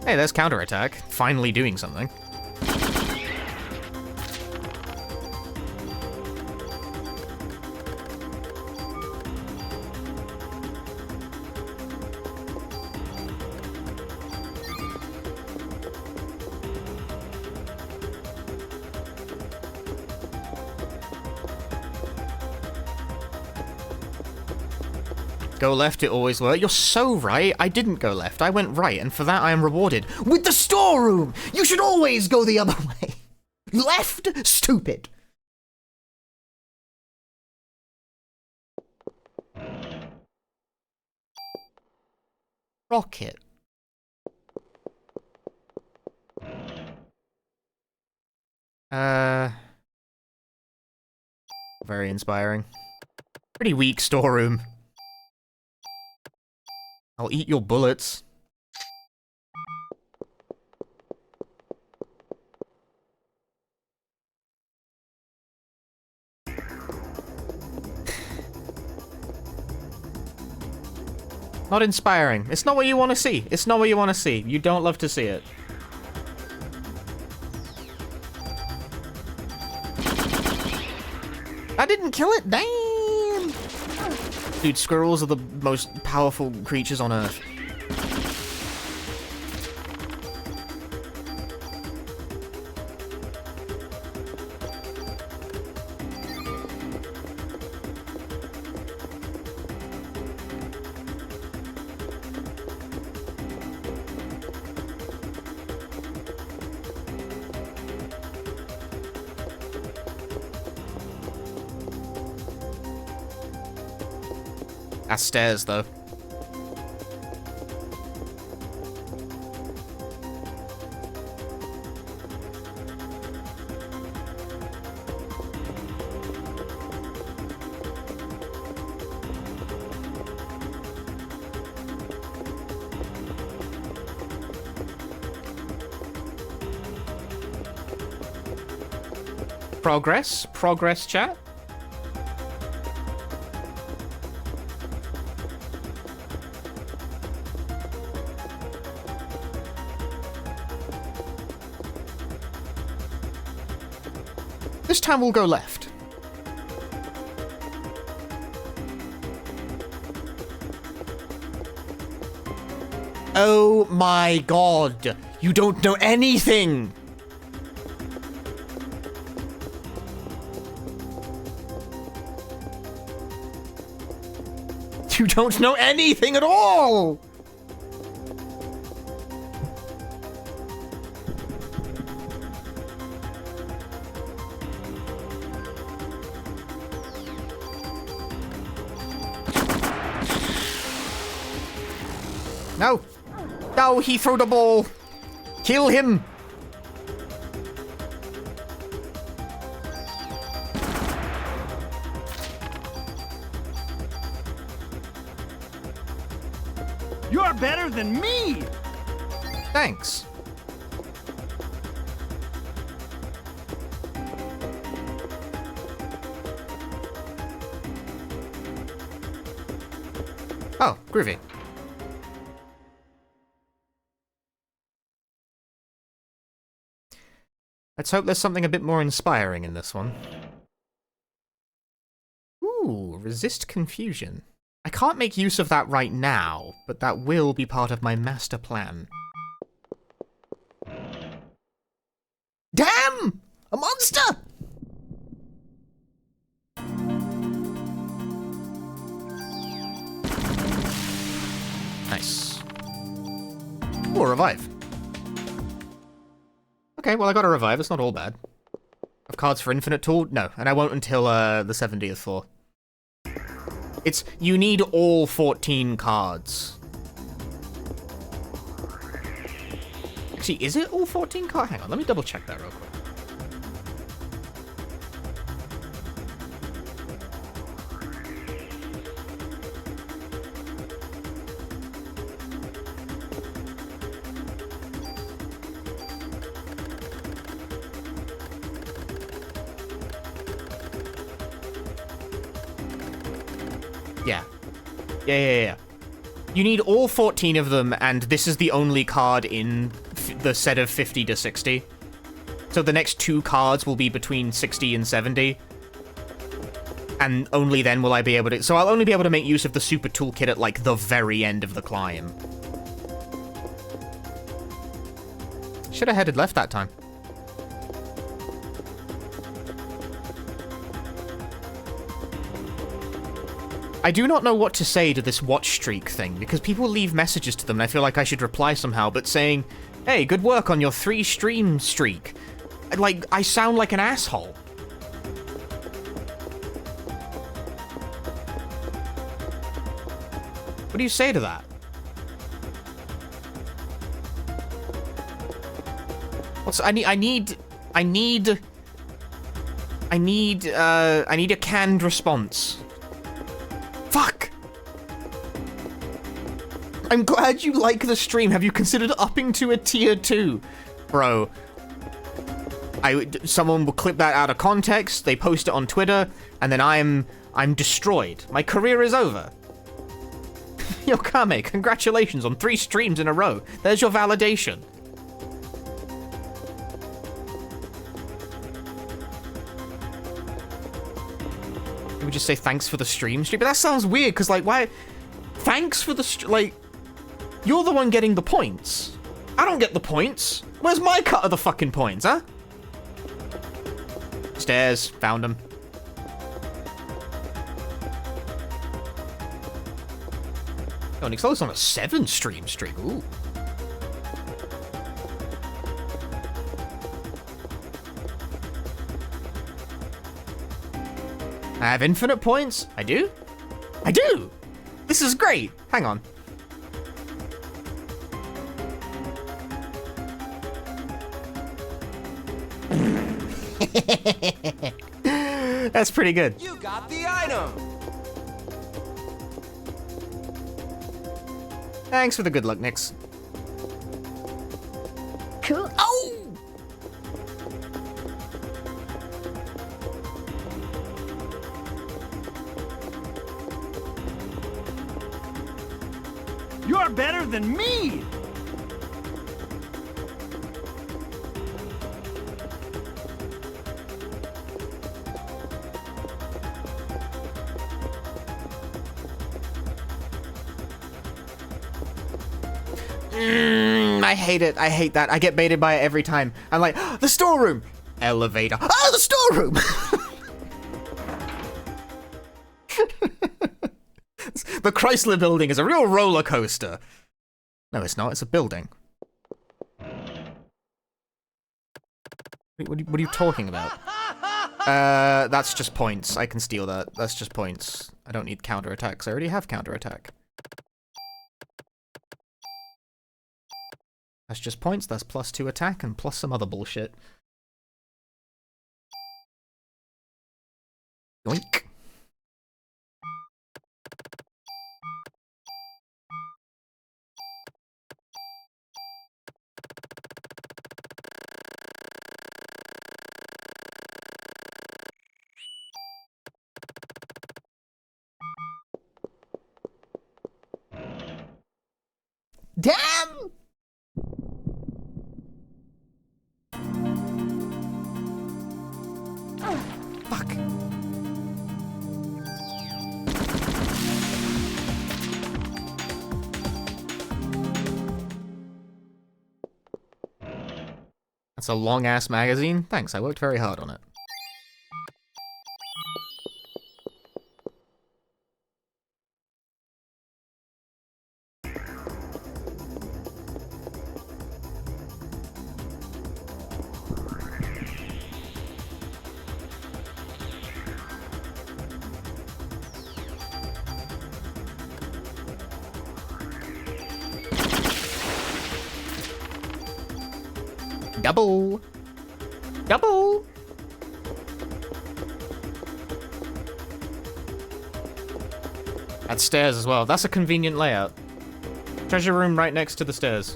[SPEAKER 1] Hey, there's counterattack. Finally doing something. Go left, it always worked. You're so right. I didn't go left. I went right, and for that I am rewarded with the storeroom. You should always go the other way. Left? Stupid. Rocket. Very inspiring. Pretty weak storeroom. I'll eat your bullets. Not inspiring. It's not what you want to see. It's not what you want to see. You don't love to see it. I didn't kill it. Damn. Dude, squirrels are the most powerful creatures on Earth. That's stairs, though. Progress? Progress, chat? This time we'll go left. Oh my god. You don't know anything. You don't know anything at all. No! No, he threw the ball! Kill him!
[SPEAKER 3] You're better than me!
[SPEAKER 1] Thanks. Oh, groovy. Let's hope there's something a bit more inspiring in this one. Ooh, resist confusion. I can't make use of that right now, but that will be part of my master plan.
[SPEAKER 2] Damn! A monster!
[SPEAKER 1] Nice. Ooh, a revive. Okay, well I got a revive, it's not all bad. Have cards for infinite tool? No, and I won't until the 70th floor. It's, you need all 14 cards. Actually, is it all 14 cards? Hang on, let me double check that real quick. Yeah. You need all 14 of them, and this is the only card in the set of 50 to 60. So the next 2 cards will be between 60 and 70. And only then will I be able to... So I'll only be able to make use of the super toolkit at, like, the very end of the climb. Should have headed left that time. I do not know what to say to this watch streak thing, because people leave messages to them and I feel like I should reply somehow, but saying, hey, good work on your 3 stream streak. Like, I sound like an asshole. What do you say to that? What's, I need a canned response. Fuck! I'm glad you like the stream. Have you considered upping to a tier 2? Bro. Someone will clip that out of context, they post it on Twitter, and then I'm destroyed. My career is over. Yo, Kame, congratulations on 3 streams in a row. There's your validation. We just say thanks for the stream, but that sounds weird, because, like, why? Thanks for the like, you're the one getting the points. I don't get the points. Where's my cut of the fucking points, huh? Stairs, found them. Oh, Nixolo's on a 7 stream streak, ooh. I have infinite points? I do? I do! This is great! Hang on. That's pretty good.
[SPEAKER 6] You got the item!
[SPEAKER 1] Thanks for the good luck, Nix.
[SPEAKER 4] Cool.
[SPEAKER 1] Oh!
[SPEAKER 3] You're better than me!
[SPEAKER 1] I hate it. I hate that. I get baited by it every time. I'm like, oh, the storeroom! Elevator. Oh, the storeroom! The Chrysler building is a real roller coaster. No, it's not. It's a building. What are you talking about? That's just points. I can steal that. That's just points. I don't need counterattacks. I already have counterattack. That's just points. That's +2 attack and plus some other bullshit. Yoink. That's a long-ass magazine. Thanks, I worked very hard on it. Double! Double! That's stairs as well. That's a convenient layout. Treasure room right next to the stairs.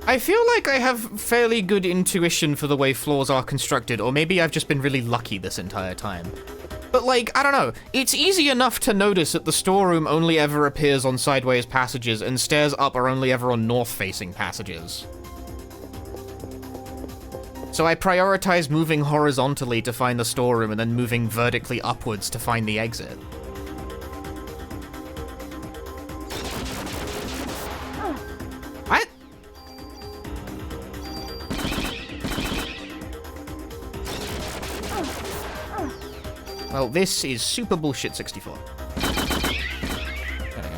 [SPEAKER 1] I feel like I have fairly good intuition for the way floors are constructed, or maybe I've just been really lucky this entire time. But like, I don't know, it's easy enough to notice that the storeroom only ever appears on sideways passages and stairs up are only ever on north-facing passages. So I prioritize moving horizontally to find the storeroom and then moving vertically upwards to find the exit. What? Well, this is super bullshit 64. There we go.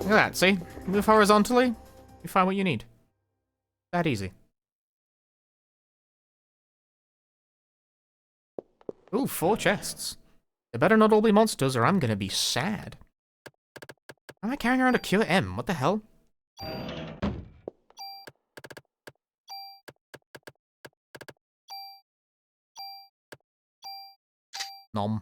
[SPEAKER 1] Look at that, see? Move horizontally, you find what you need. That easy. Ooh, 4 chests. They better not all be monsters or I'm gonna be sad. Why am I carrying around a Cure M? What the hell? Nom.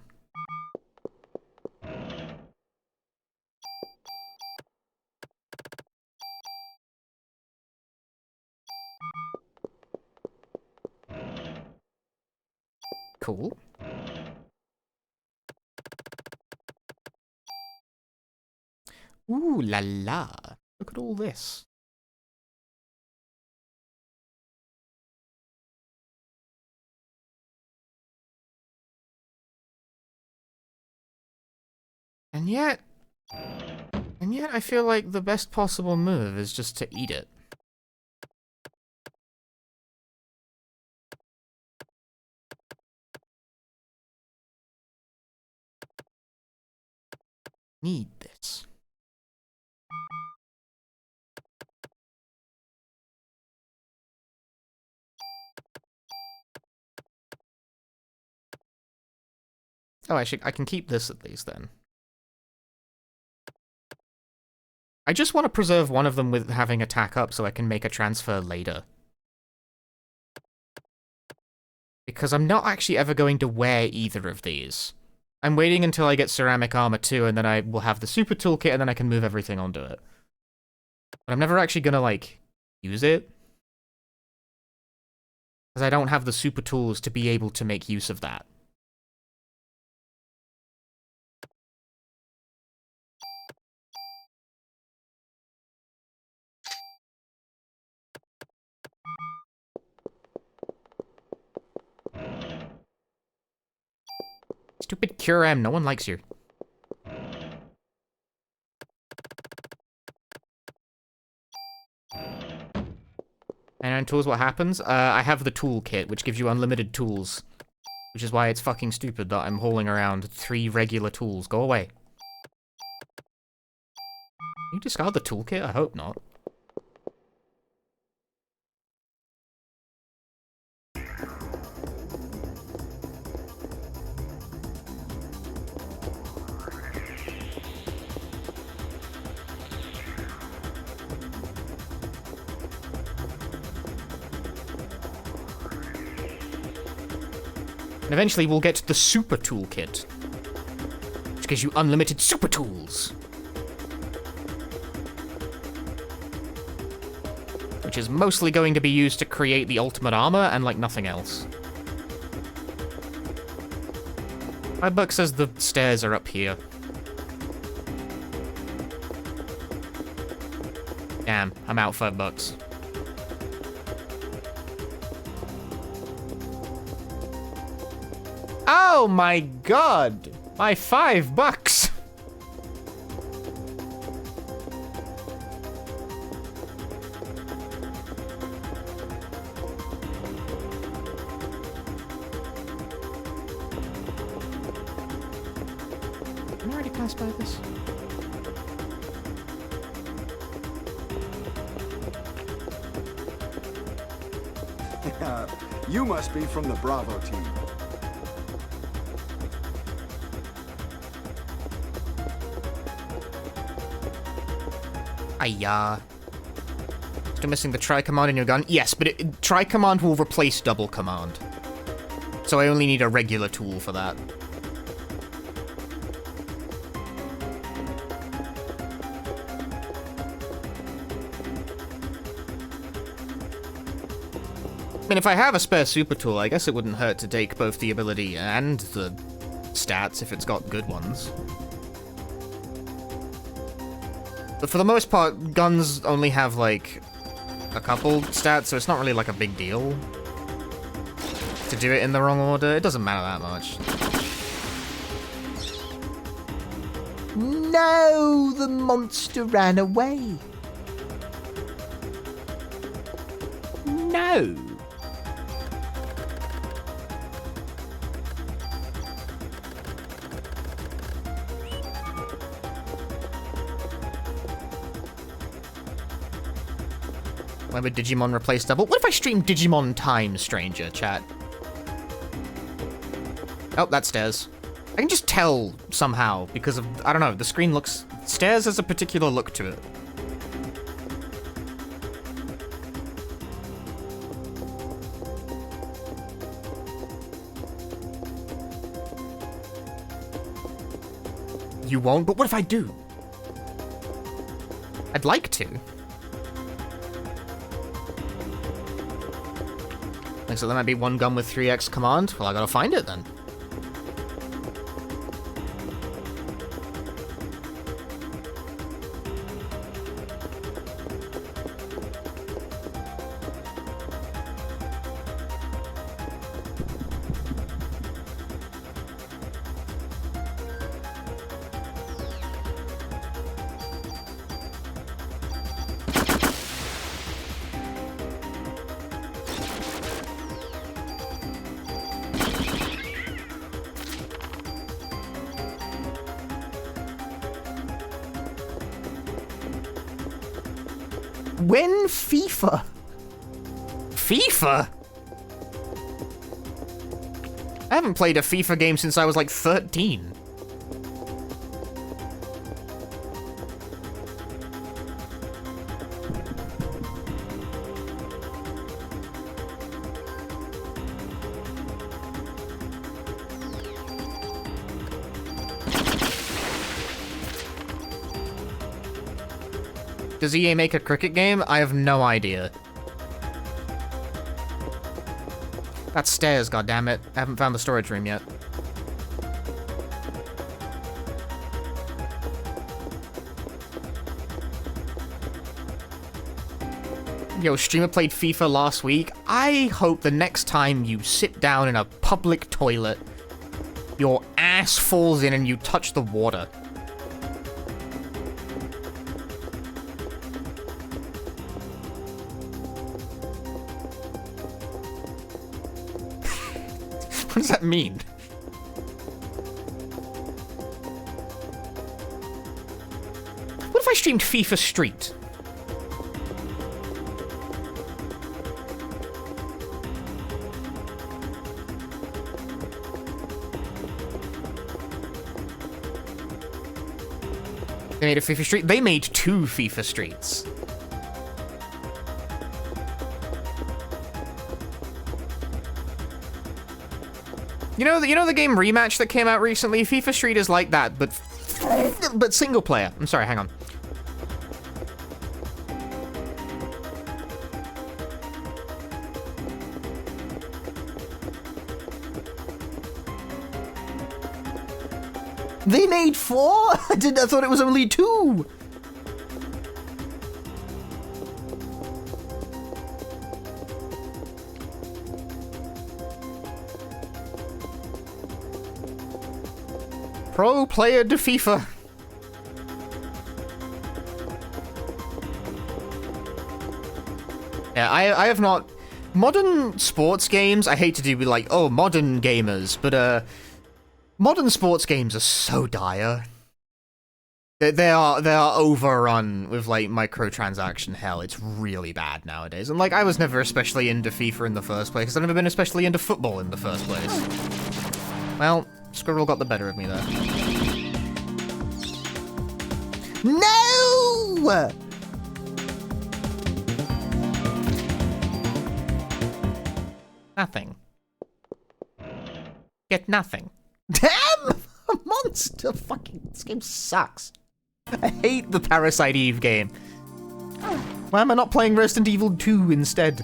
[SPEAKER 1] Cool. Ooh la la. Look at all this. And yet I feel like the best possible move is just to eat it. Need this. Oh, I can keep this at least then. I just want to preserve one of them with having attack up so I can make a transfer later. Because I'm not actually ever going to wear either of these. I'm waiting until I get ceramic armor too, and then I will have the super toolkit, and then I can move everything onto it. But I'm never actually gonna, like, use it. Because I don't have the super tools to be able to make use of that. Stupid Cure M, no one likes you. And on tools, what happens? I have the toolkit, which gives you unlimited tools. Which is why it's fucking stupid that I'm hauling around 3 regular tools. Go away. Can you discard the toolkit? I hope not. And eventually we'll get the super toolkit, which gives you unlimited super tools. which is mostly going to be used to create the ultimate armor and, like, nothing else. My book says the stairs are up here. Damn, I'm out $5. Oh my god! My $5! Can I already pass by this?
[SPEAKER 7] You must be from the Bravo team.
[SPEAKER 1] Still missing the try command in your gun? Yes, but try command will replace double command. So I only need a regular tool for that. I mean, if I have a spare super tool, I guess it wouldn't hurt to take both the ability and the stats if it's got good ones. But for the most part, guns only have, like, a couple stats, so it's not really, like, a big deal to do it in the wrong order. It doesn't matter that much.
[SPEAKER 2] No, the monster ran away. No.
[SPEAKER 1] Why would Digimon replace double? What if I stream Digimon Time Stranger, chat? Oh, that's stairs. I can just tell somehow because of, I don't know, the screen looks... Stairs has a particular look to it. You won't? But what if I do? I'd like to. So there might be one gun with 3x command. Well, I gotta find it then.
[SPEAKER 2] When FIFA?
[SPEAKER 1] FIFA? I haven't played a FIFA game since I was like 13. Does EA make a cricket game? I have no idea. That's stairs, goddammit. I haven't found the storage room yet. Yo, streamer played FIFA last week. I hope the next time you sit down in a public toilet, your ass falls in and you touch the water. What does that mean? What if I streamed FIFA Street? They made a FIFA Street? They made 2 FIFA Streets. You know the game Rematch that came out recently? FIFA Street is like that, but single player. I'm sorry, hang on.
[SPEAKER 2] They made 4? I thought it was only 2.
[SPEAKER 1] Pro player to FIFA. Yeah, I have not... Modern sports games, I hate to do with like, oh, modern gamers, but modern sports games are so dire. They are overrun with like microtransaction hell. It's really bad nowadays. And like, I was never especially into FIFA in the first place, because I've never been especially into football in the first place. Well, Squirrel got the better of me there.
[SPEAKER 2] No!
[SPEAKER 1] Nothing. Get nothing.
[SPEAKER 2] Damn! A monster! Fucking, this game sucks. I hate the Parasite Eve game. Why am I not playing Resident Evil 2 instead?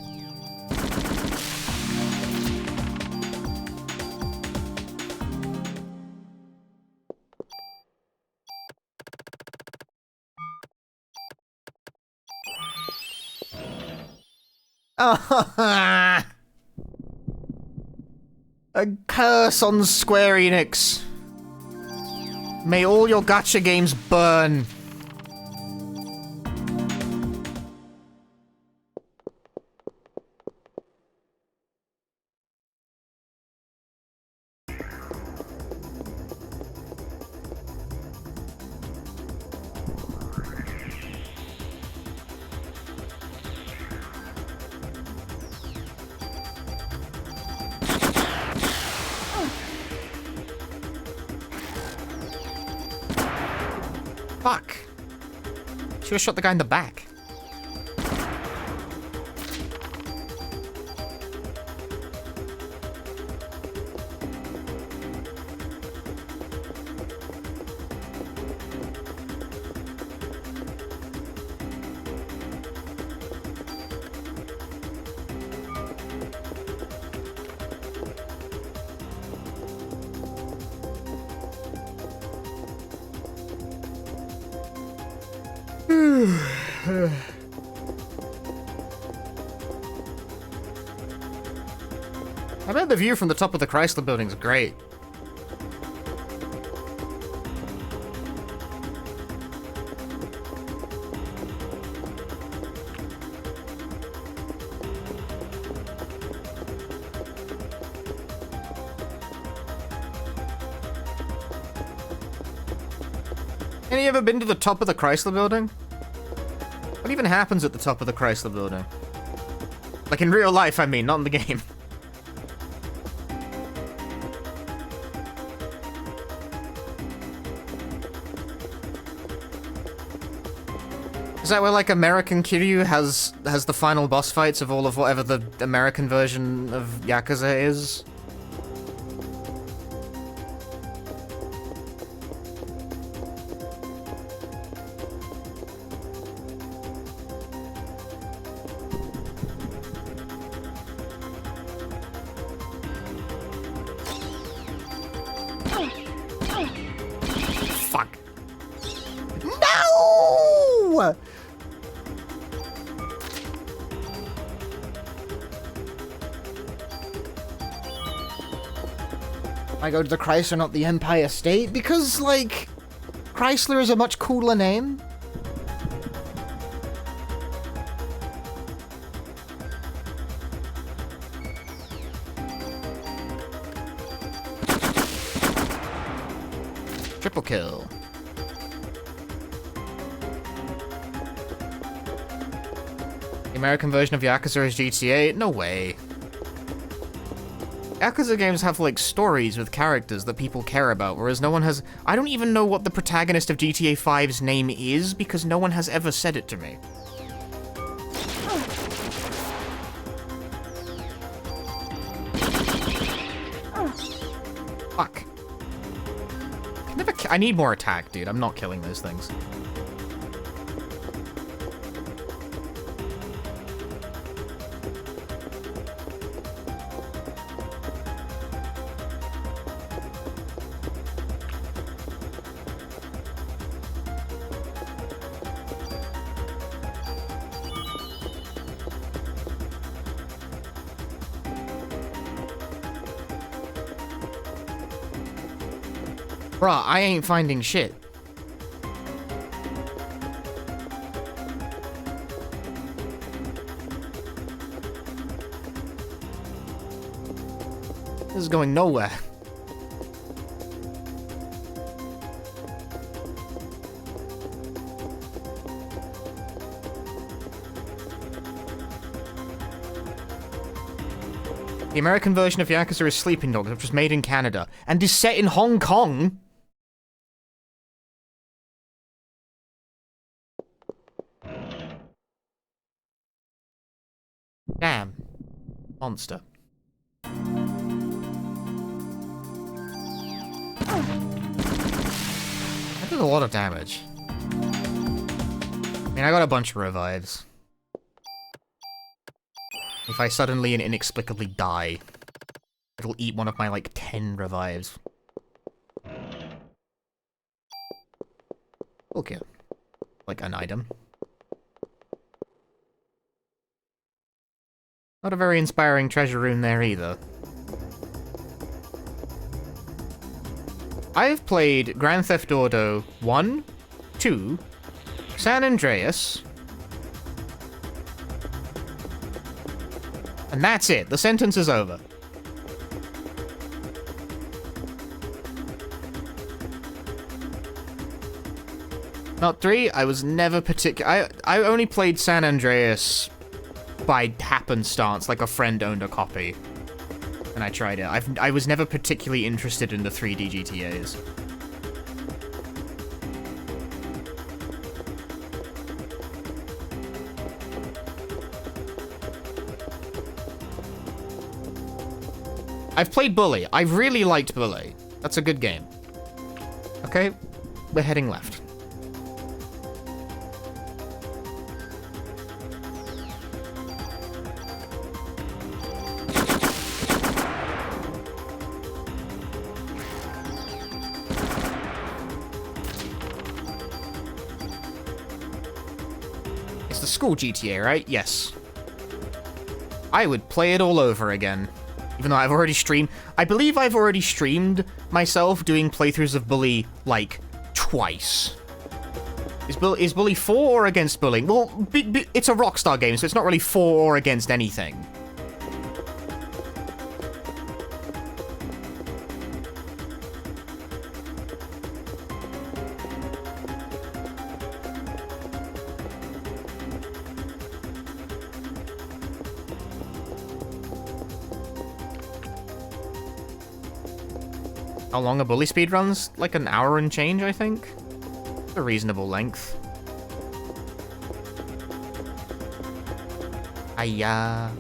[SPEAKER 2] A curse on Square Enix. May all your gacha games burn.
[SPEAKER 1] Fuck. Should have shot the guy in the back. I bet the view from the top of the Chrysler building is great. Any ever been to the top of the Chrysler building? What even happens at the top of the Chrysler building? Like in real life, I mean, not in the game. Is that where, like, American Kiryu has the final boss fights of all of whatever the American version of Yakuza is? Fuck.
[SPEAKER 2] No! I go to the Chrysler, not the Empire State, because, like, Chrysler is a much cooler name.
[SPEAKER 1] Triple kill. The American version of Yakuza is GTA? No way. Yakuza games have, like, stories with characters that people care about, whereas no one has... I don't even know what the protagonist of GTA 5's name is, because no one has ever said it to me. Fuck. I need more attack, dude. I'm not killing those things. Bruh, I ain't finding shit. This is going nowhere. The American version of Yakuza is Sleeping Dogs, which was made in Canada, and is set in Hong Kong. Damn. Monster. That did a lot of damage. I mean, I got a bunch of revives. If I suddenly and inexplicably die, it'll eat one of my, like, 10 revives. Okay. Like, an item. Not a very inspiring treasure room there either. I've played Grand Theft Auto 1, 2, San Andreas, and that's it. The sentence is over. Not 3, I was never I only played San Andreas by happenstance, like a friend owned a copy. And I tried it. I was never particularly interested in the 3D GTAs. I've played Bully. I really liked Bully. That's a good game. Okay, we're heading left. It's the school GTA, right? Yes. I would play it all over again. Even though I've already streamed... I believe I've already streamed myself doing playthroughs of Bully, like, twice. Is Bully for or against bullying? Well, it's a Rockstar game, so it's not really for or against anything. How long a Bully speed runs? Like an hour and change, I think. A reasonable length. Hiya.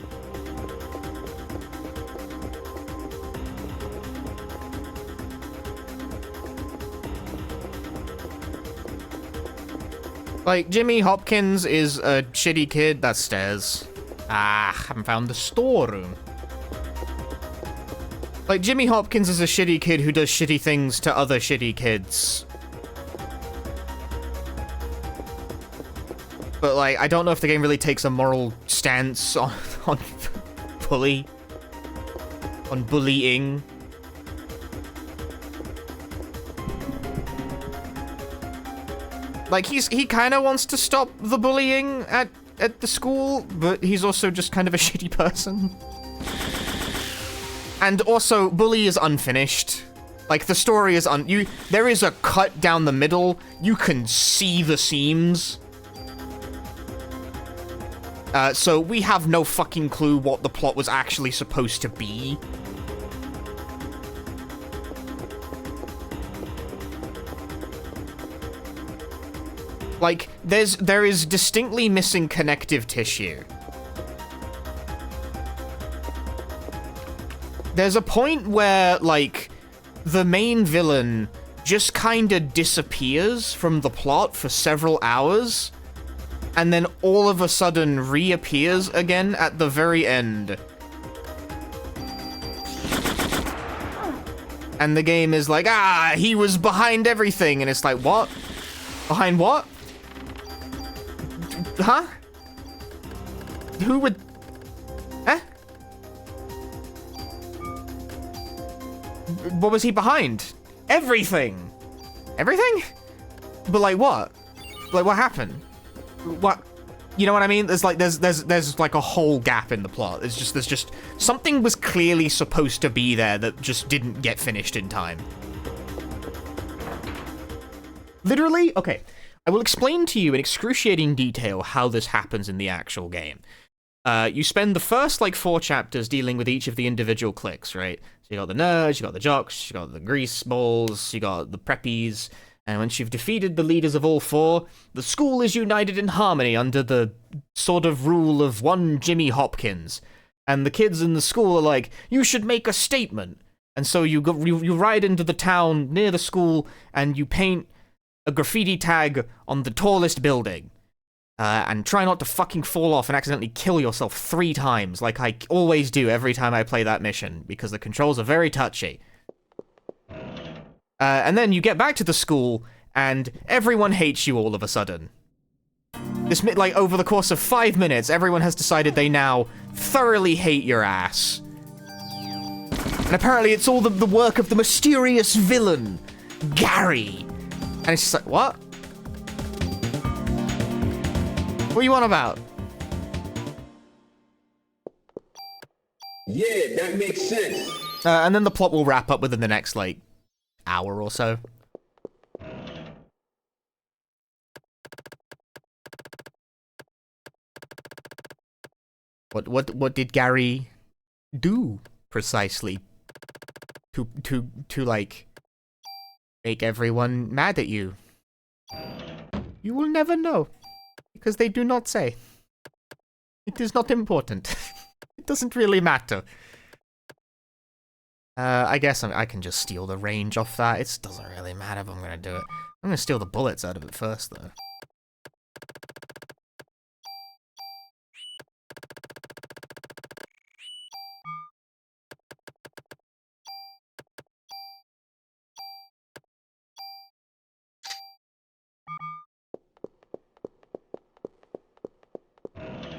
[SPEAKER 1] Like, Jimmy Hopkins is a shitty kid. That's stairs. Ah, haven't found the storeroom. Like, Jimmy Hopkins is a shitty kid who does shitty things to other shitty kids. But, like, I don't know if the game really takes a moral stance on bullying. Like, he kind of wants to stop the bullying at the school, but he's also just kind of a shitty person. And also, Bully is unfinished. Like, the story is there is a cut down the middle. You can see the seams. So we have no fucking clue what the plot was actually supposed to be. Like, there is distinctly missing connective tissue. There's a point where, like, the main villain just kinda disappears from the plot for several hours, and then all of a sudden reappears again at the very end. And the game is like, ah, he was behind everything, and it's like, what? Behind what? Huh? Who would... Eh? What was he behind? Everything! Everything? But like what? Like what happened? What? You know what I mean? There's like a whole gap in the plot. There's just something was clearly supposed to be there that just didn't get finished in time. Literally? Okay. I will explain to you in excruciating detail how this happens in the actual game. You spend the first, like, 4 chapters dealing with each of the individual cliques, right? So you got the nerds, you got the jocks, you got the grease balls, you got the preppies, and once you've defeated the leaders of all 4, the school is united in harmony under the sort of rule of one Jimmy Hopkins. And the kids in the school are like, you should make a statement. And so you ride into the town near the school, and you paint a graffiti tag on the tallest building. And try not to fucking fall off and accidentally kill yourself 3 times, like I always do every time I play that mission, because the controls are very touchy. And then you get back to the school, and everyone hates you all of a sudden. Like, over the course of 5 minutes, everyone has decided they now thoroughly hate your ass. And apparently it's all the work of the mysterious villain, Gary. And it's just like, what? What are you on about?
[SPEAKER 8] Yeah, that makes sense.
[SPEAKER 1] And then the plot will wrap up within the next, like, hour or so. What did Gary do precisely to like make everyone mad at you? You will never know. Because they do not say. It is not important. It doesn't really matter. I guess I can just steal the range off that. It doesn't really matter if I'm gonna do it. I'm gonna steal the bullets out of it first, though.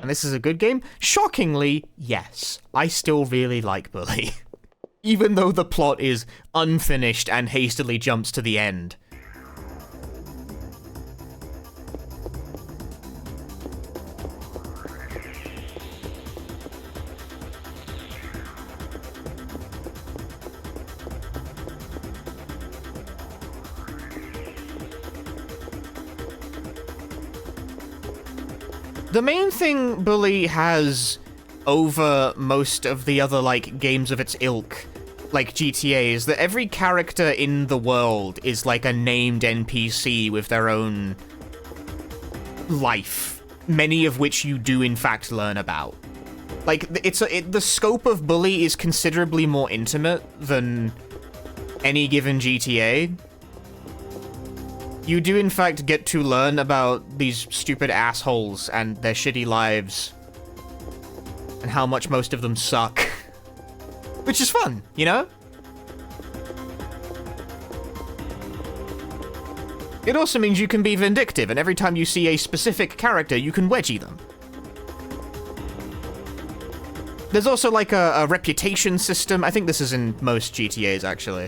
[SPEAKER 1] And this is a good game? Shockingly, yes. I still really like Bully. Even though the plot is unfinished and hastily jumps to the end. The main thing Bully has over most of the other, like, games of its ilk, like GTA, is that every character in the world is like a named NPC with their own life, many of which you do in fact learn about. Like, the scope of Bully is considerably more intimate than any given GTA. You do in fact get to learn about these stupid assholes and their shitty lives, and how much most of them suck. Which is fun, you know? It also means you can be vindictive, and every time you see a specific character, you can wedgie them. There's also, like, a reputation system. I think this is in most GTAs, actually.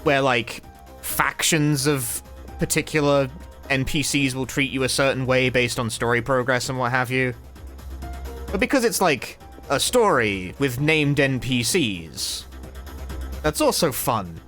[SPEAKER 1] Where, like, factions of particular NPCs will treat you a certain way based on story progress and what have you. But because it's, like, a story with named NPCs, that's also fun.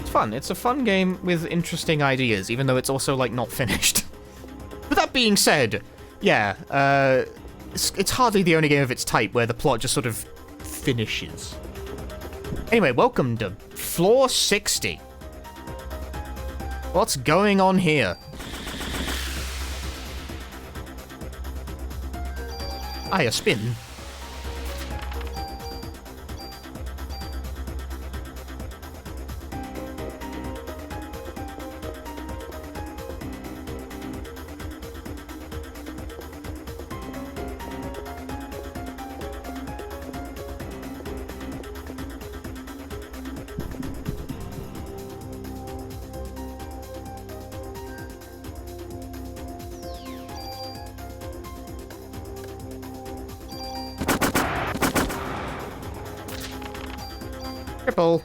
[SPEAKER 1] Fun. It's a fun game with interesting ideas, even though it's also, like, not finished. But that being said, yeah, it's hardly the only game of its type where the plot just sort of finishes. Anyway, welcome to Floor 60. What's going on here? A spin. Triple.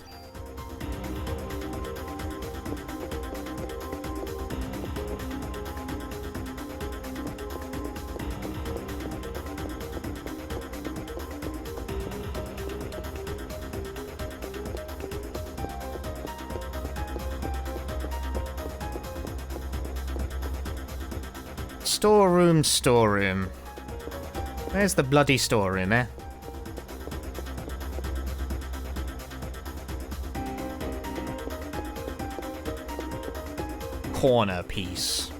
[SPEAKER 1] Storeroom, storeroom. Where's the bloody storeroom, eh? Corner piece.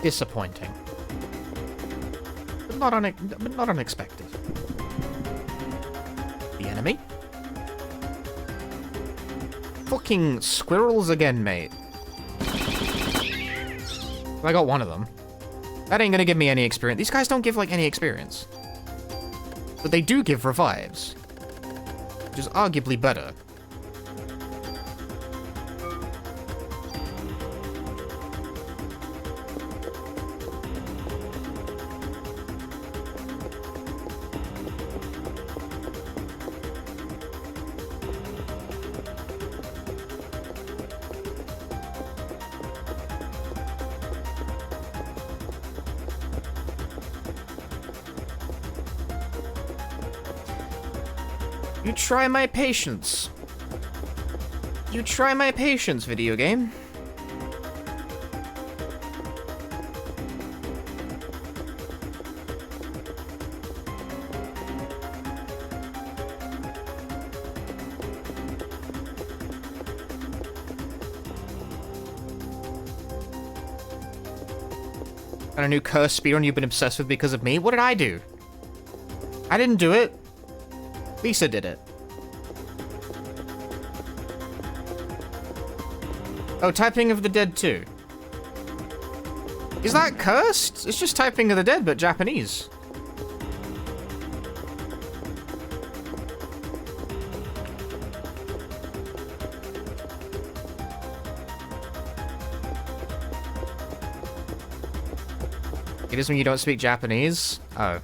[SPEAKER 1] Disappointing. But not unexpected. The enemy? Fucking squirrels again, mate. I got one of them. That ain't gonna give me any experience. These guys don't give, like, any experience. But they do give revives. Which is arguably better. You try my patience. You try my patience, video game. And a new curse speedrun you've been obsessed with because of me? What did I do? I didn't do it. Lisa did it. Oh, Typing of the Dead 2. Is that cursed? It's just Typing of the Dead, but Japanese. It is when you don't speak Japanese? Oh.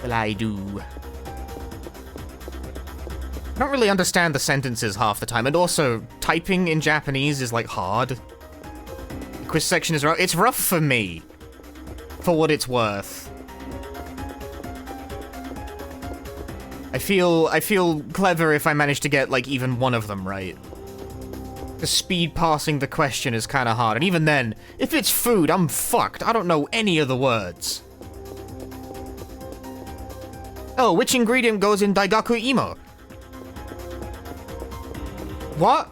[SPEAKER 1] Well, I do. I don't really understand the sentences half the time, and also, typing in Japanese is, like, hard. The quiz section is rough. It's rough for me. For what it's worth. I feel clever if I manage to get, like, even one of them right. The speed passing the question is kind of hard, and even then, if it's food, I'm fucked. I don't know any of the words. Oh, which ingredient goes in Daigaku Imo? What?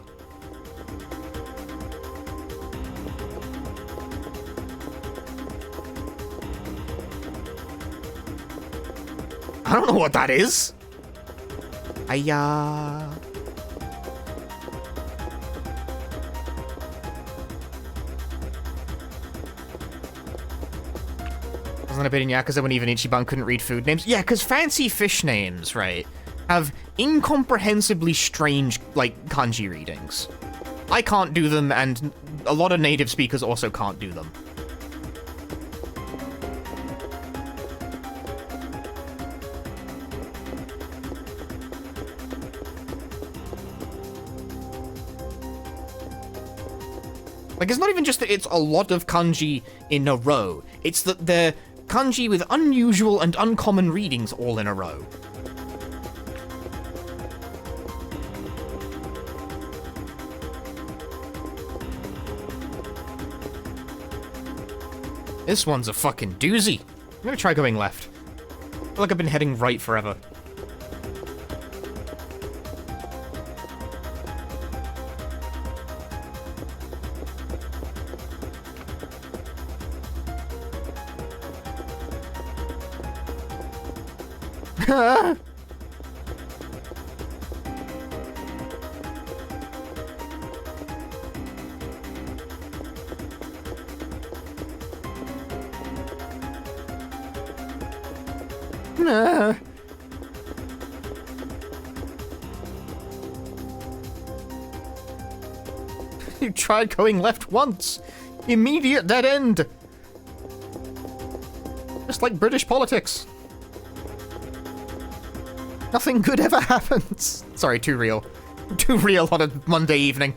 [SPEAKER 1] I don't know what that is. Ayah. Wasn't a bit in Yakuza when even Ichiban couldn't read food names? Yeah, because fancy fish names, right, have incomprehensibly strange, like, kanji readings. I can't do them, and a lot of native speakers also can't do them. Like, it's not even just that it's a lot of kanji in a row. It's that they're kanji with unusual and uncommon readings all in a row. This one's a fucking doozy. I'm gonna try going left. I feel like I've been heading right forever. You tried going left once. Immediate dead end. Just like British politics. Nothing good ever happens. Sorry, too real. Too real on a Monday evening.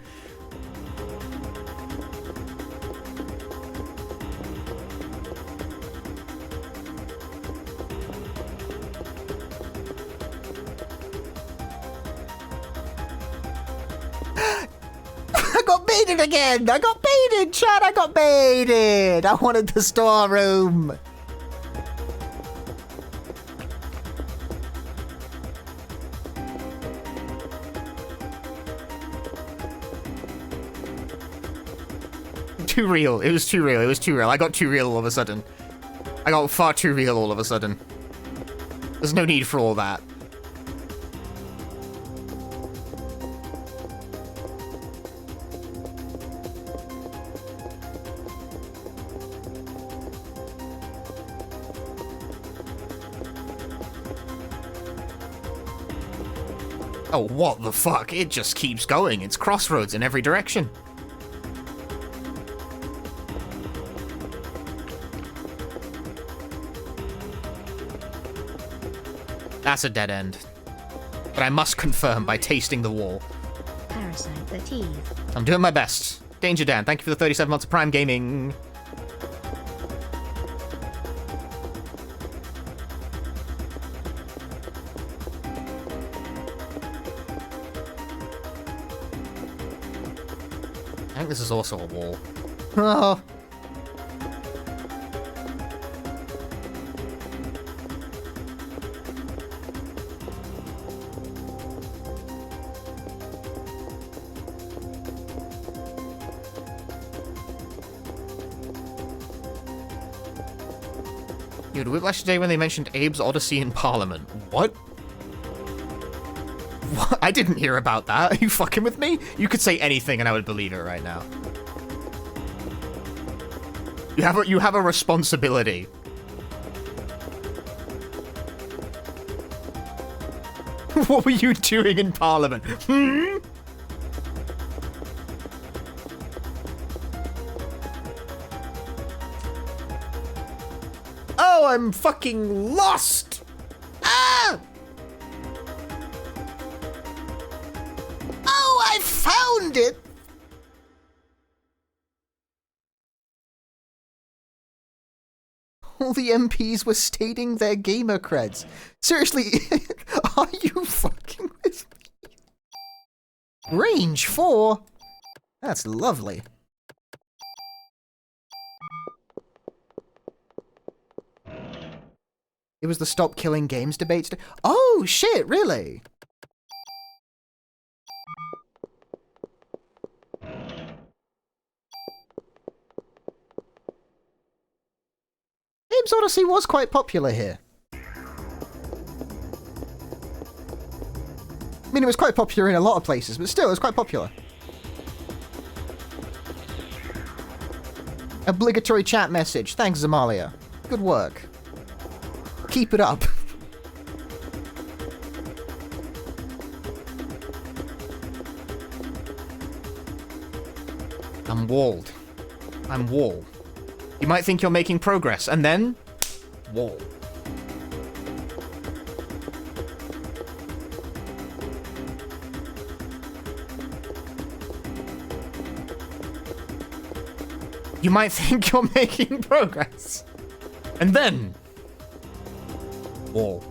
[SPEAKER 2] I got baited again! I got baited, Chad! I got baited! I wanted the storeroom!
[SPEAKER 1] Too real. It was too real. It was too real. I got too real all of a sudden. I got far too real all of a sudden. There's no need for all that. Oh, what the fuck? It just keeps going. It's crossroads in every direction. That's a dead end. But I must confirm by tasting the wall.
[SPEAKER 4] Parasite the teeth.
[SPEAKER 1] I'm doing my best. Danger Dan, thank you for the 37 months of Prime Gaming. I think this is also a wall.
[SPEAKER 2] Oh.
[SPEAKER 1] Dude, Whiplash today when they mentioned Abe's Odyssey in Parliament. What? What? I didn't hear about that. Are you fucking with me? You could say anything and I would believe it right now. You have a responsibility. What were you doing in Parliament? Hmm? Oh, I'm fucking lost! Ah!
[SPEAKER 2] Oh, I found it! All the MPs were stating their gamer creds. Seriously, are you fucking with me? Range 4? That's lovely. It was the Stop Killing Games debate. Oh, shit, really? Abe's Odyssey was quite popular here. I mean, it was quite popular in a lot of places, but still, it was quite popular. Obligatory chat message. Thanks, Zamalia. Good work. Keep it up.
[SPEAKER 1] I'm walled. I'm wall. You might think you're making progress, and then... wall. You might think you're making progress, and then... wall.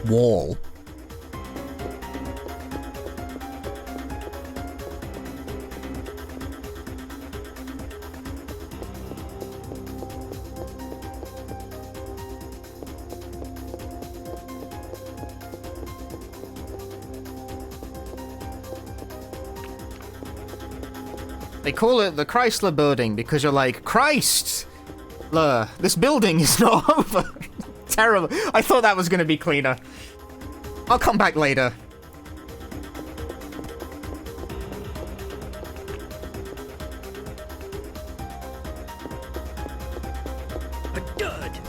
[SPEAKER 2] wall.
[SPEAKER 1] They call it the Chrysler building because you're like, Christ! This building is not over. Terrible. I thought that was going to be cleaner. I'll come back later.
[SPEAKER 6] A dud.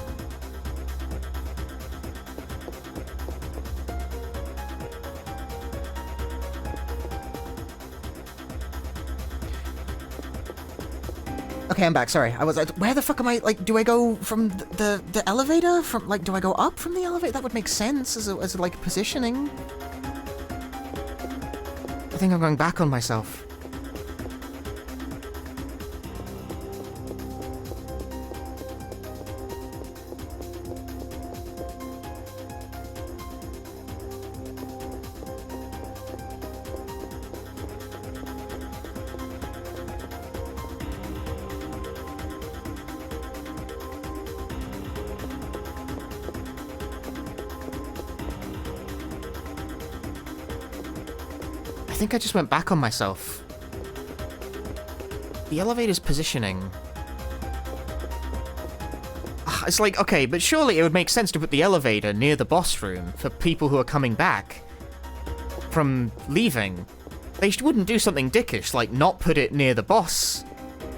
[SPEAKER 2] Okay, I'm back. Sorry, I was. Where the fuck am I? Like, do I go from the elevator? From like, do I go up from the elevator? That would make sense as like positioning.
[SPEAKER 1] I think I'm going back on myself. I think I just went back on myself. The elevator's positioning. It's like, okay, but surely it would make sense to put the elevator near the boss room for people who are coming back from leaving. They wouldn't do something dickish, like not put it near the boss,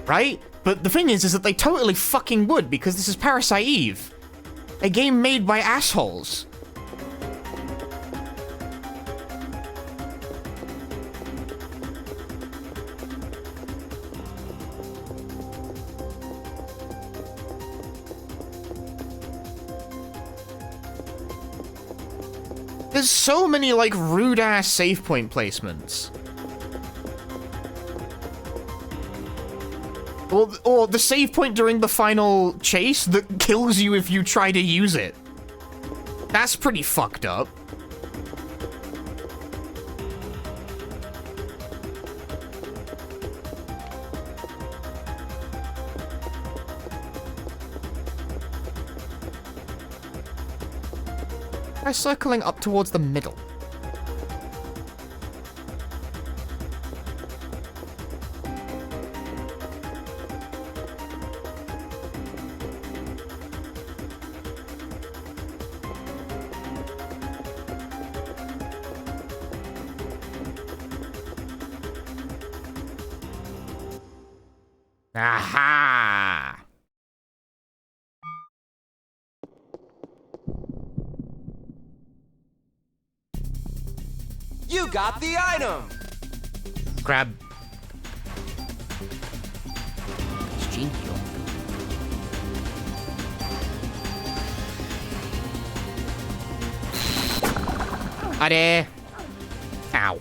[SPEAKER 1] right? But the thing is that they totally fucking would, because this is Parasite Eve. A game made by assholes. There's so many, like, rude-ass save point placements. Or the save point during the final chase that kills you if you try to use it. That's pretty fucked up. Try circling up towards the middle. Aha!
[SPEAKER 6] You got the item.
[SPEAKER 1] Grab.
[SPEAKER 2] It's genial.
[SPEAKER 1] Ade. Ow.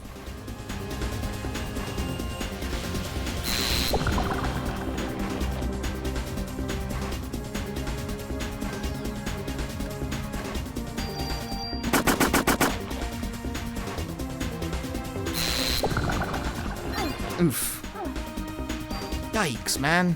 [SPEAKER 1] Oof. Yikes, man.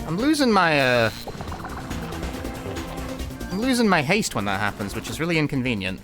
[SPEAKER 1] I'm losing my haste when that happens, which is really inconvenient.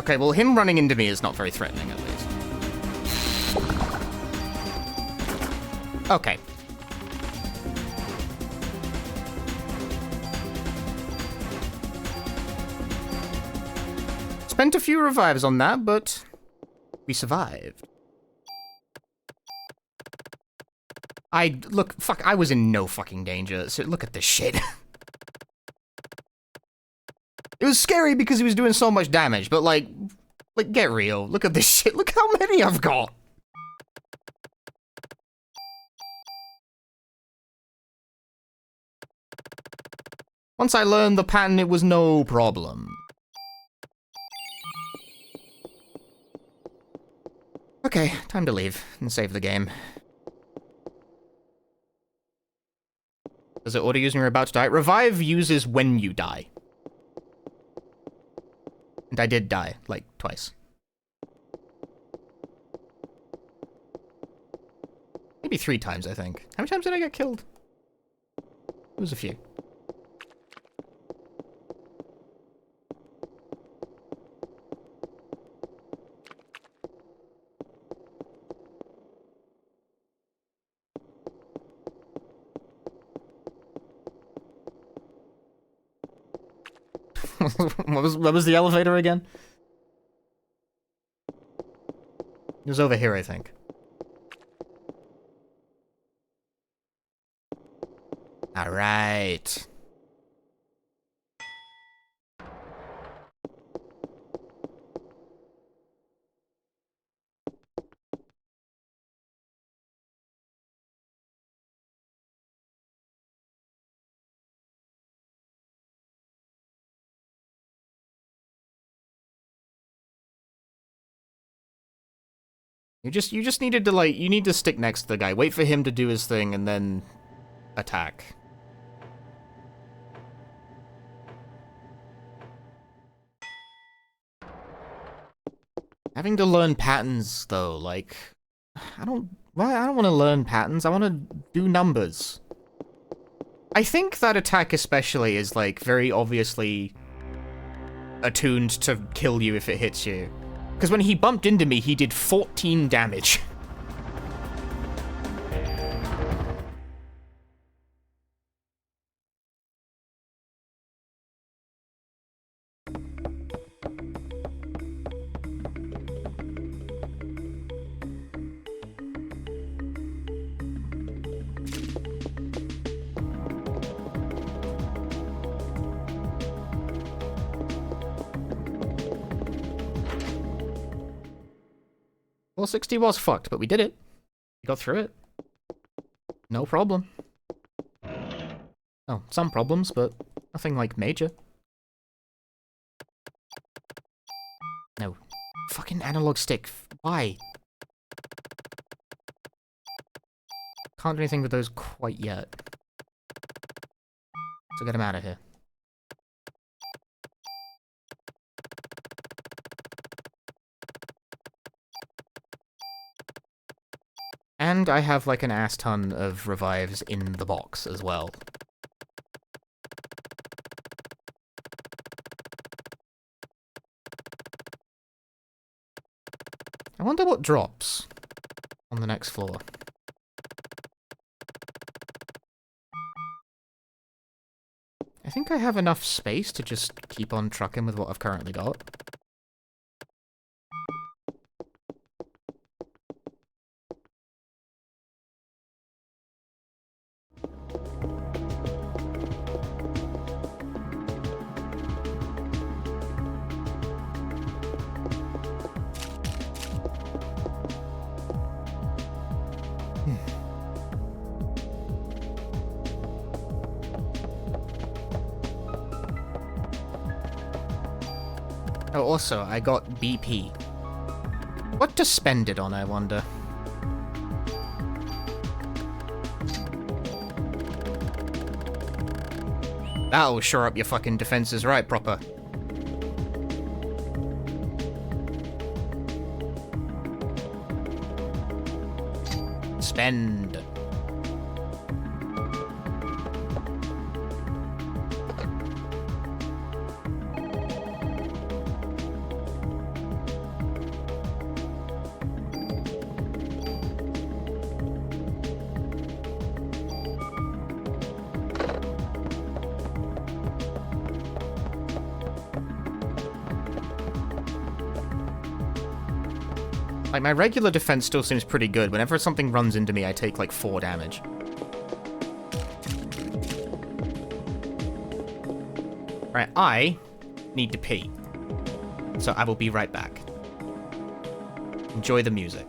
[SPEAKER 1] Okay, well, him running into me is not very threatening, at least. Okay. Spent a few revives on that, but we survived. I was in no fucking danger, so look at this shit. It was scary because he was doing so much damage, but like, get real. Look at this shit. Look how many I've got. Once I learned the pattern, it was no problem. Okay, time to leave and save the game. Does it auto use when you're about to die? Revive uses when you die. And I did die, like, twice. Maybe 3 times, I think. How many times did I get killed? It was a few. What was the elevator again? It was over here, I think. All right. You just needed to, like, you need to stick next to the guy, wait for him to do his thing, and then attack. Having to learn patterns, though, like, I don't want to learn patterns, I want to do numbers. I think that attack especially is, like, very obviously attuned to kill you if it hits you. Because when he bumped into me, he did 14 damage. Well, 60 was fucked, but we did it. We got through it. No problem. Oh, some problems, but nothing, like, major. No. Fucking analog stick. Why? Can't do anything with those quite yet. So get him out of here. And I have, like, an ass ton of revives in the box as well. I wonder what drops on the next floor. I think I have enough space to just keep on trucking with what I've currently got. Oh, also, I got BP. What to spend it on, I wonder? That'll shore up your fucking defenses right proper. Spend. Like, my regular defense still seems pretty good. Whenever something runs into me, I take, like, 4 damage. Alright, I need to pee. So I will be right back. Enjoy the music.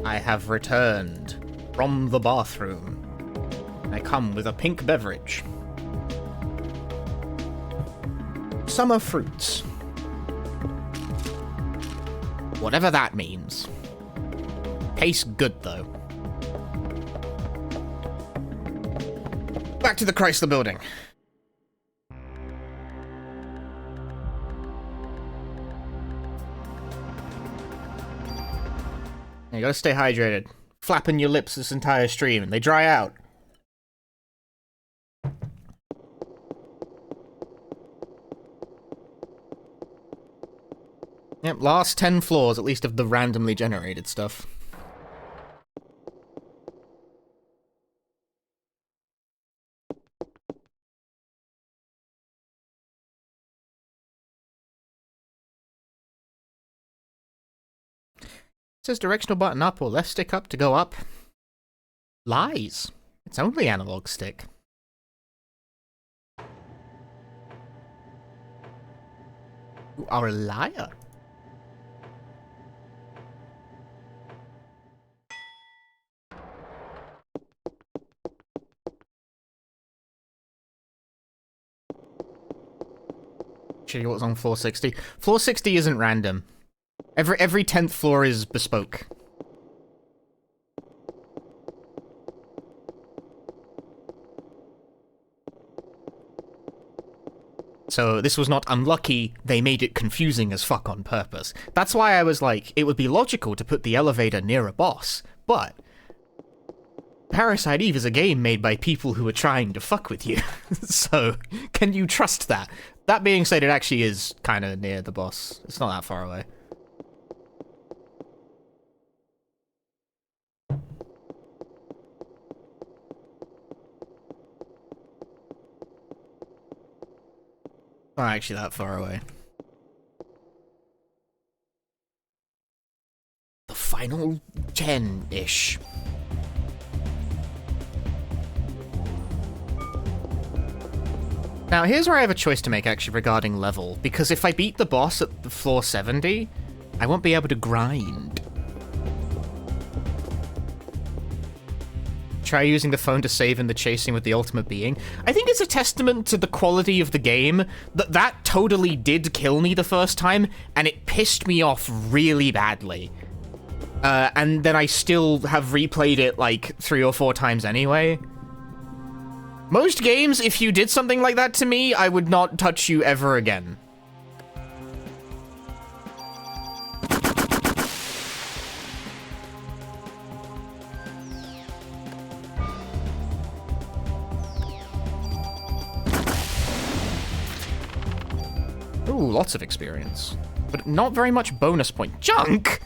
[SPEAKER 1] I have returned from the bathroom. I come with a pink beverage. Summer fruits. Whatever that means. Tastes good, though. Back to the Chrysler building. You gotta stay hydrated. Flapping your lips this entire stream, and they dry out. Yep, last 10 floors, at least of the randomly generated stuff. It says directional button up or left stick up to go up. Lies. It's only analog stick. You are a liar. Show you what's on floor 60. Floor 60 isn't random. Every 10th floor is bespoke. So this was not unlucky, they made it confusing as fuck on purpose. That's why I was like, it would be logical to put the elevator near a boss, but Parasite Eve is a game made by people who are trying to fuck with you. So, can you trust that? That being said, it actually is kind of near the boss. It's not that far away. Not actually that far away. The final 10-ish. Now, here's where I have a choice to make, actually, regarding level. Because if I beat the boss at the floor 70, I won't be able to grind. Try using the phone to save in the chasing with the ultimate being. I think it's a testament to the quality of the game that totally did kill me the first time, and it pissed me off really badly. And then I still have replayed it like 3 or 4 times anyway. Most games, if you did something like that to me, I would not touch you ever again. Ooh, lots of experience. But not very much bonus point. Junk!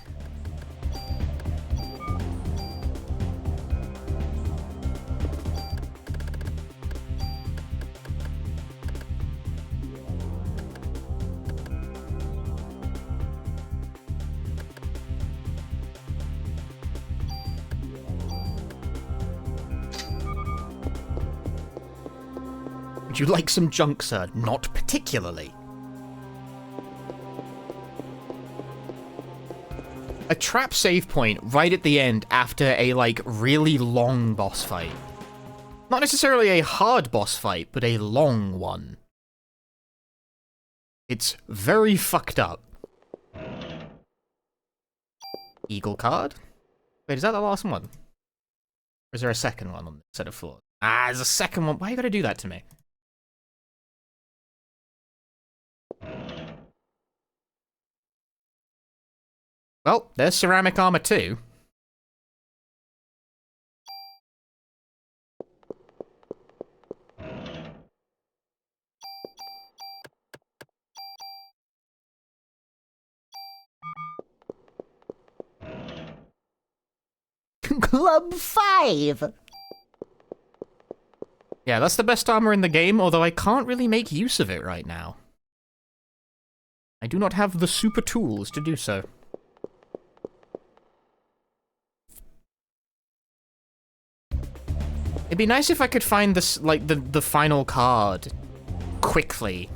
[SPEAKER 1] Would you like some junk, sir? Not particularly. A trap save point right at the end after a, like, really long boss fight. Not necessarily a hard boss fight, but a long one. It's very fucked up. Eagle card? Wait, is that the last one? Or is there a second one on this set of floors? Ah, there's a second one. Why you gotta do that to me? Well, there's ceramic armor too.
[SPEAKER 2] Club 5!
[SPEAKER 1] Yeah, that's the best armor in the game, although I can't really make use of it right now. I do not have the super tools to do so. It'd be nice if I could find this, like, the final card quickly.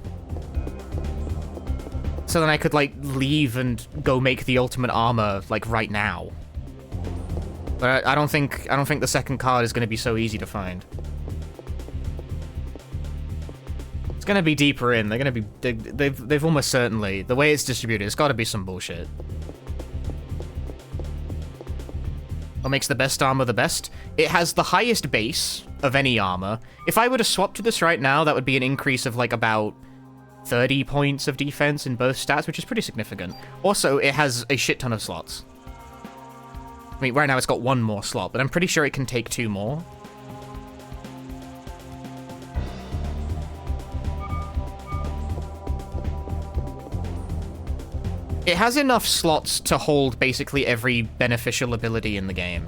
[SPEAKER 1] So then I could, like, leave and go make the ultimate armor, like, right now. But I don't think the second card is going to be so easy to find. It's going to be deeper in. They're going to be... They've almost certainly... The way it's distributed, it's got to be some bullshit. What makes the best armor the best? It has the highest base of any armor. If I were to swap to this right now, that would be an increase of like about 30 points of defense in both stats, which is pretty significant. Also, it has a shit ton of slots. I mean, right now it's got 1 more slot, but I'm pretty sure it can take 2 more. It has enough slots to hold basically every beneficial ability in the game.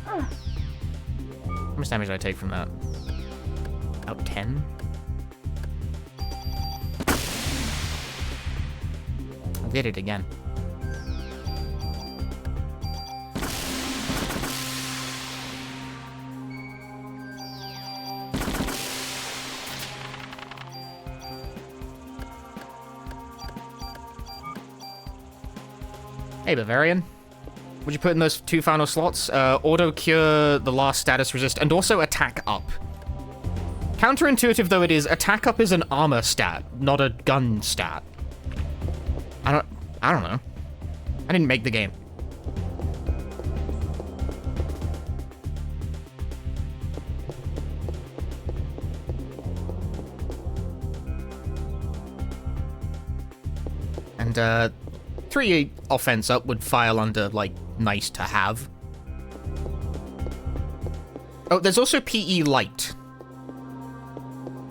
[SPEAKER 1] How much damage did I take from that? About 10? I did it again. Hey, Bavarian. What'd you put in those 2 final slots? Auto cure, the last status resist, and also attack up. Counterintuitive though it is, attack up is an armor stat, not a gun stat. I don't know. I didn't make the game. And 3 offense up would file under, like, nice to have. Oh, there's also PE Light,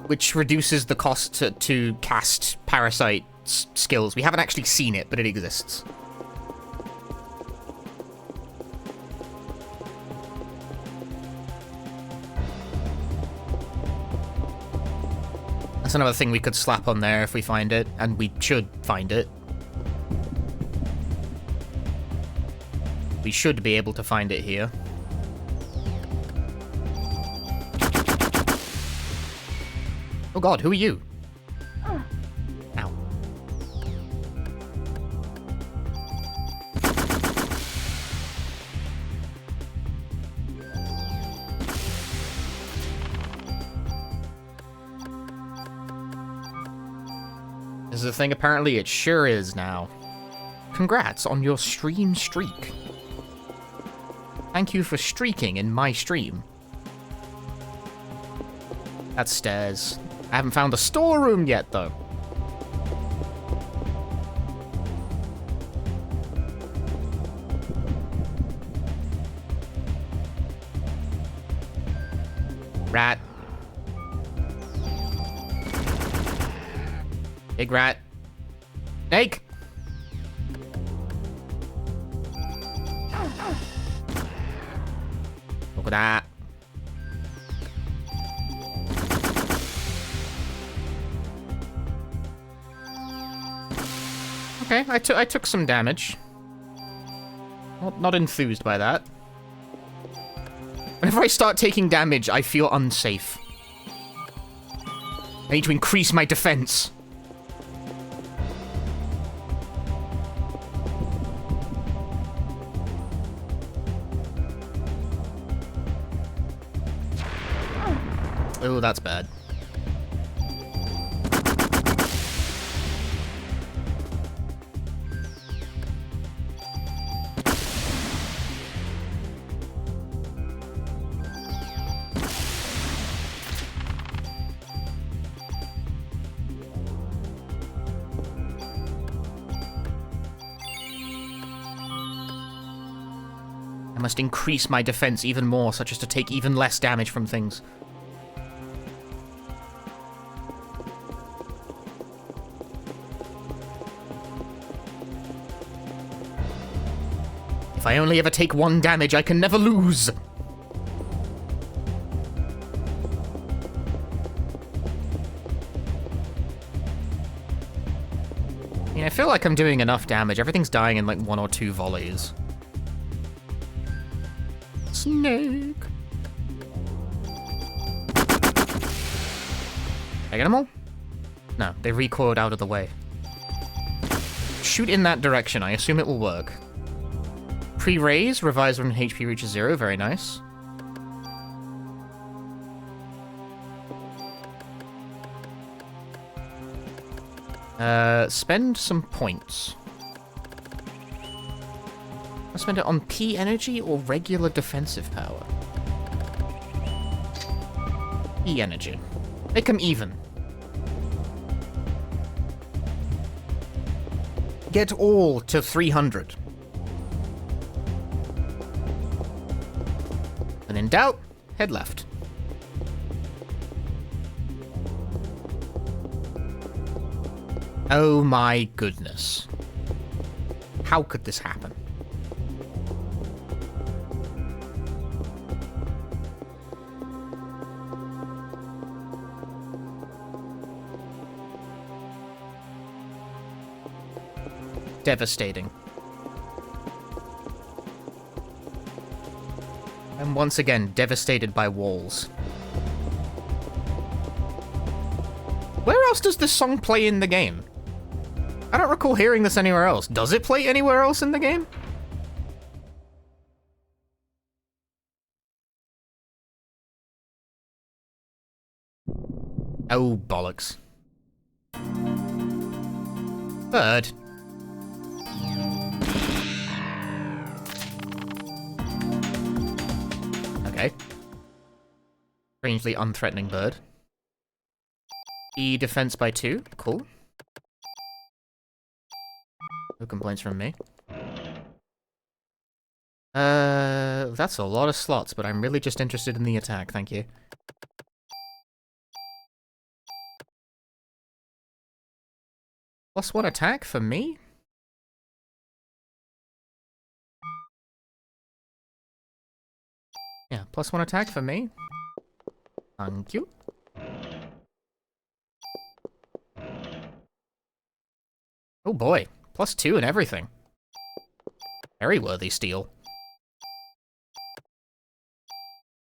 [SPEAKER 1] which reduces the cost to cast Parasite skills. We haven't actually seen it, but it exists. That's another thing we could slap on there if we find it, and we should find it. We should be able to find it here. Oh god, who are you? Ow. This is a thing, apparently it sure is now. Congrats on your stream streak. Thank you for streaking in my stream. That's stairs. I haven't found a storeroom yet, though. Rat. Big rat. Snake! Look at that. Okay, I took some damage. Not enthused by that. Whenever I start taking damage, I feel unsafe. I need to increase my defense. Oh, that's bad. I must increase my defense even more, such as to take even less damage from things. If I only ever take 1 damage, I can never lose! I mean, I feel like I'm doing enough damage. Everything's dying in like 1 or 2 volleys. Snake! Did I get them all? No, they recoiled out of the way. Shoot in that direction, I assume it will work. Pre-raise, revives when HP reaches 0, very nice. Spend some points. I'll spend it on P energy or regular defensive power. P energy. Make them even. Get all to 300. When in doubt, head left. Oh my goodness. How could this happen? Devastating. And once again, devastated by walls. Where else does this song play in the game? I don't recall hearing this anywhere else. Does it play anywhere else in the game? Oh, bollocks. Bird. Okay. Strangely unthreatening bird. E defense by 2. Cool. No complaints from me. That's a lot of slots, but I'm really just interested in the attack, thank you. +1 attack for me? Yeah, +1 attack for me. Thank you. Oh boy, +2 and everything. Very worthy steal.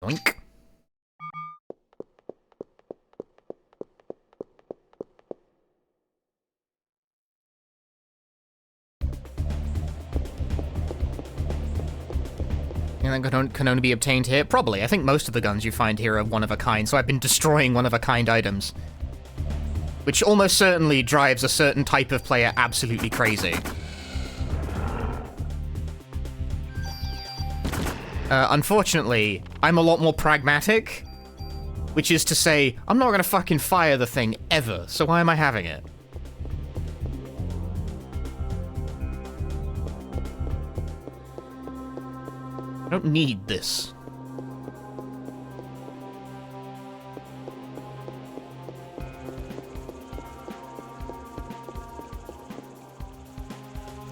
[SPEAKER 1] Doink. And that can only be obtained here? Probably. I think most of the guns you find here are one-of-a-kind, so I've been destroying one-of-a-kind items. Which almost certainly drives a certain type of player absolutely crazy. Unfortunately, I'm a lot more pragmatic, which is to say, I'm not gonna fucking fire the thing ever, so why am I having it? I don't need this.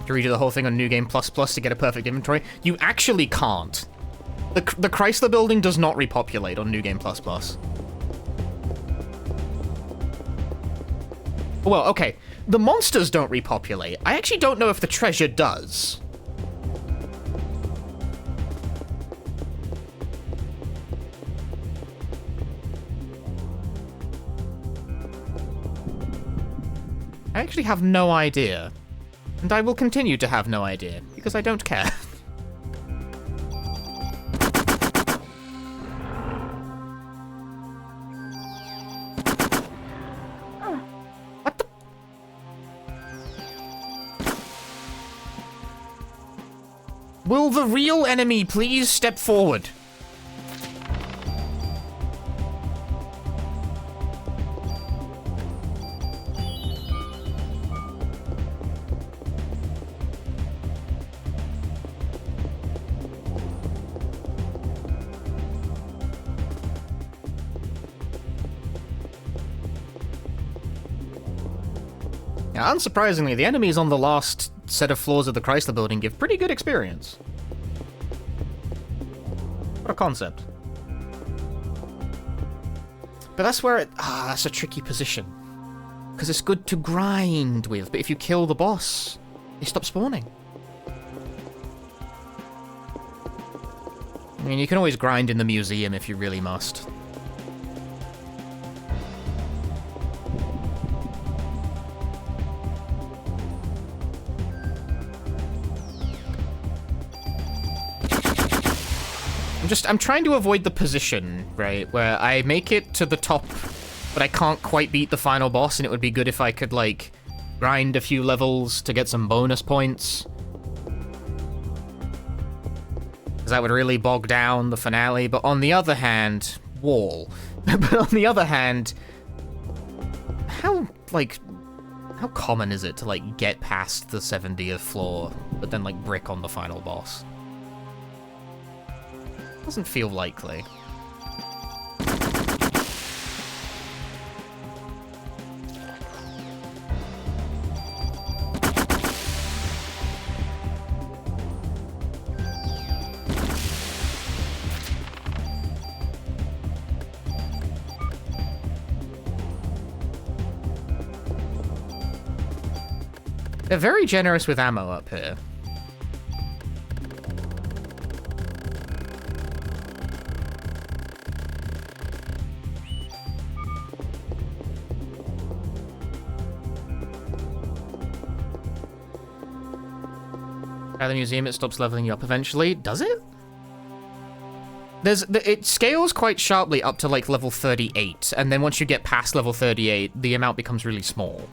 [SPEAKER 1] To redo the whole thing on New Game Plus Plus to get a perfect inventory? You actually can't. The Chrysler building does not repopulate on New Game Plus Plus. Well, okay. The monsters don't repopulate. I actually don't know if the treasure does. I actually have no idea. And I will continue to have no idea, because I don't care. What the? Will the real enemy please step forward? Now, unsurprisingly, the enemies on the last set of floors of the Chrysler building give pretty good experience. What a concept. But that's where that's a tricky position. Because it's good to grind with, but if you kill the boss, they stop spawning. I mean, you can always grind in the museum if you really must. I'm trying to avoid the position, right, where I make it to the top, but I can't quite beat the final boss, and it would be good if I could, like, grind a few levels to get some bonus points. Because that would really bog down the finale, but on the other hand, wall. But on the other hand, how common is it to, like, get past the 70th floor, but then, like, brick on the final boss? Doesn't feel likely. They're very generous with ammo up here. At the museum, it stops leveling you up eventually. Does it? It scales quite sharply up to like level 38, and then once you get past level 38, the amount becomes really small.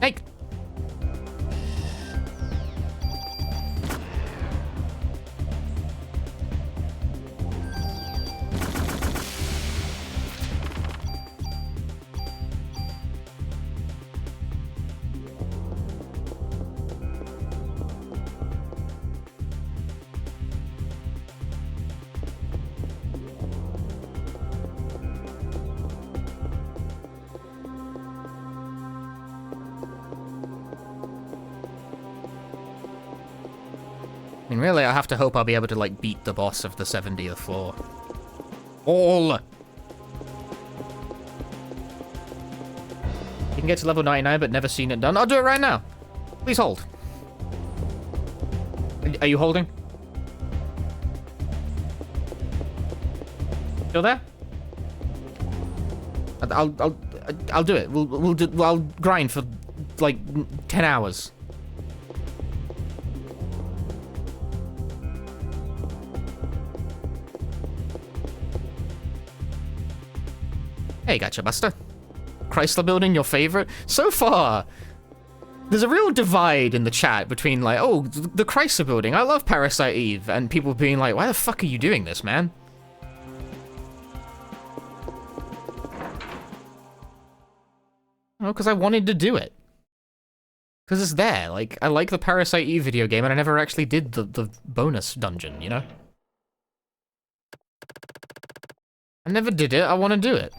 [SPEAKER 1] Hey! I mean, really, I have to hope I'll be able to, like, beat the boss of the 70th floor. All. You can get to level 99, but never seen it done. I'll do it right now. Please hold. Are you holding? Still there? I'll do it. I'll grind for like 10 hours. Hey, gotcha, Buster. Chrysler building, your favorite? So far, there's a real divide in the chat between like, oh, the Chrysler building, I love Parasite Eve, and people being like, why the fuck are you doing this, man? Oh, because I wanted to do it. Because it's there. Like, I like the Parasite Eve video game, and I never actually did the bonus dungeon, you know? I never did it, I want to do it.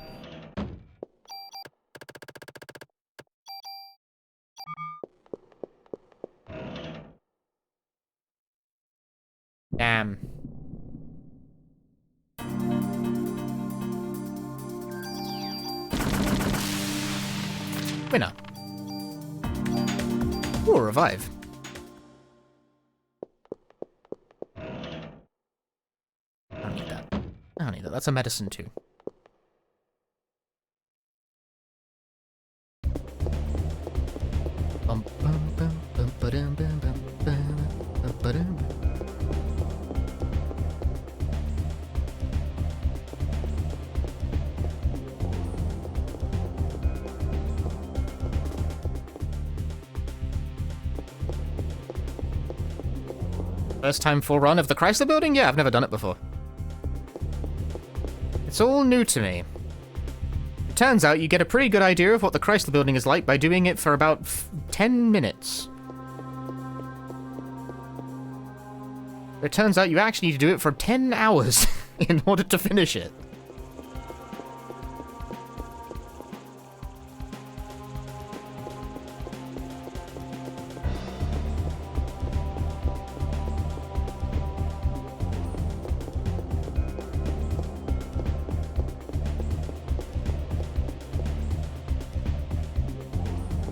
[SPEAKER 1] Damn. Winner. Or revive. I don't need that. I don't need that. That's a medicine too. Bum, bum, bum, bum, ba-dum, bum, bum, bum, bum, ba-dum. First time full run of the Chrysler building? Yeah, I've never done it before. It's all new to me. It turns out you get a pretty good idea of what the Chrysler building is like by doing it for about 10 minutes. It turns out you actually need to do it for 10 hours in order to finish it.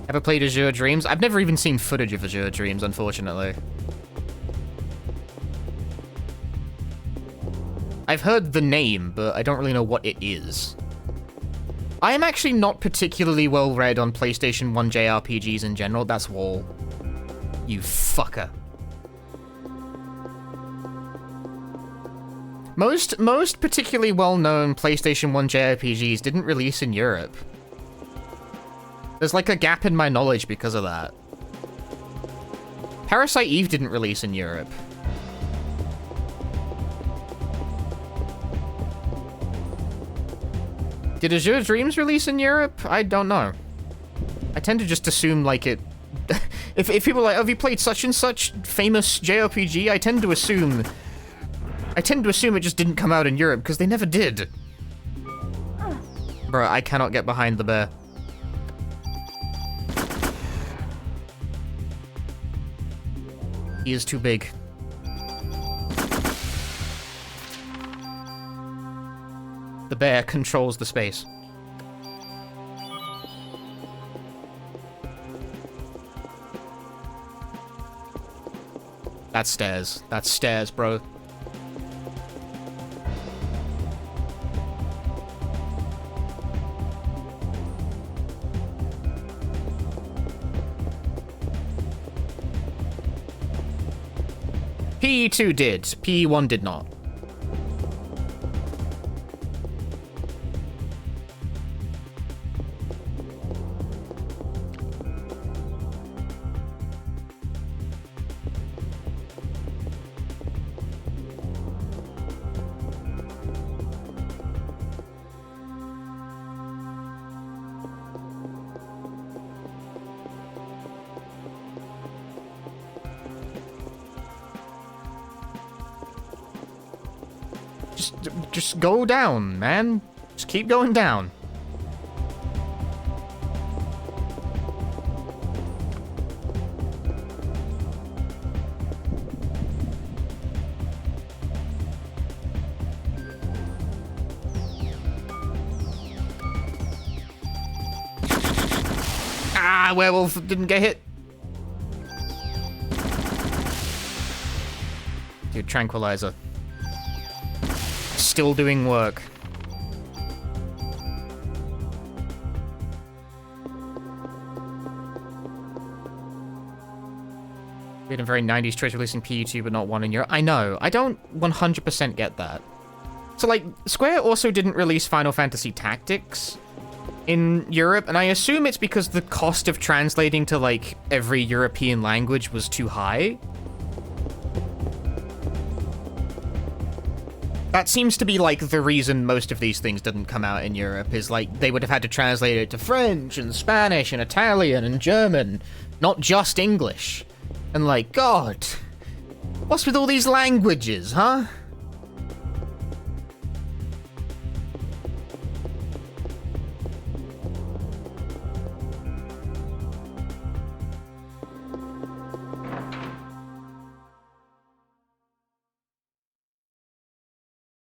[SPEAKER 1] Ever played Azure Dreams? I've never even seen footage of Azure Dreams, unfortunately. I've heard the name, but I don't really know what it is. I am actually not particularly well read on PlayStation 1 JRPGs in general. That's Wall. You fucker. Most particularly well-known PlayStation 1 JRPGs didn't release in Europe. There's like a gap in my knowledge because of that. Parasite Eve didn't release in Europe. Did Azure Dreams release in Europe? I don't know. I tend to just assume like it... if people are like, oh, have you played such and such famous JRPG? I tend to assume it just didn't come out in Europe because they never did. Bruh, I cannot get behind the bear. He is too big. The bear controls the space. That's stairs. That's stairs, bro. PE2 did. PE1 did not. Just go down, man. Just keep going down. Ah, werewolf didn't get hit. Dude, tranquilizer. Still doing work. Been a very 90s choice releasing PE2 but not one in Europe. I know. I don't 100% get that. So, like, Square also didn't release Final Fantasy Tactics in Europe, and I assume it's because the cost of translating to, like, every European language was too high. That seems to be, like, the reason most of these things didn't come out in Europe, is, like, they would have had to translate it to French and Spanish and Italian and German, not just English. And, like, God, what's with all these languages, huh?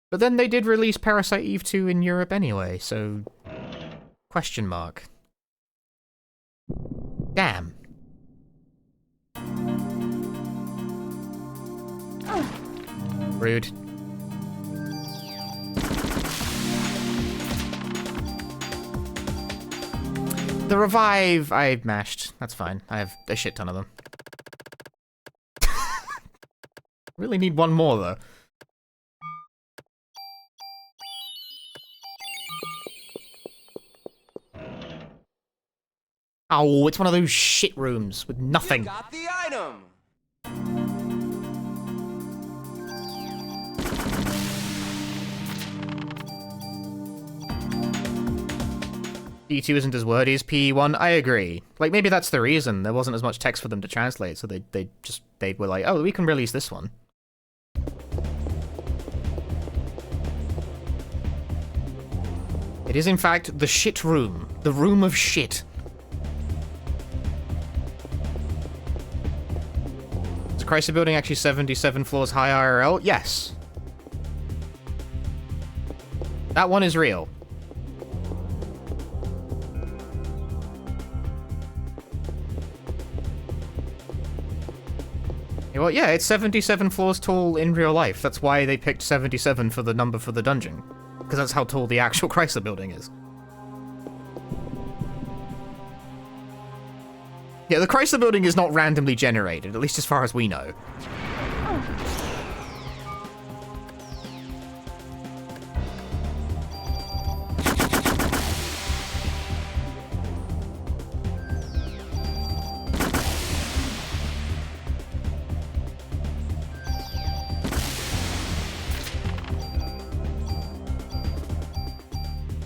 [SPEAKER 1] But then they did release Parasite Eve 2 in Europe anyway, so... Question mark. Damn. Rude. The revive, I mashed. That's fine. I have a shit ton of them. Really need one more, though. Oh, it's one of those shit rooms with nothing.
[SPEAKER 6] You got the item.
[SPEAKER 1] P2 isn't as wordy as PE1, I agree. Like, maybe that's the reason. There wasn't as much text for them to translate, so they were like, oh, we can release this one. It is, in fact, the shit room. The room of shit. Is the Chrysler building actually 77 floors high IRL? Yes. That one is real. Well, yeah, it's 77 floors tall in real life. That's why they picked 77 for the number for the dungeon. Because that's how tall the actual Chrysler building is. Yeah, the Chrysler building is not randomly generated, at least as far as we know.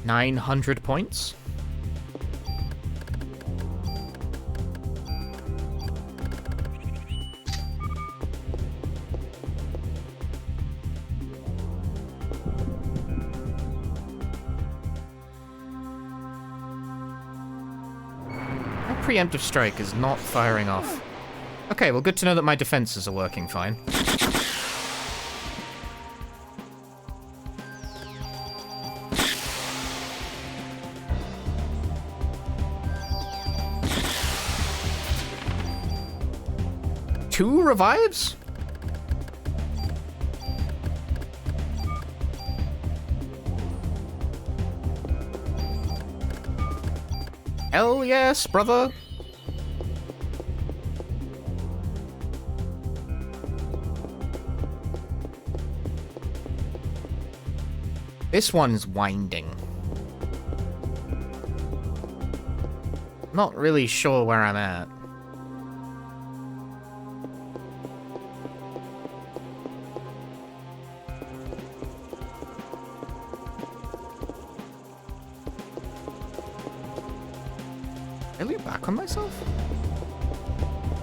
[SPEAKER 1] $900 points. My preemptive strike is not firing off. Okay, well, good to know that my defenses are working fine. Two revives? Hell yes, brother. This one's winding. Not really sure where I'm at. Did I loop back on myself?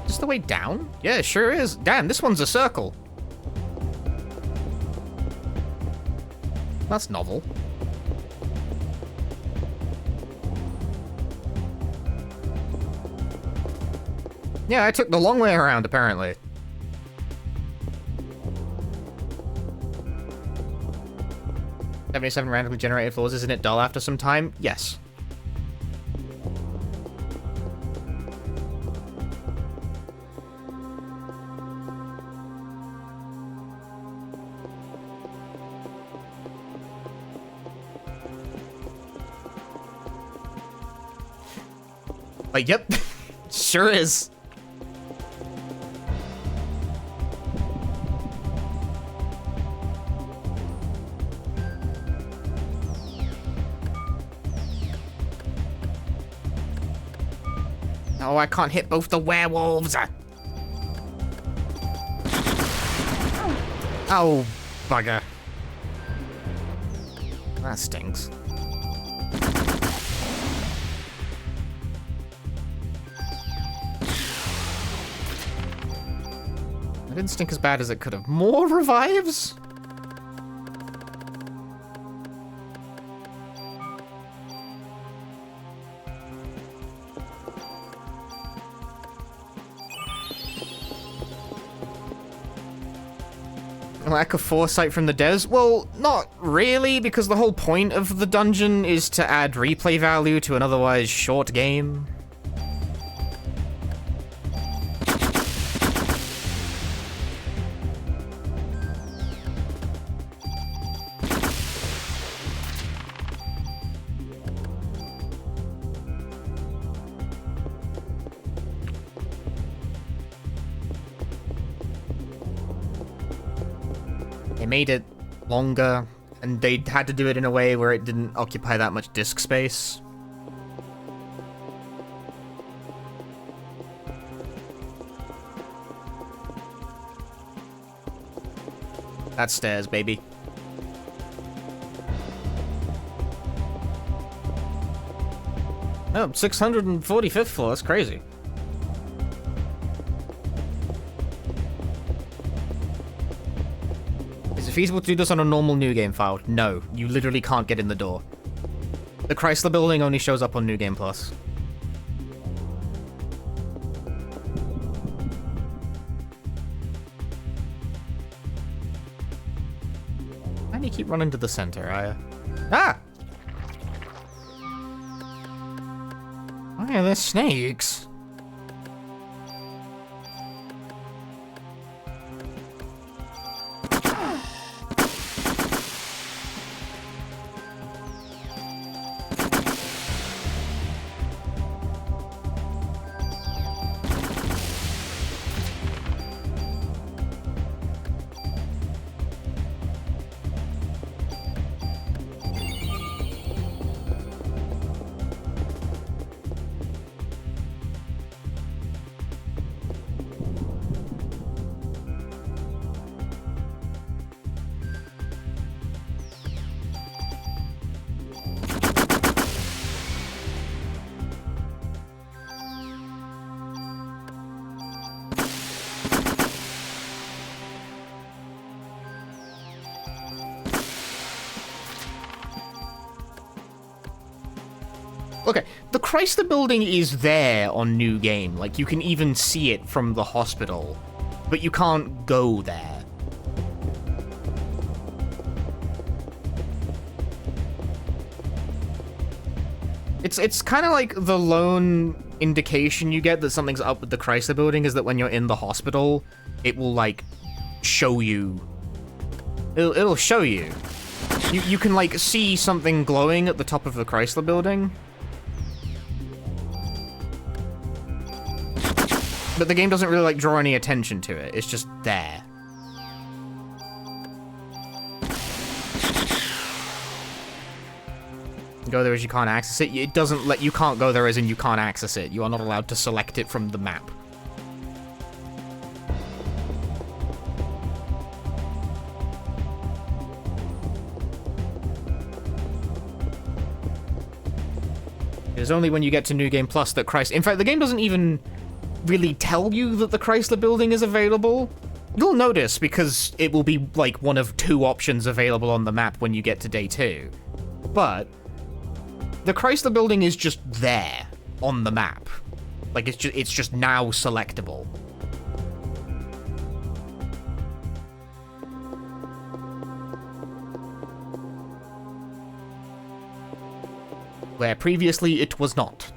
[SPEAKER 1] Is this the way down? Yeah, it sure is. Damn, this one's a circle. That's novel. Yeah, I took the long way around, apparently. $77 randomly generated floors, isn't it dull after some time? Yes. Yep. Sure is. Oh, I can't hit both the werewolves. Oh, bugger. That stinks. That didn't stink as bad as it could have. More revives? Lack of foresight from the devs? Well, not really, because the whole point of the dungeon is to add replay value to an otherwise short game. They made it longer, and they had to do it in a way where it didn't occupy that much disk space. That's stairs, baby. Oh, 645th floor, that's crazy. Is it feasible to do this on a normal New Game file? No, you literally can't get in the door. The Chrysler building only shows up on New Game Plus. Why do you keep running to the center, Aya? Ah! Oh yeah, there's snakes. Okay, the Chrysler building is there on New Game. Like, you can even see it from the hospital, but you can't go there. It's kind of like the lone indication you get that something's up with the Chrysler building is that when you're in the hospital, it will, like, show you. It'll show you. You can, like, see something glowing at the top of the Chrysler building. But the game doesn't really, like, draw any attention to it. It's just there. Go there as you can't access it. It doesn't let you can't go there as in you can't access it. You are not allowed to select it from the map. It is only when you get to New Game Plus that Chrysler... In fact, the game doesn't even really tell you that the Chrysler building is available. You'll notice because it will be like one of two options available on the map when you get to day 2. But the Chrysler building is just there on the map. Like it's just now selectable. Where previously it was not.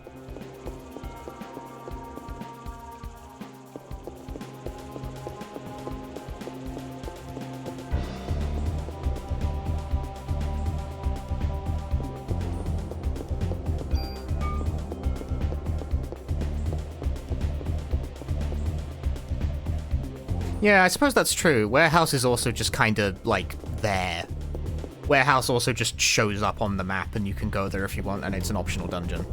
[SPEAKER 1] Yeah, I suppose that's true. Warehouse is also just kind of, like, there. Warehouse also just shows up on the map and you can go there if you want, and it's an optional dungeon.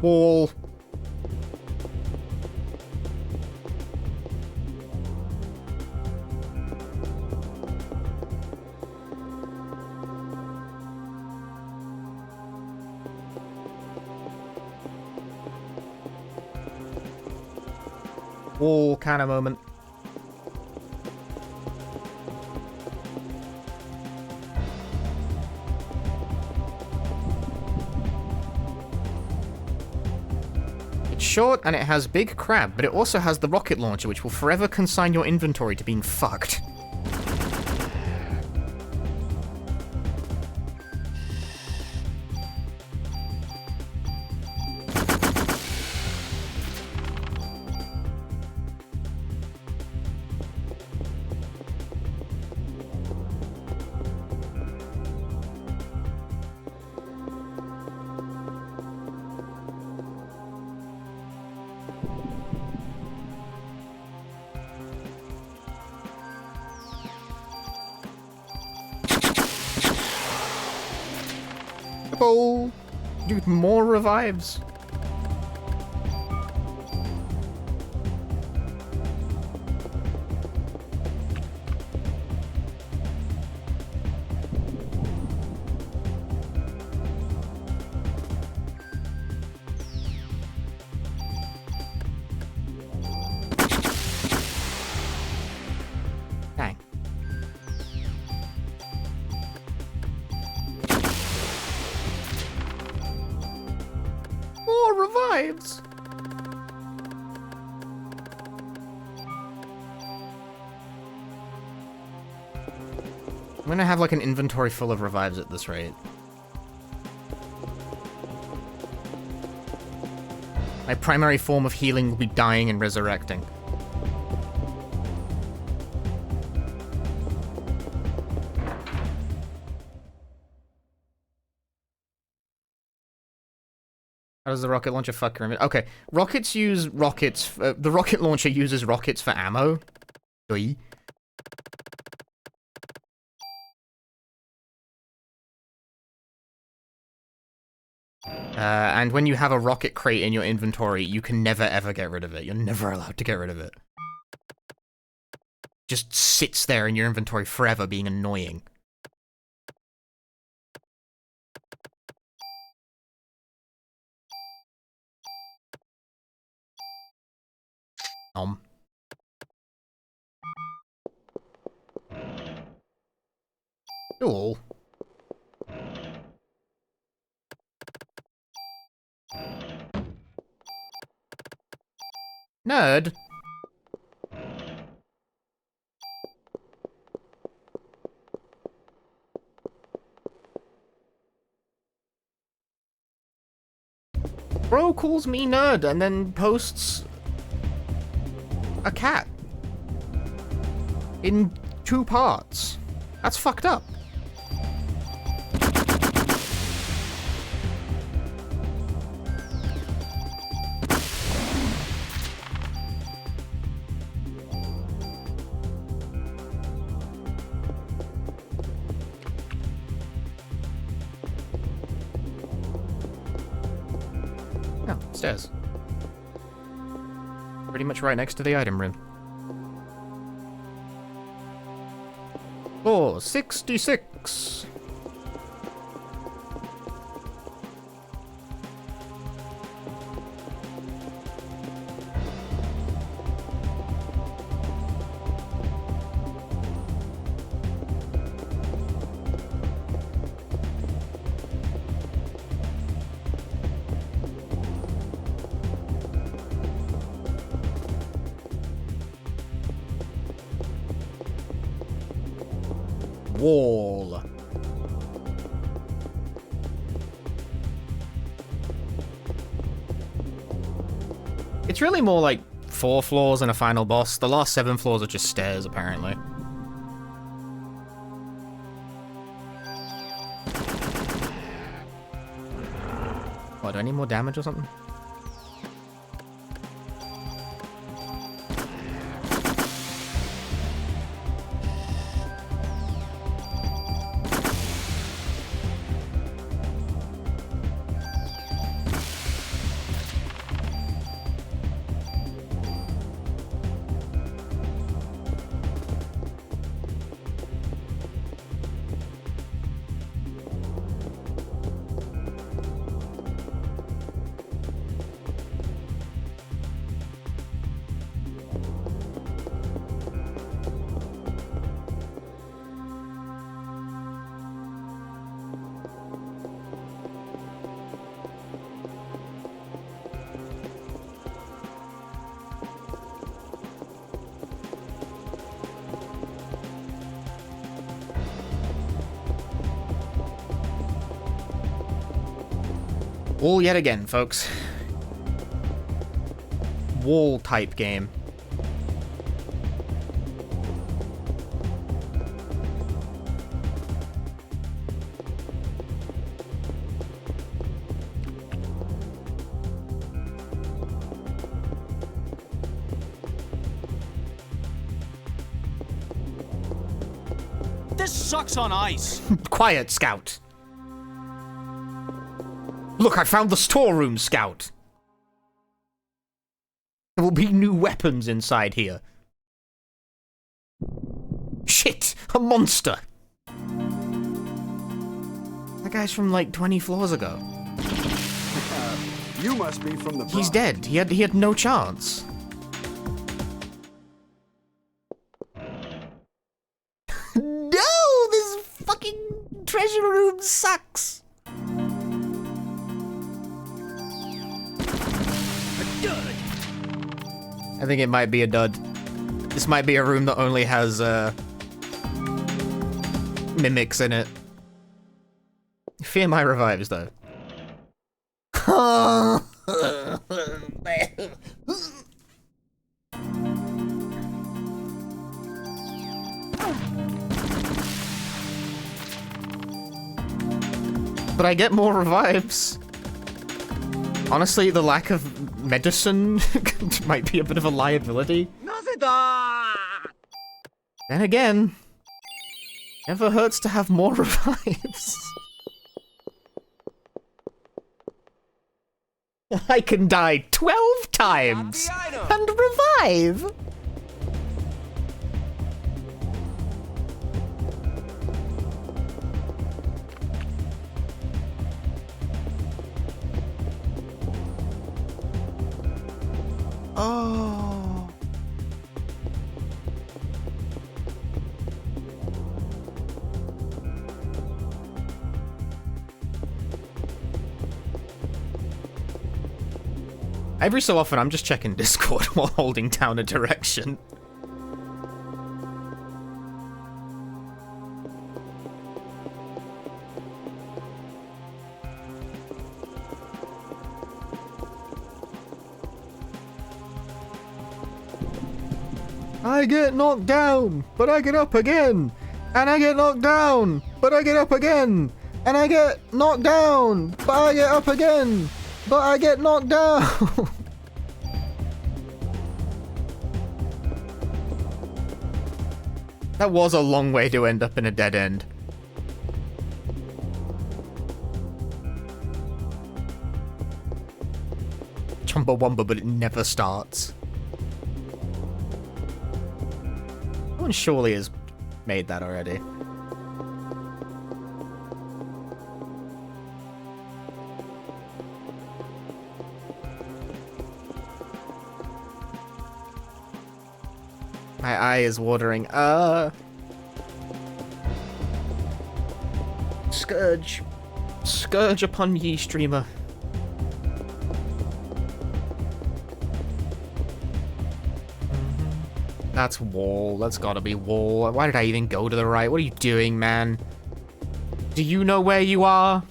[SPEAKER 1] Wall. Wall kind of moment. It's short and it has Big Crab, but it also has the rocket launcher, which will forever consign your inventory to being fucked. Oh, dude, more revives. Dang. More revives. I'm gonna have like an inventory full of revives at this rate. My primary form of healing will be dying and resurrecting. How does the rocket launcher fuck your inventory? Okay, rockets use rockets. The rocket launcher uses rockets for ammo. Oi. And when you have a rocket crate in your inventory, you can never ever get rid of it. You're never allowed to get rid of it. Just sits there in your inventory forever being annoying. Cool. Nerd. Bro calls me nerd and then posts a cat in 2 parts. That's fucked up. Oh, stairs. Pretty much right next to the item room. Floor 66. Wall. It's really more like 4 floors and a final boss. The last 7 floors are just stairs, apparently. What, do I need more damage or something? Wall yet again, folks. Wall type game.
[SPEAKER 3] This sucks on ice.
[SPEAKER 1] Quiet, Scout. Look, I found the storeroom, Scout. There will be new weapons inside here. Shit! A monster! That guy's from like 20 floors ago.
[SPEAKER 7] You must be from the
[SPEAKER 1] He's
[SPEAKER 7] Bravo.
[SPEAKER 1] dead. He had no chance. No! This fucking treasure room sucks! I think it might be a dud. This might be a room that only has, mimics in it. Fear my revives, though. But I get more revives. Honestly, the lack of medicine might be a bit of a liability. Then again, never hurts to have more revives. I can die 12 times and revive. Oh. Every so often, I'm just checking Discord while holding down a direction. I get knocked down, but I get up again. And I get knocked down, but I get up again. And I get knocked down, but I get up again. But I get knocked down. That was a long way to end up in a dead end. Chumbawamba, but it never starts. Someone surely has made that already. My eye is watering. Scourge. Scourge upon ye, streamer. That's wall. That's gotta be wall. Why did I even go to the right? What are you doing, man? Do you know where you are?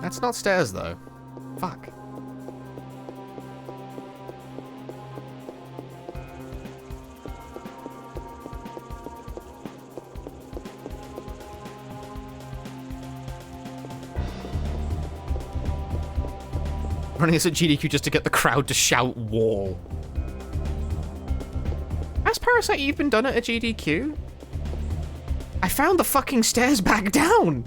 [SPEAKER 1] That's not stairs, though. Fuck. Running this at GDQ just to get the crowd to shout wall. Has Parasite even done it at GDQ? I found the fucking stairs back down!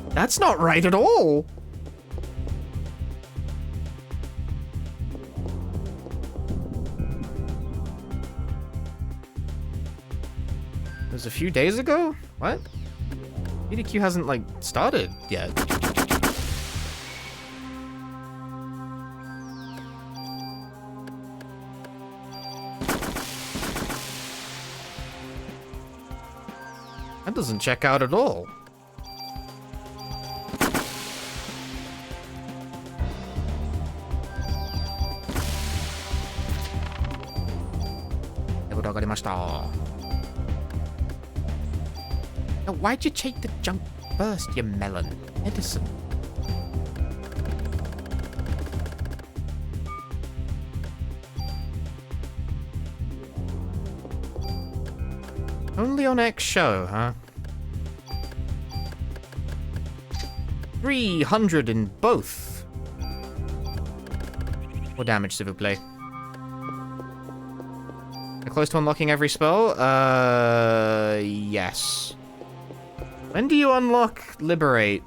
[SPEAKER 1] That's not right at all! It was a few days ago? What? GDQ hasn't, like, started yet. That doesn't check out at all. Wakarimashita. Now, why'd you take the junk first, you melon? Medicine. Only on X show, huh? 300 in both. More damage, s'il vous plaît. Are close to unlocking every spell? Yes. When do you unlock Liberate?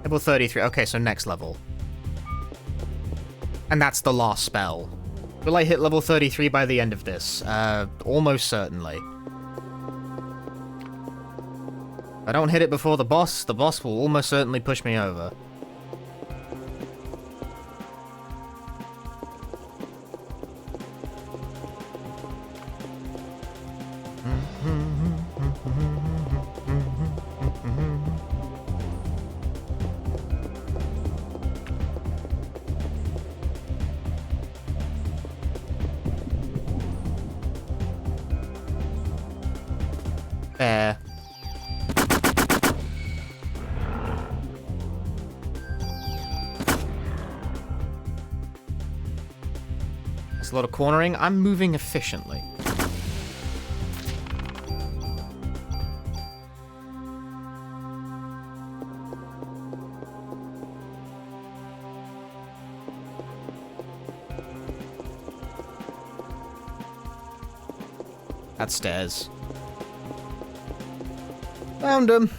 [SPEAKER 1] Level 33. Okay, so next level. And that's the last spell. Will I hit level 33 by the end of this? Almost certainly. If I don't hit it before the boss will almost certainly push me over. There. There's a lot of cornering. I'm moving efficiently. That's stairs.
[SPEAKER 2] Found him.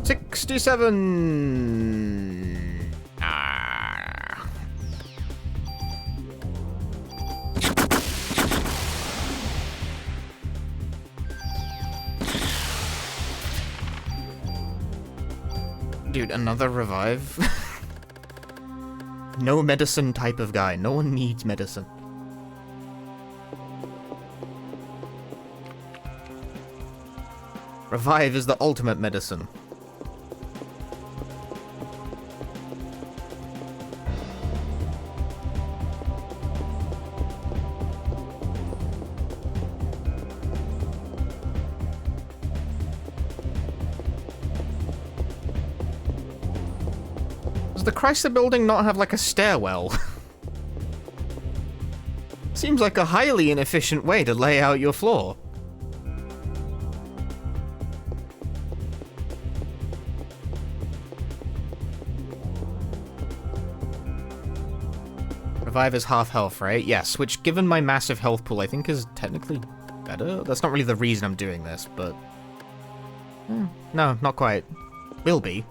[SPEAKER 1] $67. Ah. Dude, another revive? No medicine type of guy. No one needs medicine. Revive is the ultimate medicine. Does the Chrysler building not have like a stairwell? Seems like a highly inefficient way to lay out your floor. Revive is half health, right? Yes, which given my massive health pool I think is technically better. That's not really the reason I'm doing this, but... no, not quite. Will be.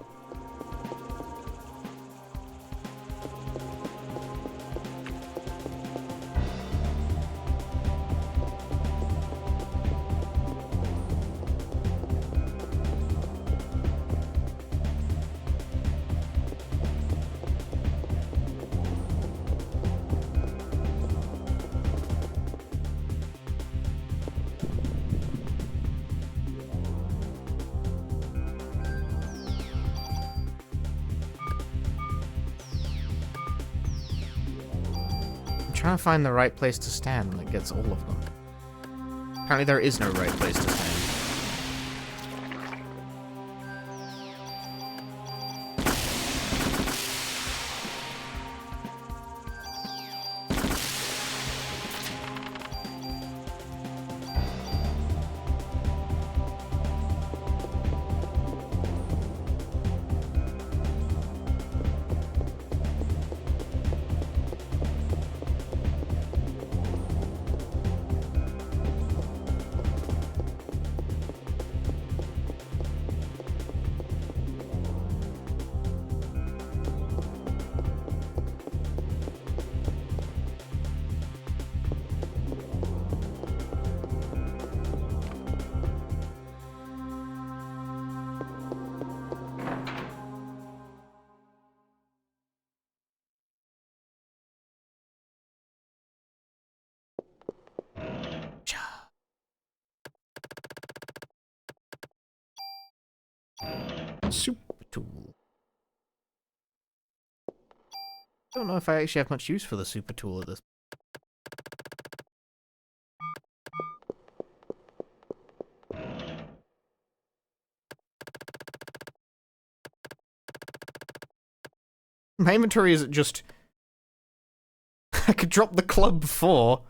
[SPEAKER 1] Trying to find the right place to stand that gets all of them. Apparently there is no right place to stand. Super tool. Don't know if I actually have much use for the super tool at this. My inventory is just... I could drop the club 4.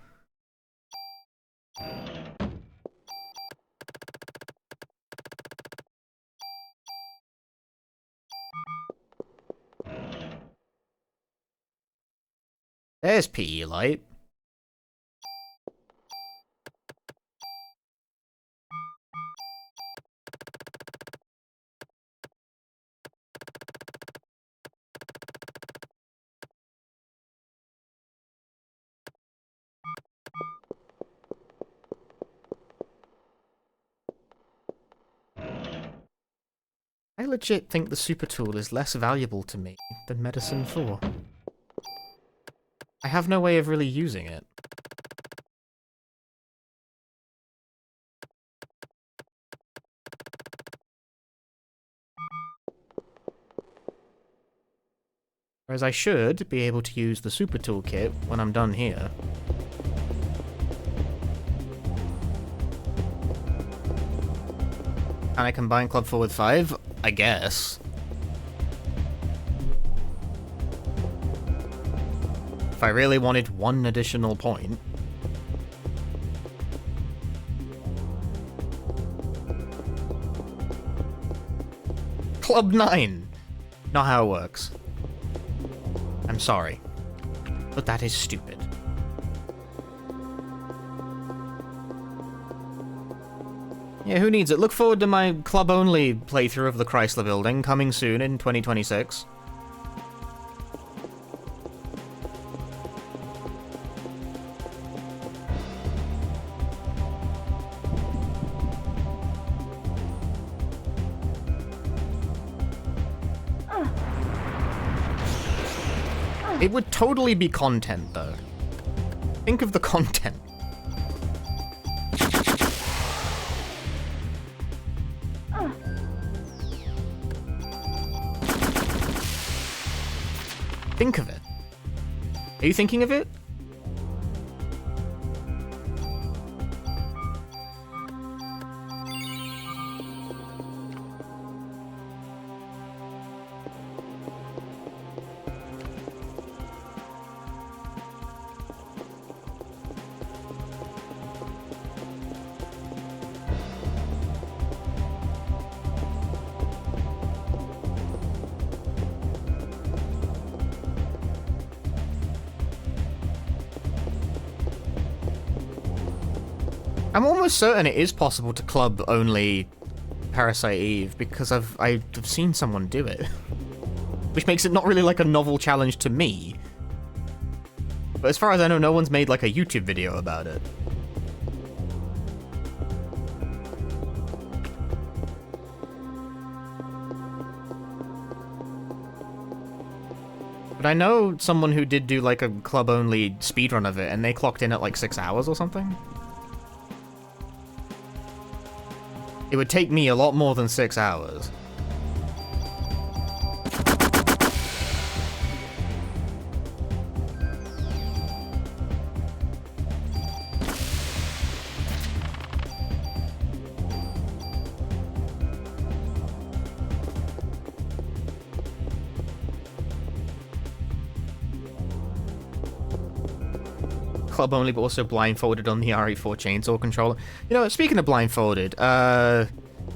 [SPEAKER 1] There's PE light. I legit think the super tool is less valuable to me than medicine 4. I have no way of really using it. Whereas I should be able to use the super toolkit when I'm done here. Can I combine Club 4 with 5? I guess. If I really wanted one additional point. Club 9! Not how it works. I'm sorry. But that is stupid. Yeah, who needs it? Look forward to my club-only playthrough of the Chrysler building, coming soon in 2026. It would totally be content, though. Think of the content. Think of it. Are you thinking of it? I'm almost certain it is possible to club only Parasite Eve, because I've seen someone do it. Which makes it not really like a novel challenge to me. But as far as I know, no one's made like a YouTube video about it. But I know someone who did do like a club-only speedrun of it, and they clocked in at like 6 hours or something. It would take me a lot more than 6 hours. Club only, but also blindfolded on the RE4 chainsaw controller. You know, speaking of blindfolded,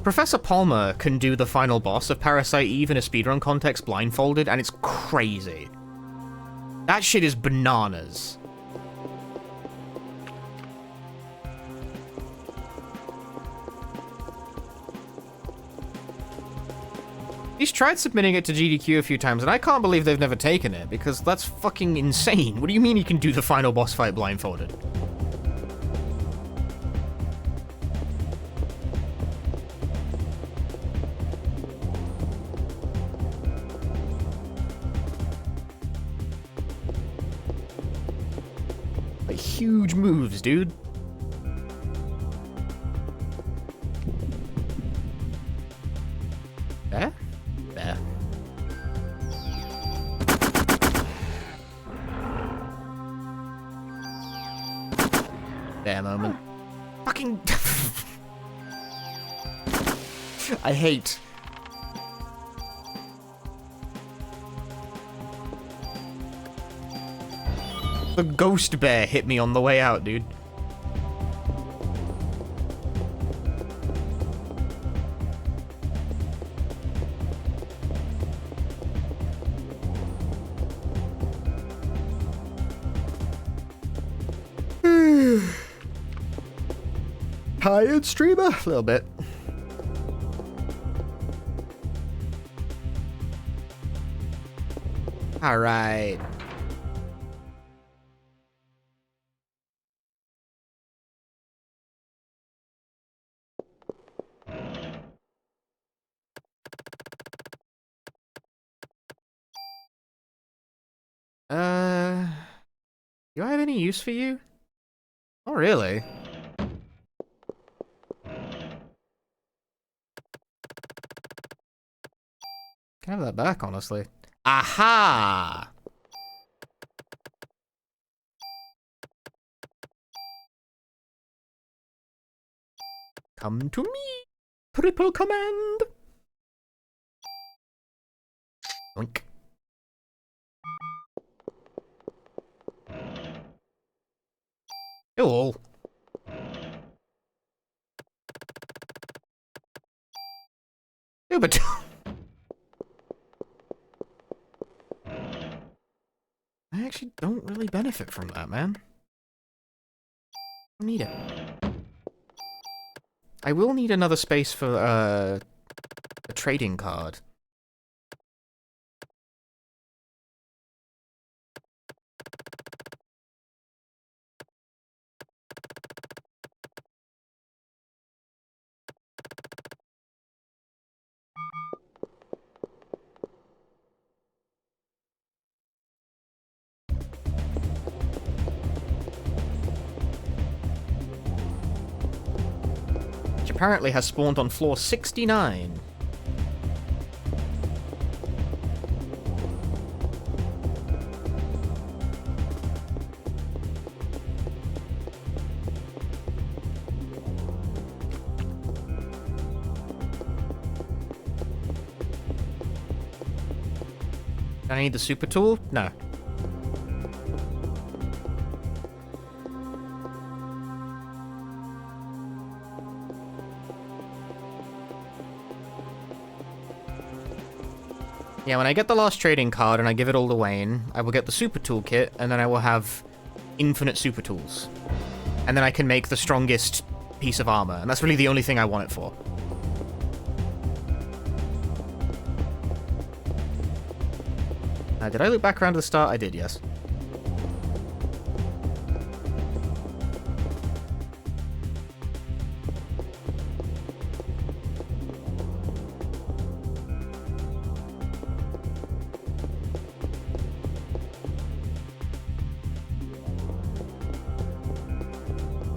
[SPEAKER 1] Professor Palmer can do the final boss of Parasite Eve in a speedrun context blindfolded, and it's crazy. That shit is bananas. He's tried submitting it to GDQ a few times, and I can't believe they've never taken it, because that's fucking insane. What do you mean he can do the final boss fight blindfolded? Like, huge moves, dude. There? Bear moment. Fucking... I hate... The ghost bear hit me on the way out, dude. Tired streamer? A little bit. All right. Do I have any use for you? Oh, really? Can I have that back, honestly? Aha! Come to me! Triple command! Oink. Hello. Yeah, but... I actually don't really benefit from that, man. I need it. I will need another space for, a trading card. Apparently has spawned on floor 69. I need the super tool? No. Yeah, when I get the last trading card and I give it all to Wayne, I will get the super toolkit, and then I will have infinite super tools. And then I can make the strongest piece of armor, and that's really the only thing I want it for. Did I look back around to the start? I did, yes.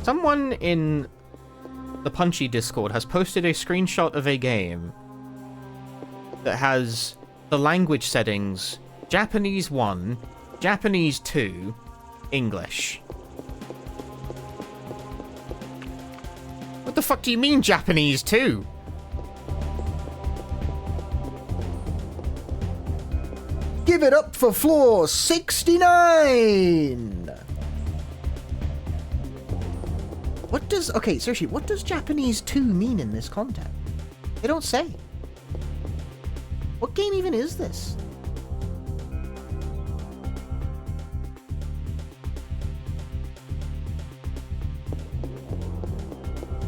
[SPEAKER 1] Someone in the Punchy Discord has posted a screenshot of a game that has the language settings Japanese 1, Japanese 2, English. What the fuck do you mean Japanese 2?
[SPEAKER 2] Give it up for floor 69! What does... Okay, seriously, what does Japanese 2 mean in this content? They don't say. What game even is this?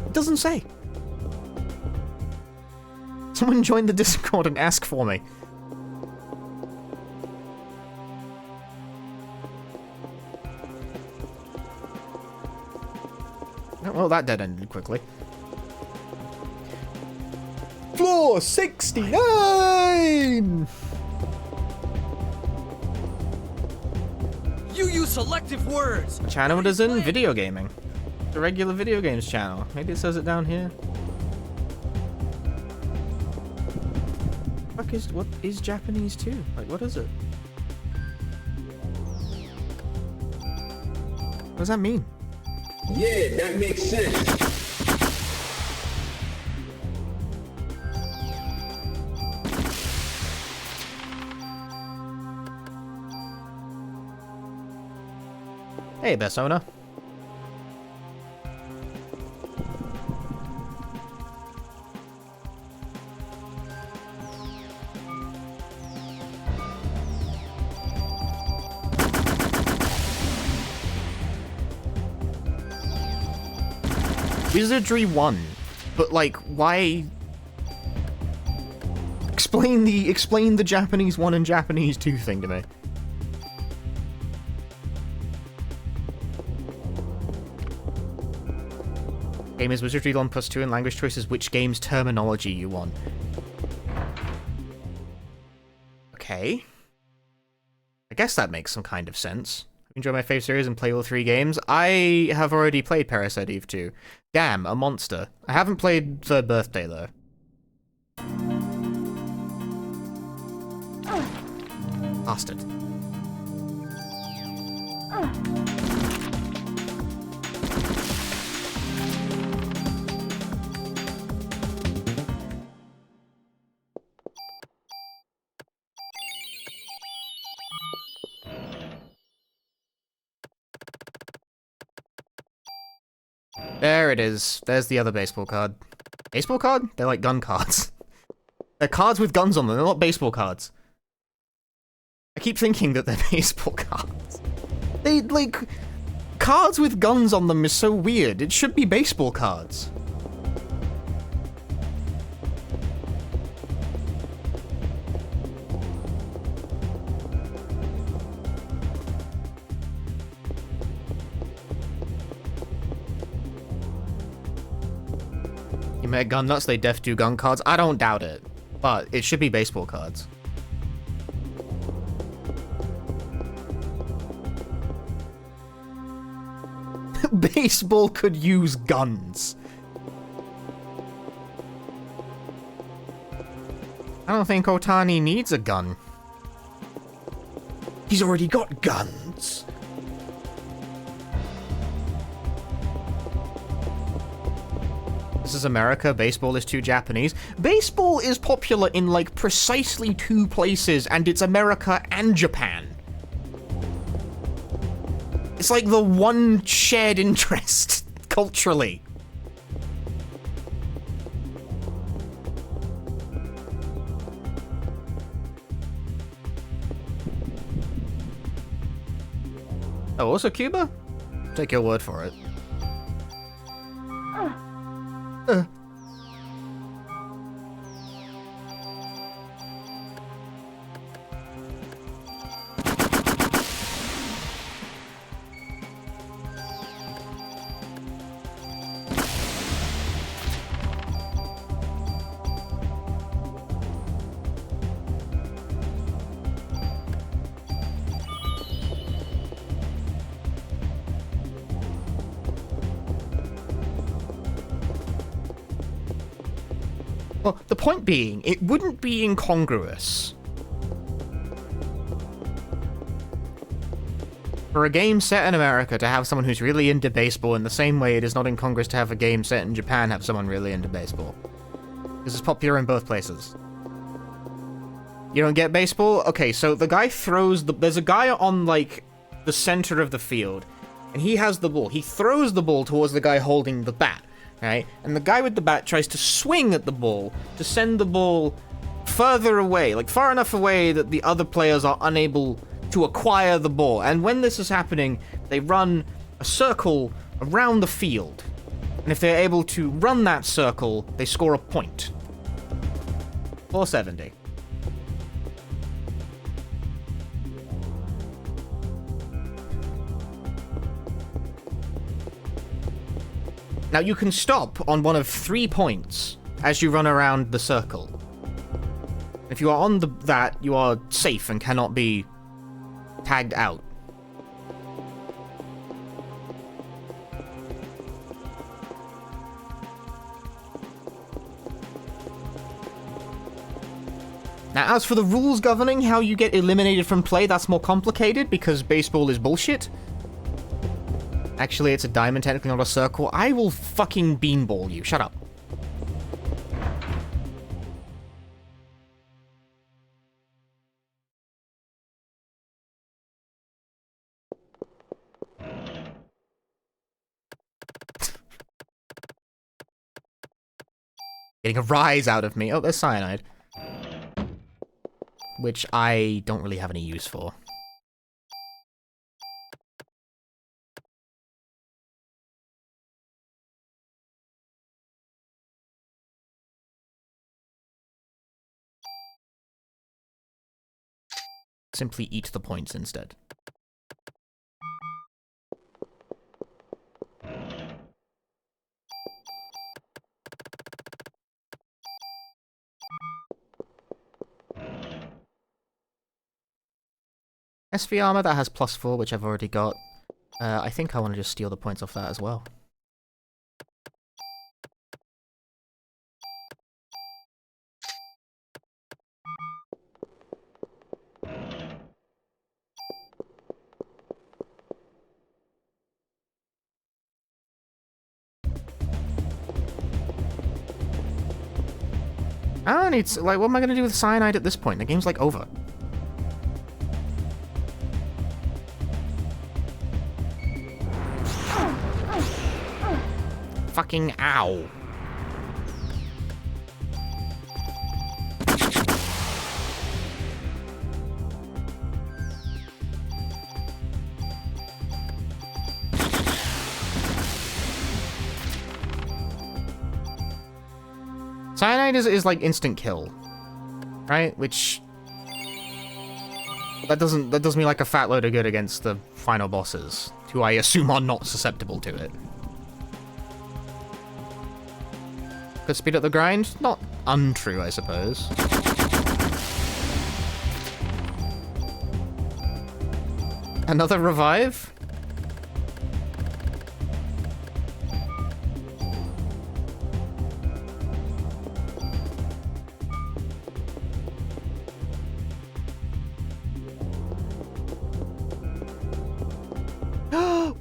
[SPEAKER 1] It doesn't say. Someone join the Discord and ask for me. Well, that dead ended quickly.
[SPEAKER 2] Floor 69!
[SPEAKER 6] You use selective words.
[SPEAKER 1] Which channel is in? Video gaming. The regular video games channel. Maybe it says it down here. What is Japanese 2? Like, what is it? What does that mean?
[SPEAKER 8] Yeah, that makes sense.
[SPEAKER 1] Hey, best owner. Wizardry 1, but like, why? Explain the Japanese 1 and Japanese 2 thing to me. Game is Wizardry 1 plus 2 and language choice is which game's terminology you want. Okay. I guess that makes some kind of sense. Enjoy my fave series and play all 3 games. I have already played Parasite Eve 2. Damn, a monster. I haven't played Third Birthday, though. Bastard. There it is. There's the other baseball card. Baseball card? They're like gun cards. They're cards with guns on them. They're not baseball cards. I keep thinking that they're baseball cards. They, like... Cards with guns on them is so weird. It should be baseball cards. You met gun nuts, they def do gun cards. I don't doubt it, but it should be baseball cards. Baseball could use guns. I don't think Otani needs a gun. He's already got guns. This is America, baseball is too Japanese. Baseball is popular in, like, precisely 2 places, and it's America and Japan. It's like the one shared interest, culturally. Oh, also Cuba? Take your word for it. Well, the point being, it wouldn't be incongruous for a game set in America to have someone who's really into baseball in the same way it is not incongruous to have a game set in Japan have someone really into baseball. Because it's popular in both places. You don't get baseball? Okay, so the guy throws the... There's a guy on, like, the center of the field, and he has the ball. He throws the ball towards the guy holding the bat. Right? And the guy with the bat tries to swing at the ball to send the ball further away, like far enough away that the other players are unable to acquire the ball. And when this is happening, they run a circle around the field. And if they're able to run that circle, they score a point. 470. Now, you can stop on one of 3 points as you run around the circle. If you are on that, you are safe and cannot be tagged out. Now, as for the rules governing how you get eliminated from play, that's more complicated because baseball is bullshit. Actually, it's a diamond, technically not a circle. I will fucking beanball you. Shut up. Getting a rise out of me. Oh, there's cyanide. Which I don't really have any use for. Simply eat the points instead. SV armor, that has +4, which I've already got. I think I want to just steal the points off that as well. I don't need to, like, what am I gonna do with cyanide at this point? The game's, like, over. Fucking ow. Cyanide is like instant kill, right? Which that does me like a fat load of good against the final bosses, who I assume are not susceptible to it. Could speed up the grind? Not untrue, I suppose. Another revive?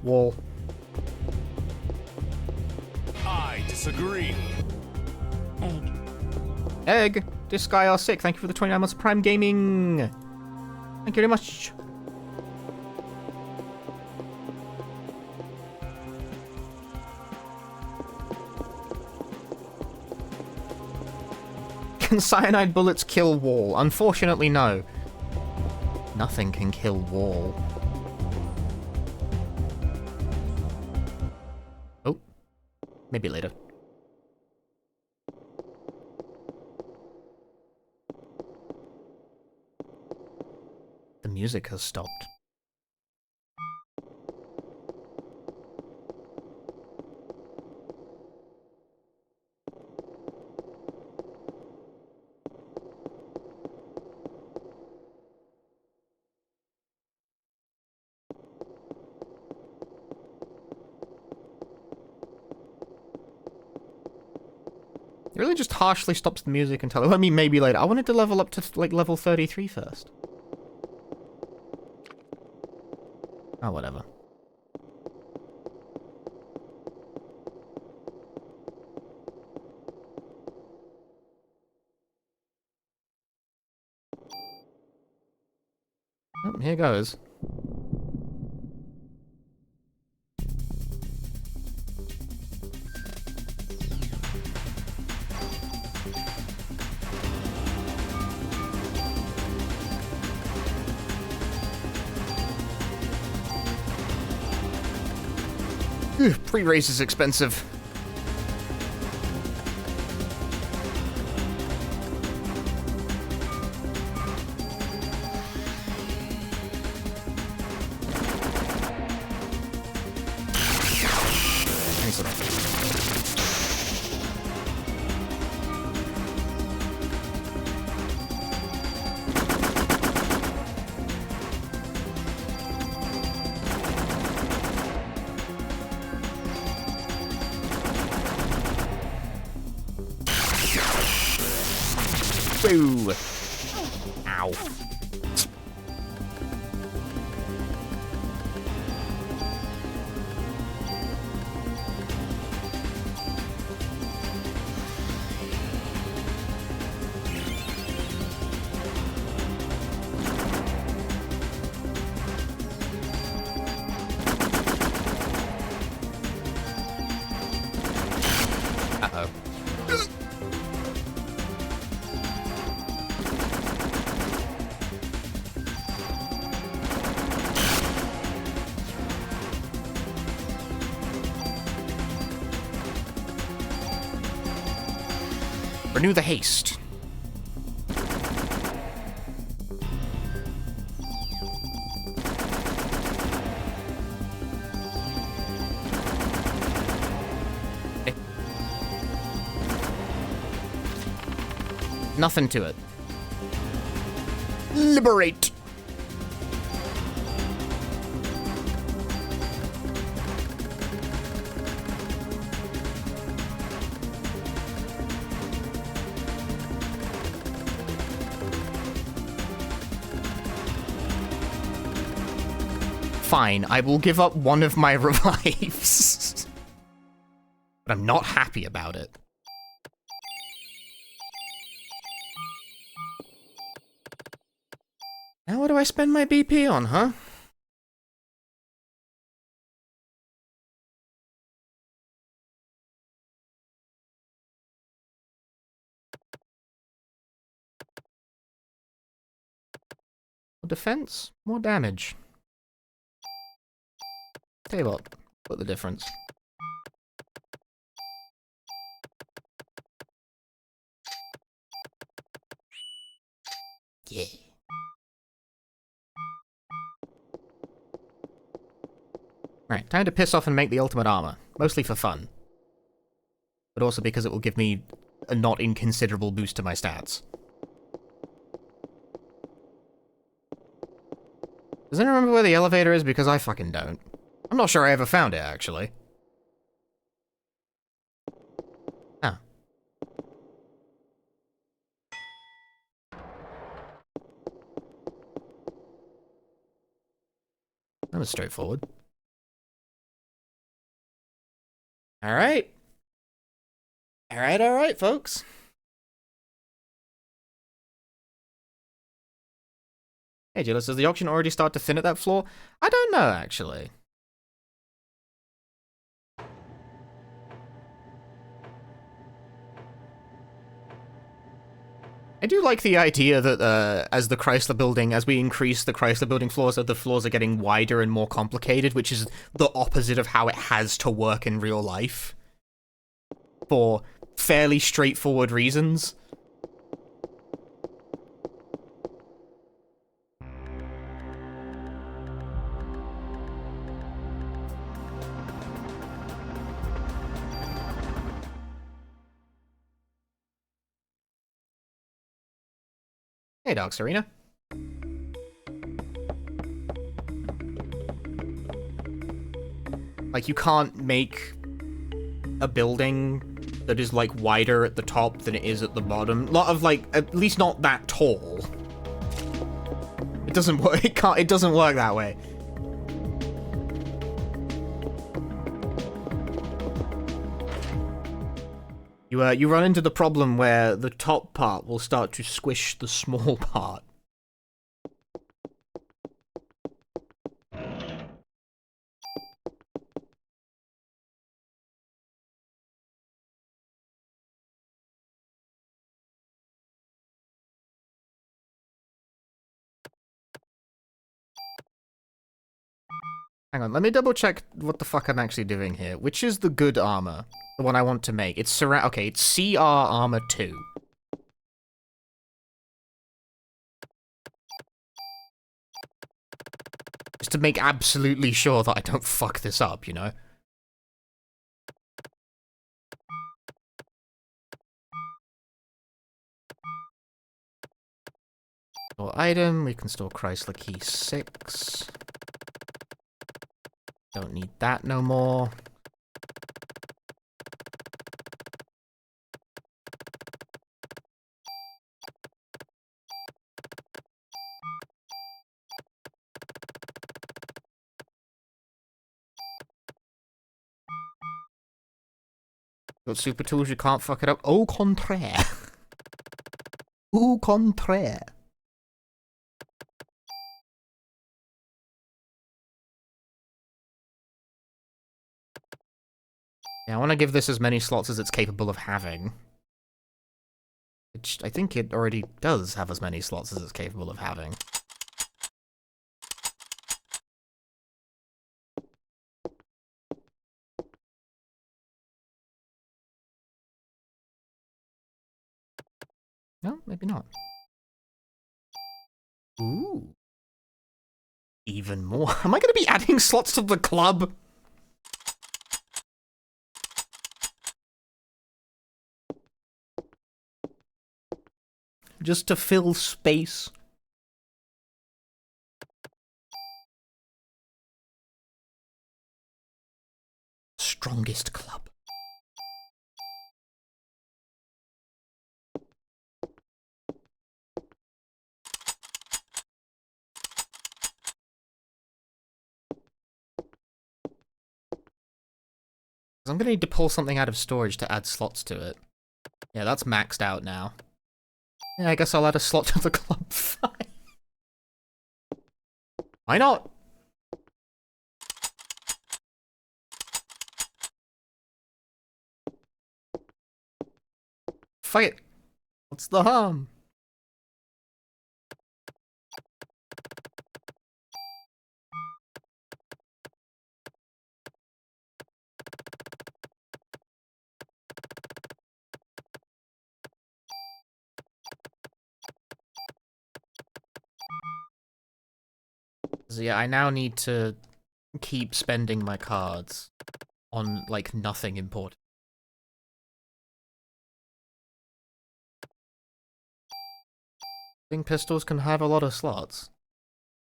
[SPEAKER 1] Wall.
[SPEAKER 3] I disagree.
[SPEAKER 4] Egg.
[SPEAKER 1] Egg! This guy are sick. Thank you for the 29 months of Prime Gaming. Thank you very much. Can cyanide bullets kill Wall? Unfortunately, no. Nothing can kill Wall. Oh. Maybe later. The music has stopped. It really just harshly stops the music until, I mean, maybe later. I wanted to level up to, like, level 33 first. Oh, whatever. Oh, here goes. Pre-race is expensive. Boo! Ow. Renew the haste. Nothing to it. Liberate! Fine, I will give up one of my revives. But I'm not happy about it. Now what do I spend my BP on, huh? More defense, more damage. Tell you what, split the difference. Yeah. Right, time to piss off and make the ultimate armor. Mostly for fun. But also because it will give me a not inconsiderable boost to my stats. Does anyone remember where the elevator is? Because I fucking don't. I'm not sure I ever found it, actually. Ah. That was straightforward. Alright. Alright, folks. Hey, Gillis, does the auction already start to thin at that floor? I don't know, actually. I do like the idea that as we increase the Chrysler building floors, that the floors are getting wider and more complicated, which is the opposite of how it has to work in real life. For fairly straightforward reasons. Hey, Dark Serena. Like, you can't make a building that is, like, wider at the top than it is at the bottom. Lot of, like, at least not that tall. It doesn't work, it doesn't work that way. You run into the problem where the top part will start to squish the small part. Hang on, let me double check what the fuck I'm actually doing here. Which is the good armor? The one I want to make. It's okay, it's CR Armor 2. Just to make absolutely sure that I don't fuck this up, you know? Store item, we can store Chrysler key 6. Don't need that no more. Got super tools, you can't fuck it up. Au contraire. Au contraire. Yeah, I want to give this as many slots as it's capable of having. Which I think it already does have as many slots as it's capable of having.
[SPEAKER 2] No, maybe not. Ooh. Even more. Am I going to be adding slots to the club? Just to fill space. Strongest club. I'm gonna need to pull something out of storage to add slots to it. Yeah, that's maxed out now. Yeah, I guess I'll add a slot to the club. Fine. Why not? Fuck it. What's the harm? So yeah, I now need to keep spending my cards on, like, nothing important. I think pistols can have a lot of slots.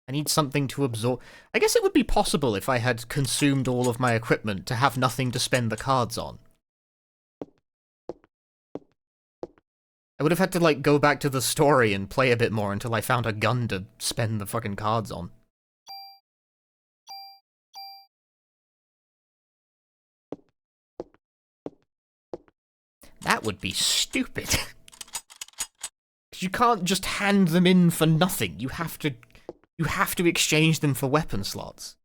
[SPEAKER 2] I need something to absorb. I guess it would be possible if I had consumed all of my equipment to have nothing to spend the cards on. I would have had to, like, go back to the story and play a bit more until I found a gun to spend the fucking cards on. That would be stupid. You can't just hand them in for nothing. You have to exchange them for weapon slots.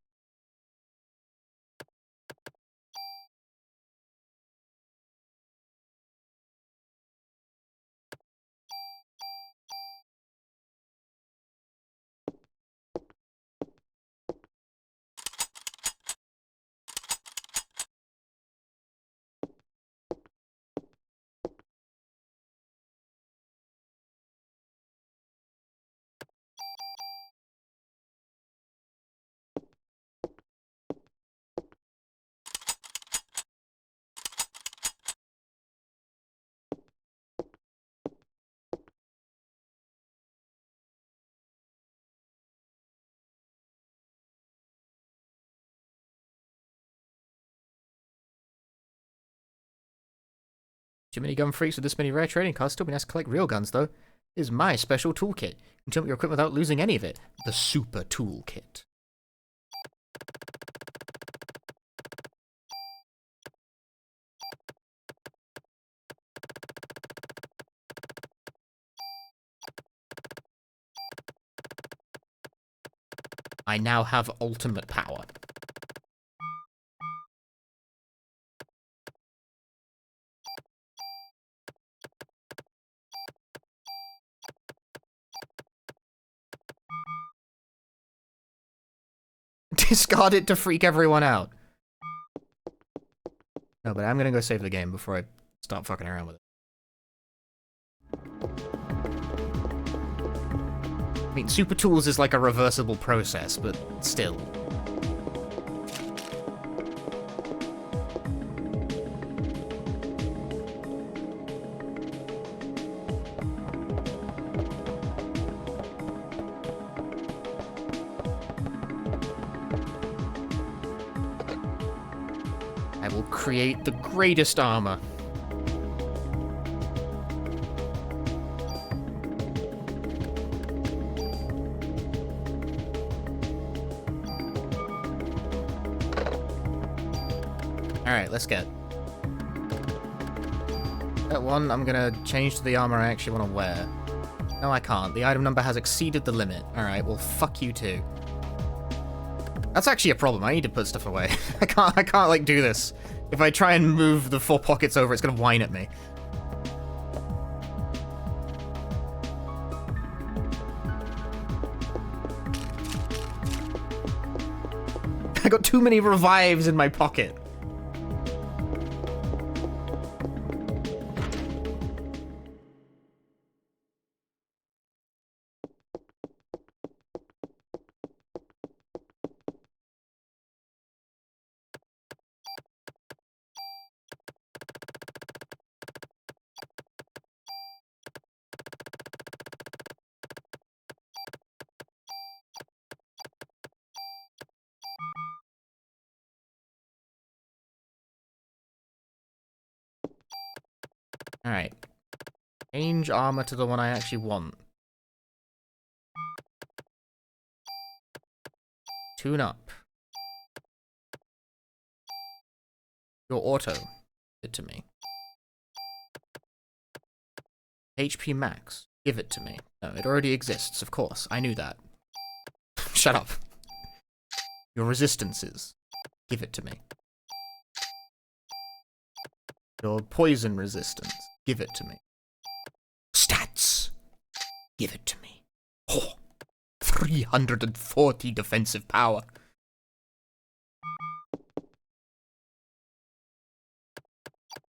[SPEAKER 2] Too many gun freaks with this many rare trading cards. Still be nice to collect real guns, though. This is my special toolkit. You can jump your equipment without losing any of it. The Super Toolkit. I now have ultimate power. Discard it to freak everyone out. No, but I'm gonna go save the game before I start fucking around with it. I mean, Super Tools is like a reversible process, but still. I will create the greatest armor. Alright, let's get. That one, I'm gonna change to the armor I actually want to wear. No, I can't. The item number has exceeded the limit. Alright, well, fuck you too. That's actually a problem. I need to put stuff away. I can't, like, do this. If I try and move the 4 pockets over, it's gonna whine at me. I got too many revives in my pocket.
[SPEAKER 1] Alright. Change armor to the one I actually want. Tune up. Your auto. Give it to me. HP max. Give it to me. No, it already exists, of course. I knew that. Shut up. Your resistances. Give it to me. Your poison resistance. Give it to me. Stats. Give it to me. Oh, 340 defensive power.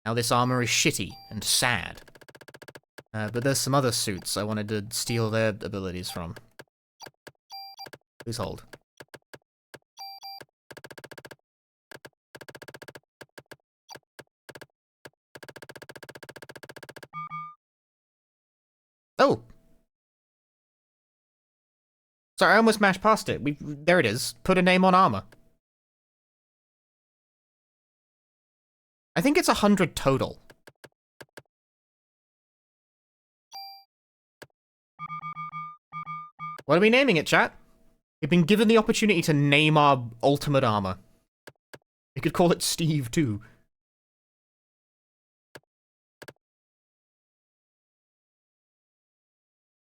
[SPEAKER 1] Now this armor is shitty and sad. But there's some other suits I wanted to steal their abilities from. Please hold. Oh! Sorry, I almost mashed past it. There it is. Put a name on armor. I think it's 100 total. What are we naming it, chat? We've been given the opportunity to name our ultimate armor. We could call it Steve, too.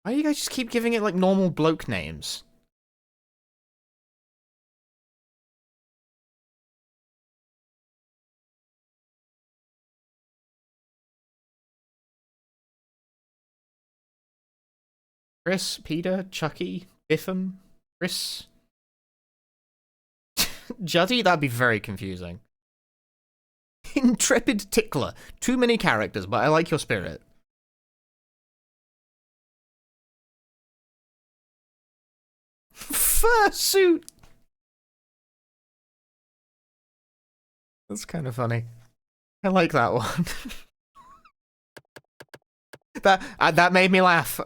[SPEAKER 1] Why do you guys just keep giving it, like, normal bloke names? Chris, Peter, Chucky, Biffum, Chris... Juddy? That'd be very confusing. Intrepid Tickler. Too many characters, but I like your spirit. Fursuit! That's kind of funny. I like that one. That made me laugh.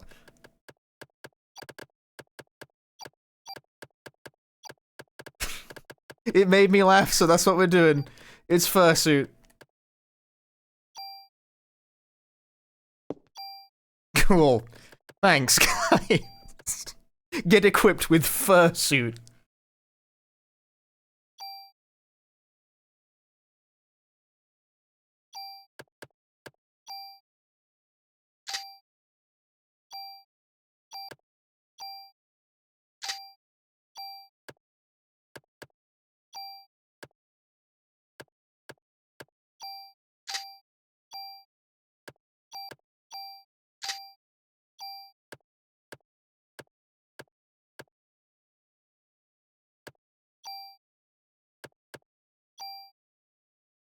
[SPEAKER 1] It made me laugh, so that's what we're doing. It's fursuit. Cool. Thanks, guys. Get equipped with fursuit.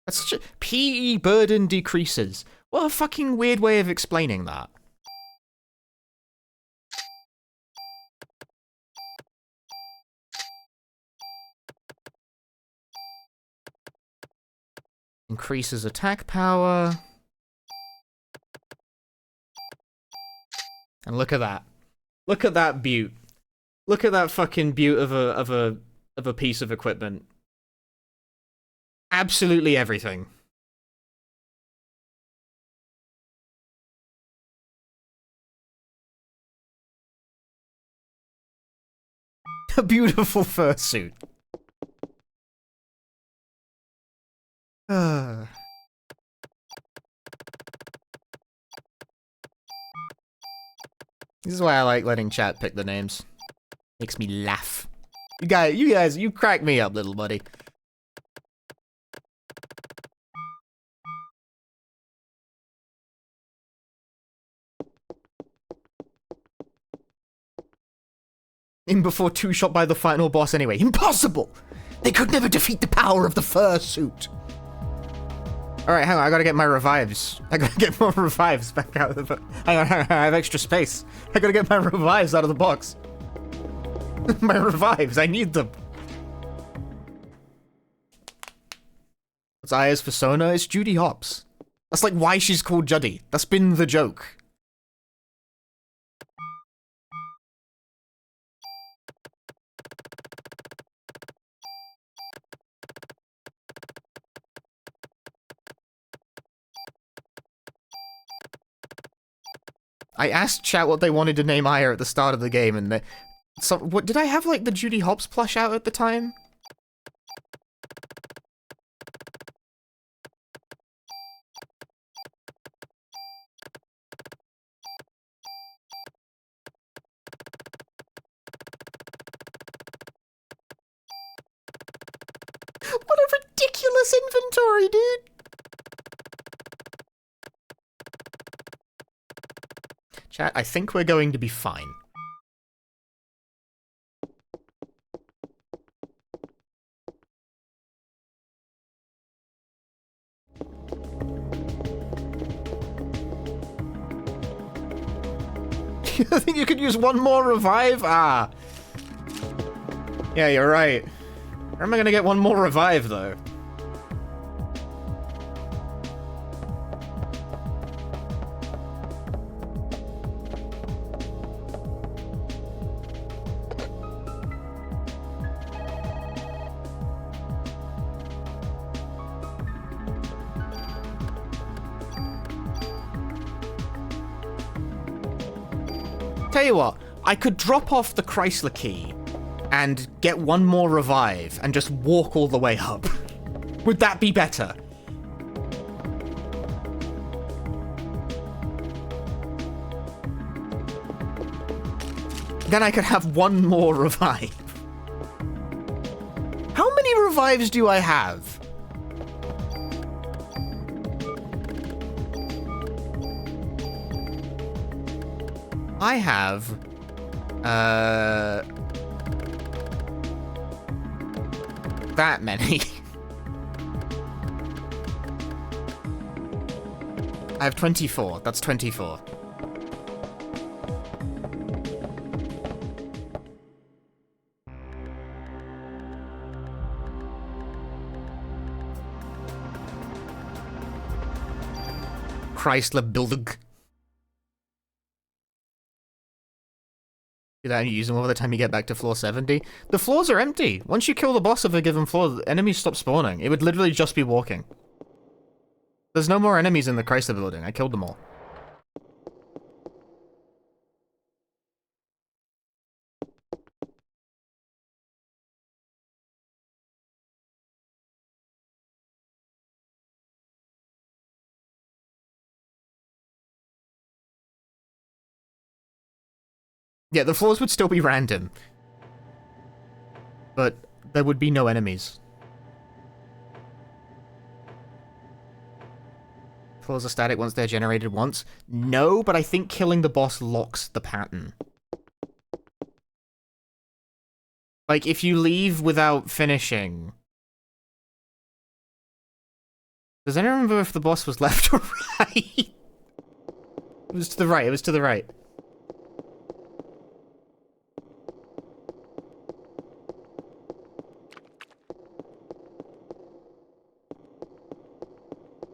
[SPEAKER 1] That's such a... PE burden decreases. What a fucking weird way of explaining that. Increases attack power. And look at that. Look at that beaut. Look at that fucking beaut of a piece of equipment. Absolutely everything. A beautiful fursuit. This is why I like letting chat pick the names. Makes me laugh. You guys, you crack me up, little buddy. In before two shot by the final boss anyway. Impossible! They could never defeat the power of the fursuit. Alright, hang on, I gotta get my revives. I gotta get more revives back out of the... Hang on, I have extra space. I gotta get my revives out of the box. My revives, I need them. What's Aya's persona? It's Judy Hopps. That's like why she's called Juddy. That's been the joke. I asked chat what they wanted to name Aya at the start of the game, and what did I have like the Judy Hopps plush out at the time? What a ridiculous inventory, dude! Chat, I think we're going to be fine. I think you could use one more revive? Ah. Yeah, you're right. Where am I gonna get one more revive, though? Tell you what, I could drop off the Chrysler key and get one more revive and just walk all the way up. Would that be better? Then I could have one more revive. How many revives do I have? I have, that many. I have 24. That's 24. Chrysler building. Do that and you use them over the time you get back to floor 70. The floors are empty. Once you kill the boss of a given floor, the enemies stop spawning. It would literally just be walking. There's no more enemies in the Chrysler building. I killed them all. Yeah, the floors would still be random. But there would be no enemies. Floors are static once they're generated once. No, but I think killing the boss locks the pattern. Like, if you leave without finishing... Does anyone remember if the boss was left or right? It was to the right, it was to the right.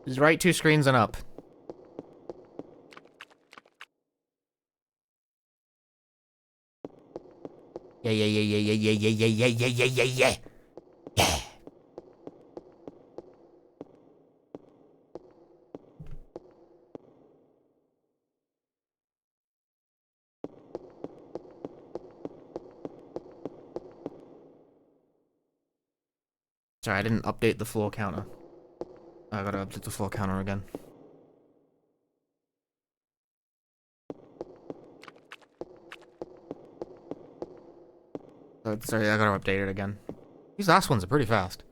[SPEAKER 1] Just right 2 screens and up. Yeah. Yeah. Sorry, I didn't update the floor counter. I gotta update the floor counter again. Sorry, I gotta update it again. These last ones are pretty fast.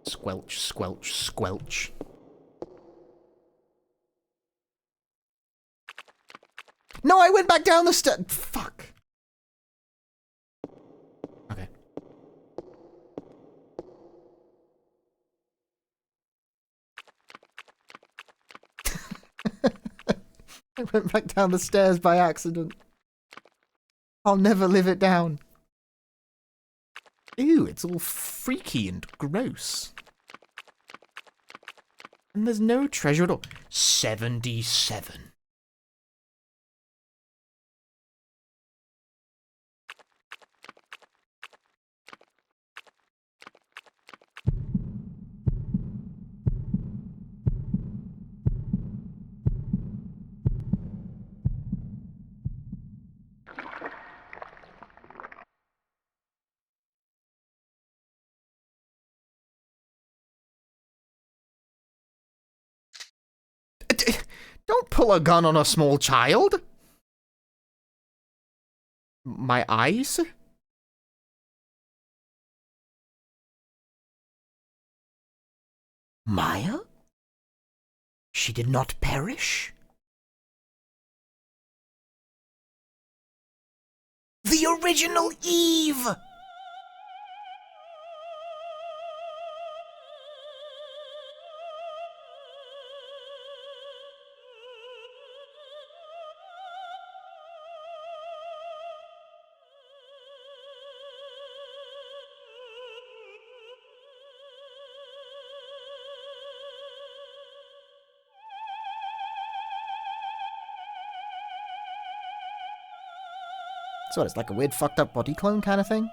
[SPEAKER 1] Squelch, squelch, squelch. No, I went back down the fuck. Okay. I went back down the stairs by accident. I'll never live it down. Ew, it's all freaky and gross. And there's no treasure at all. 77.
[SPEAKER 2] Don't pull a gun on a small child. My eyes? Maya? She did not perish? The original Eve! So what, it's like a weird fucked up body clone kind of thing?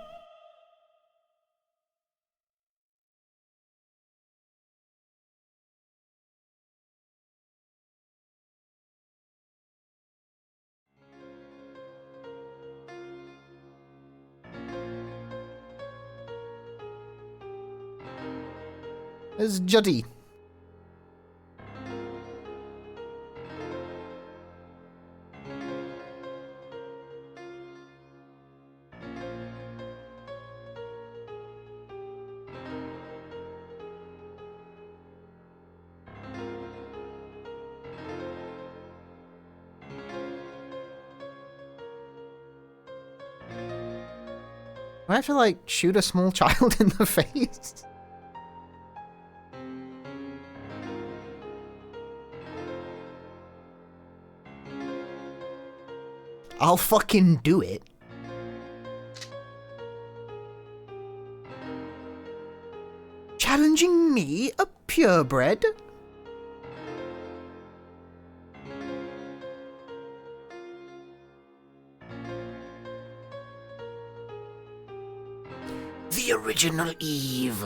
[SPEAKER 2] There's Juddy. Do I have to, like, shoot a small child in the face? I'll fucking do it. Challenging me, a purebred? The original Eve.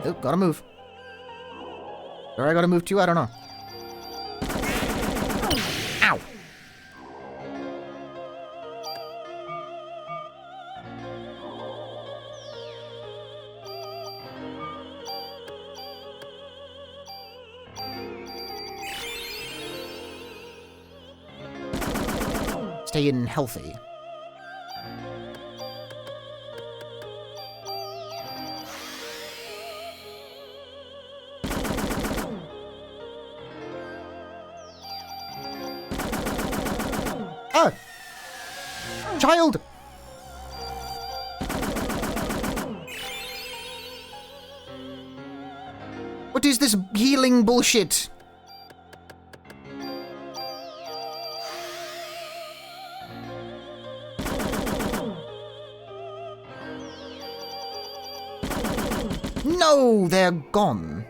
[SPEAKER 2] Oh, gotta move. Or I gotta move too, I don't know. Ow! Staying healthy. Ah! Child! What is this healing bullshit? No, they're gone.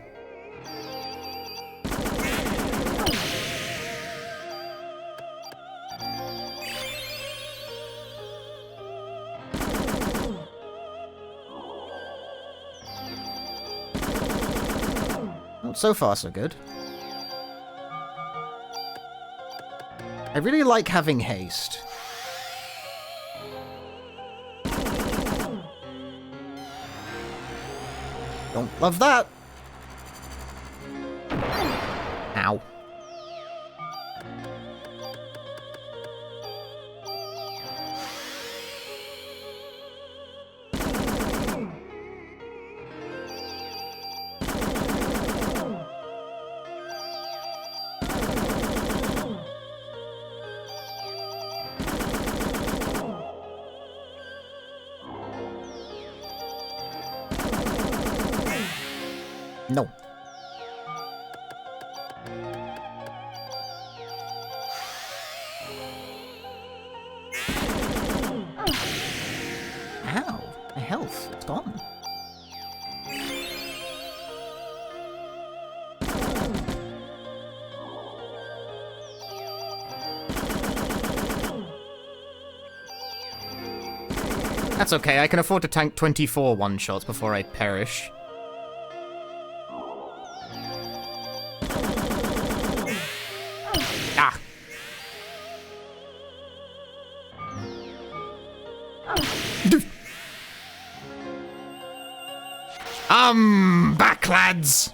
[SPEAKER 2] Well, so far, so good. I really like having haste. Don't love that. Ow. No. Ow, my health, it's gone.
[SPEAKER 1] That's okay, I can afford to tank 24 one-shots before I perish. Ah! Come back, lads!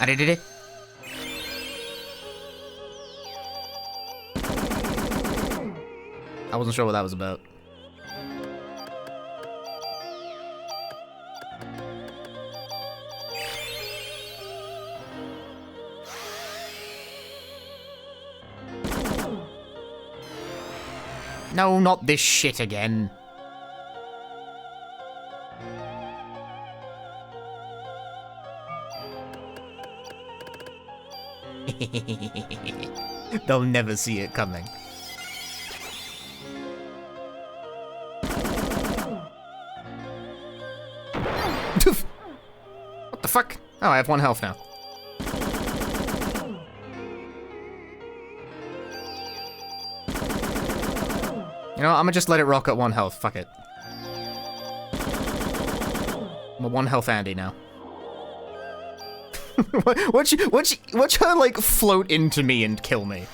[SPEAKER 1] Did it? I wasn't sure what that was about. No, not this shit again. They'll never see it coming. What the fuck? Oh, I have 1 health now. You know what? I'm gonna just let it rock at 1 health. Fuck it. I'm a 1 health Andy now. Watch her, like, float into me and kill me.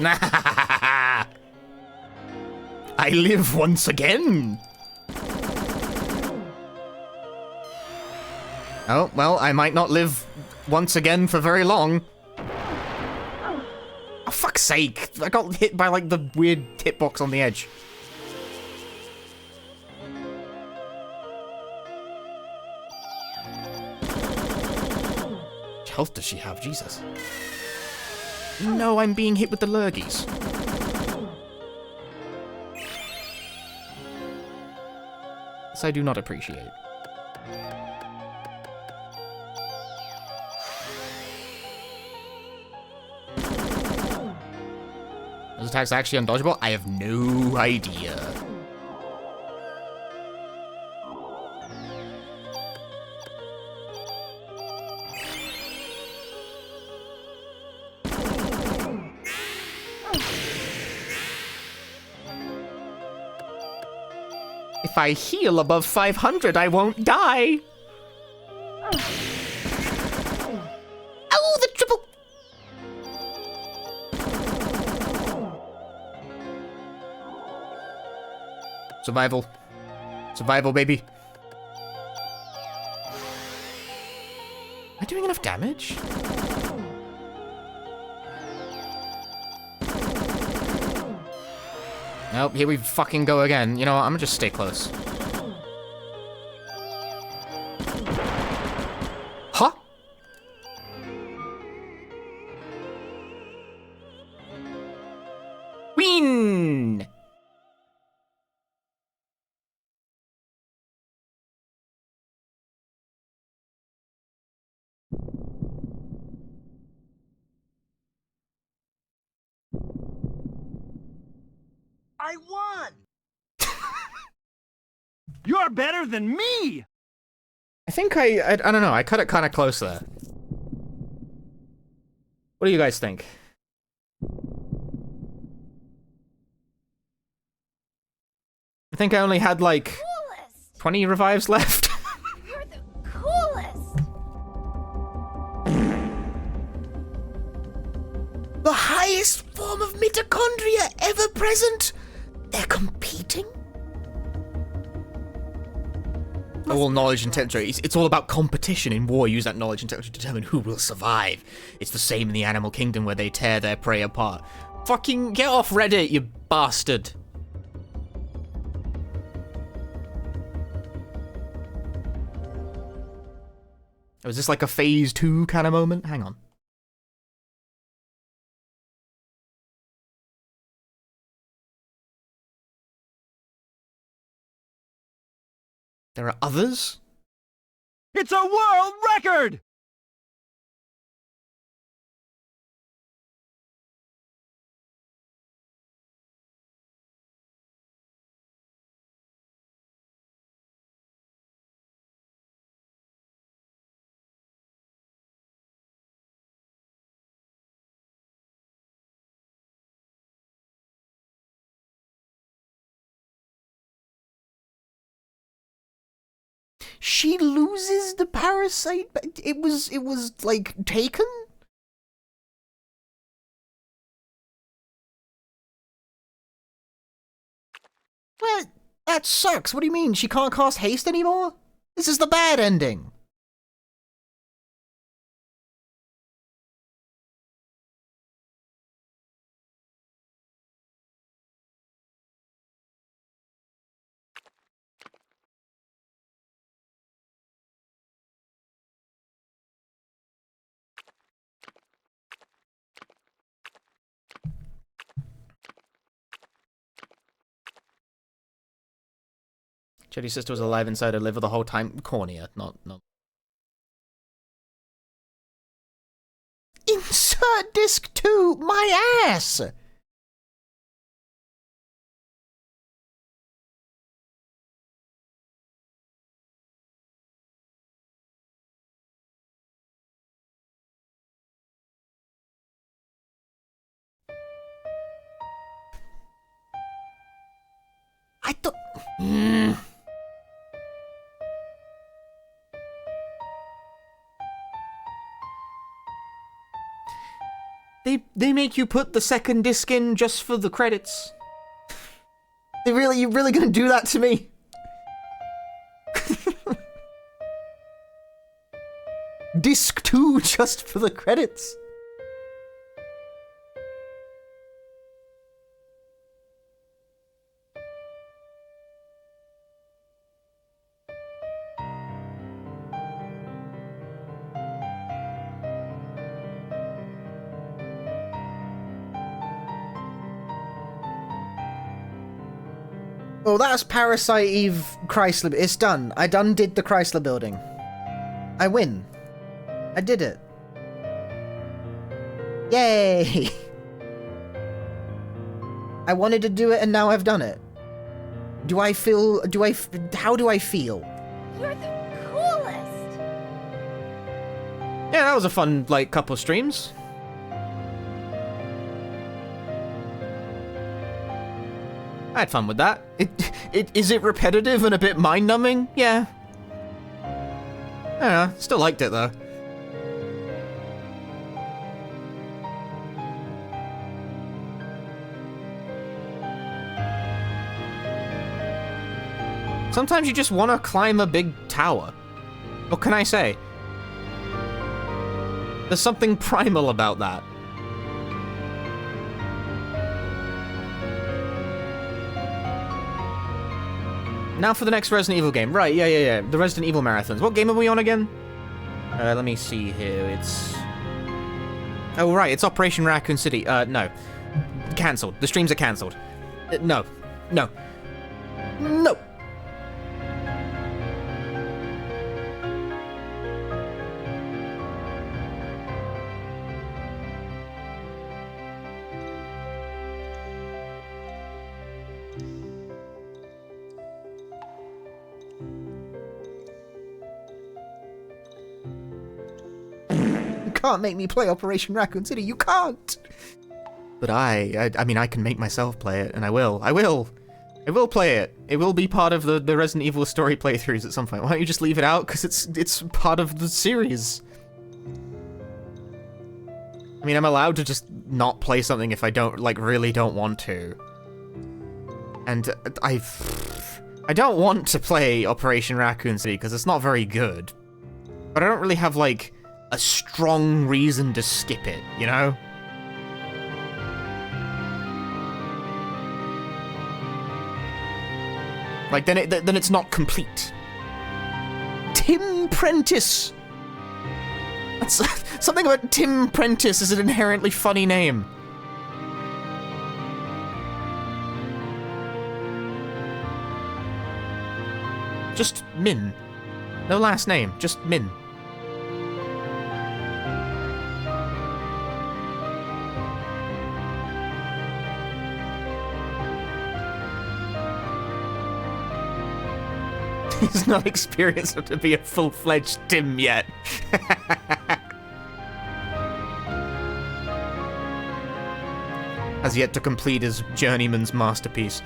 [SPEAKER 1] Nah. I live once again. Oh, well, I might not live once again for very long. Oh, fuck's sake. I got hit by, like, the weird hitbox on the edge. What health does she have? Jesus. No, I'm being hit with the lurgies. This I do not appreciate. Those attacks actually undodgeable? I have no idea. If I heal above 500, I won't die. Oh, the triple. Survival. Survival, baby. Am I doing enough damage? Nope, here we fucking go again. You know what, I'm gonna just stay close. Huh? Win!
[SPEAKER 6] I won! You're better than me!
[SPEAKER 1] I think I don't know, I cut it kind of close there. What do you guys think? I think I only had like
[SPEAKER 9] Coolest.
[SPEAKER 1] 20 revives left.
[SPEAKER 9] You're the coolest.
[SPEAKER 2] The highest form of mitochondria ever present? They're competing?
[SPEAKER 1] Oh, well, knowledge and technology. It's all about competition in war. Use that knowledge and technology to determine who will survive. It's the same in the animal kingdom where they tear their prey apart. Fucking get off Reddit, you bastard. Oh, is this like a phase 2 kind of moment? Hang on. There are others?
[SPEAKER 6] It's a world record!
[SPEAKER 2] She loses the parasite, but it was like taken? What? That sucks. What do you mean? She can't cast haste anymore? This is the bad ending. Jetty's sister was alive inside her liver the whole time. Cornea, not. Insert disc 2, my ass! I thought... They make you put the second disc in just for the credits. You really gonna do that to me? Disc 2 just for the credits. Oh, that's Parasite Eve Chrysler. It's done. I done did the Chrysler building. I win. I did it. Yay! I wanted to do it and now I've done it. How do I feel?
[SPEAKER 9] You're the coolest.
[SPEAKER 1] Yeah, that was a fun, like, couple streams. I had fun with that. Is it repetitive and a bit mind-numbing? Yeah. I don't know, still liked it though. Sometimes you just want to climb a big tower. What can I say? There's something primal about that. Now for the next Resident Evil game. Right, yeah. The Resident Evil marathons. What game are we on again? Let me see here. It's... Oh, right, it's Operation Raccoon City. No. Cancelled. The streams are cancelled. No.
[SPEAKER 2] Can't make me play Operation Raccoon City. You can't. But I mean, I can make myself play it, and I will play it. It will be part of the Resident Evil story playthroughs at some point. Why don't you just leave it out? Because it's part of the series. I mean, I'm allowed to just not play something if I really don't want to. And I don't want to play Operation Raccoon City because it's not very good. But I don't really have, like, a strong reason to skip it, you know? Like, then it's not complete. Tim Prentice! That's something about Tim Prentice is an inherently funny name. Just Min. No last name, just Min. He's not experienced enough to be a full-fledged Tim yet. Has yet to complete his journeyman's masterpiece.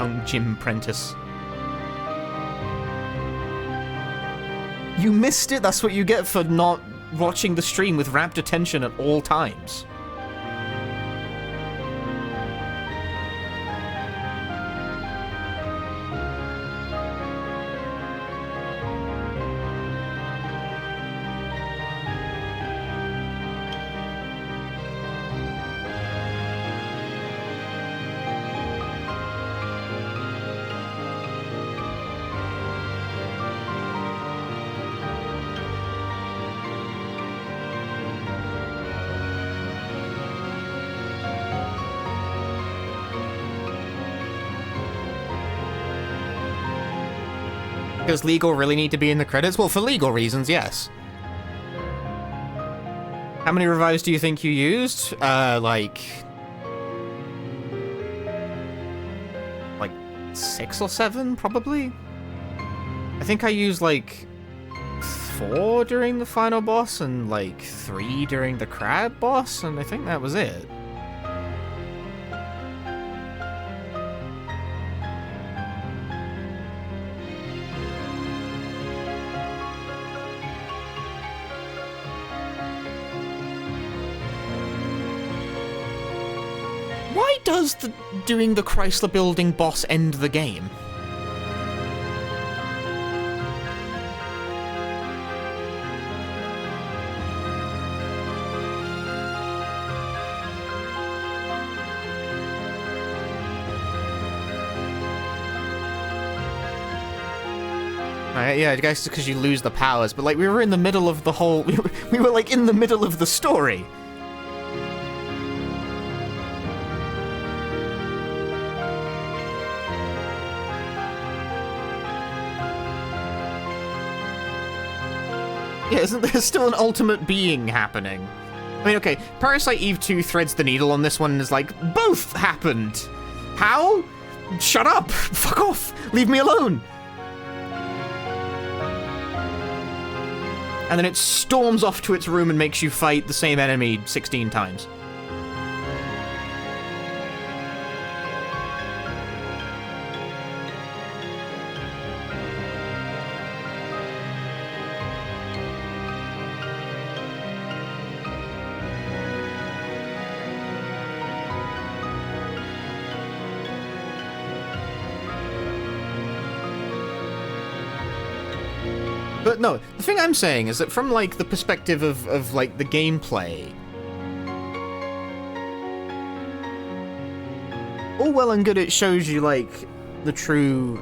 [SPEAKER 1] Young Jim Prentice.
[SPEAKER 2] You missed it? That's what you get for not watching the stream with rapt attention at all times.
[SPEAKER 1] Does legal really need to be in the credits? Well, for legal reasons, yes. How many revives do you think you used? Like 6 or 7, probably? I think I used, like, 4 during the final boss and, like, 3 during the crab boss, and I think that was it.
[SPEAKER 2] Why does doing the Chrysler building boss end the game?
[SPEAKER 1] Yeah, I guess because you lose the powers, but like we were in the middle of the whole. We were like in the middle of the story. Yeah, isn't there still an ultimate being happening? I mean, okay, Parasite Eve 2 threads the needle on this one and is like, both happened! How? Shut up! Fuck off! Leave me alone! And then it storms off to its room and makes you fight the same enemy 16 times. But no, the thing I'm saying is that from, like, the perspective of like, the gameplay, all well and good it shows you, like, the true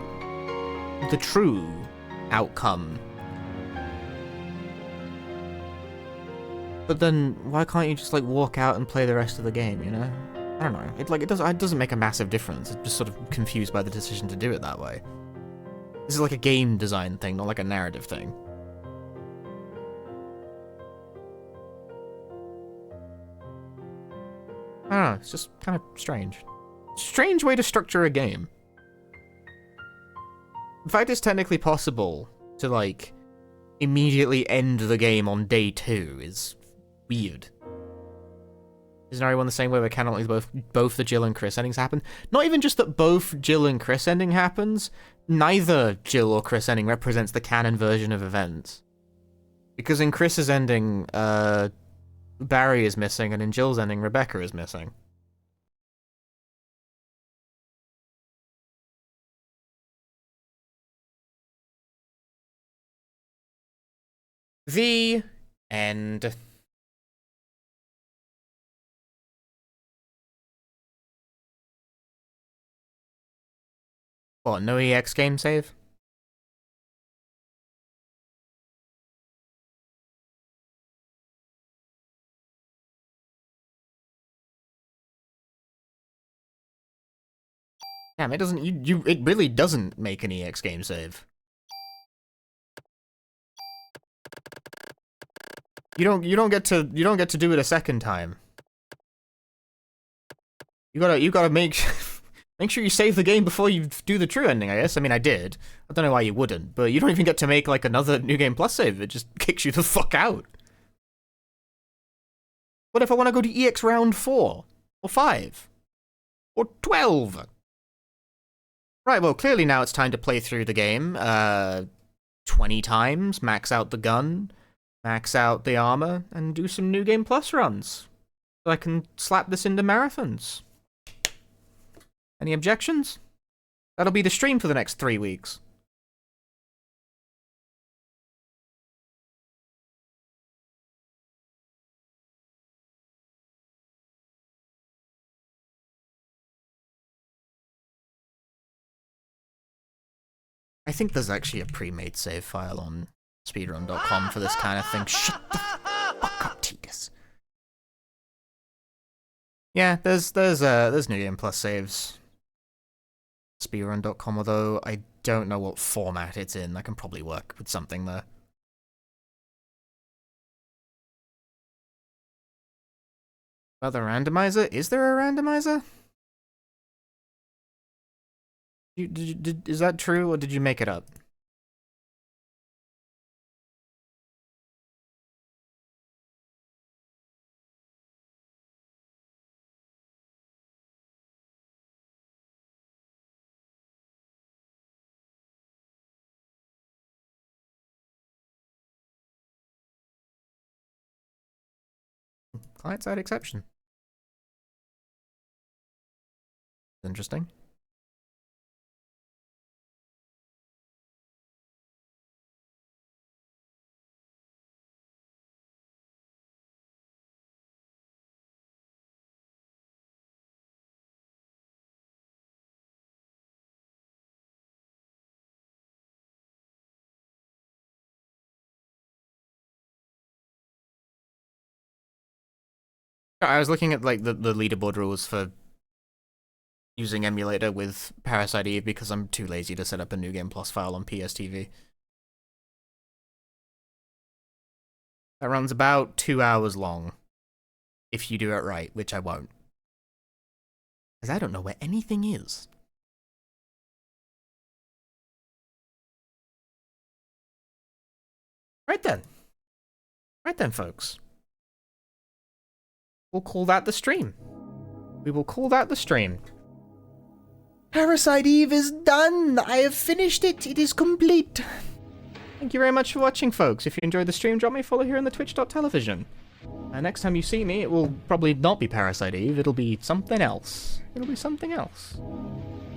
[SPEAKER 1] outcome. But then, why can't you just, like, walk out and play the rest of the game, you know? I don't know. It doesn't make a massive difference. I'm just sort of confused by the decision to do it that way. This is like a game design thing, not like a narrative thing. I don't know, it's just kind of strange. Strange way to structure a game. In fact, it's technically possible to, like, immediately end the game on day 2 is weird. Isn't everyone the same way where canonically both the Jill and Chris endings happen? Not even just that both Jill and Chris ending happens, neither Jill or Chris ending represents the canon version of events. Because in Chris's ending, Barry is missing, and in Jill's ending, Rebecca is missing. The end. What, no EX game save? Damn, it doesn't. It really doesn't make an EX game save. You don't get to do it a second time. You gotta make make sure you save the game before you do the true ending, I guess. I mean, I did. I don't know why you wouldn't, but you don't even get to make like another New Game Plus save. It just kicks you the fuck out. What if I want to go to EX round 4 or 5 or 12? Right, well, clearly now it's time to play through the game 20 times, max out the gun, max out the armor, and do some New Game Plus runs. So I can slap this into marathons. Any objections? That'll be the stream for the next 3 weeks. I think there's actually a pre-made save file on speedrun.com for this kind of thing. Shut the fuck up, Titus. Yeah, there's New Game Plus saves. Speedrun.com, although I don't know what format it's in. I can probably work with something there. About the randomizer? Is there a randomizer? Is that true, or did you make it up? Client-side exception. Interesting. I was looking at like the leaderboard rules for using emulator with Parasite Eve because I'm too lazy to set up a New Game Plus file on PSTV. That runs about 2 hours long, if you do it right, which I won't. Because I don't know where anything is. Right then. Right then, folks. We'll call that the stream. We will call that the stream.
[SPEAKER 2] Parasite Eve is done. I have finished it. It is complete.
[SPEAKER 1] Thank you very much for watching, folks. If you enjoyed the stream, drop me a follow here on the twitch.television. Next time you see me, it will probably not be Parasite Eve. It'll be something else. It'll be something else.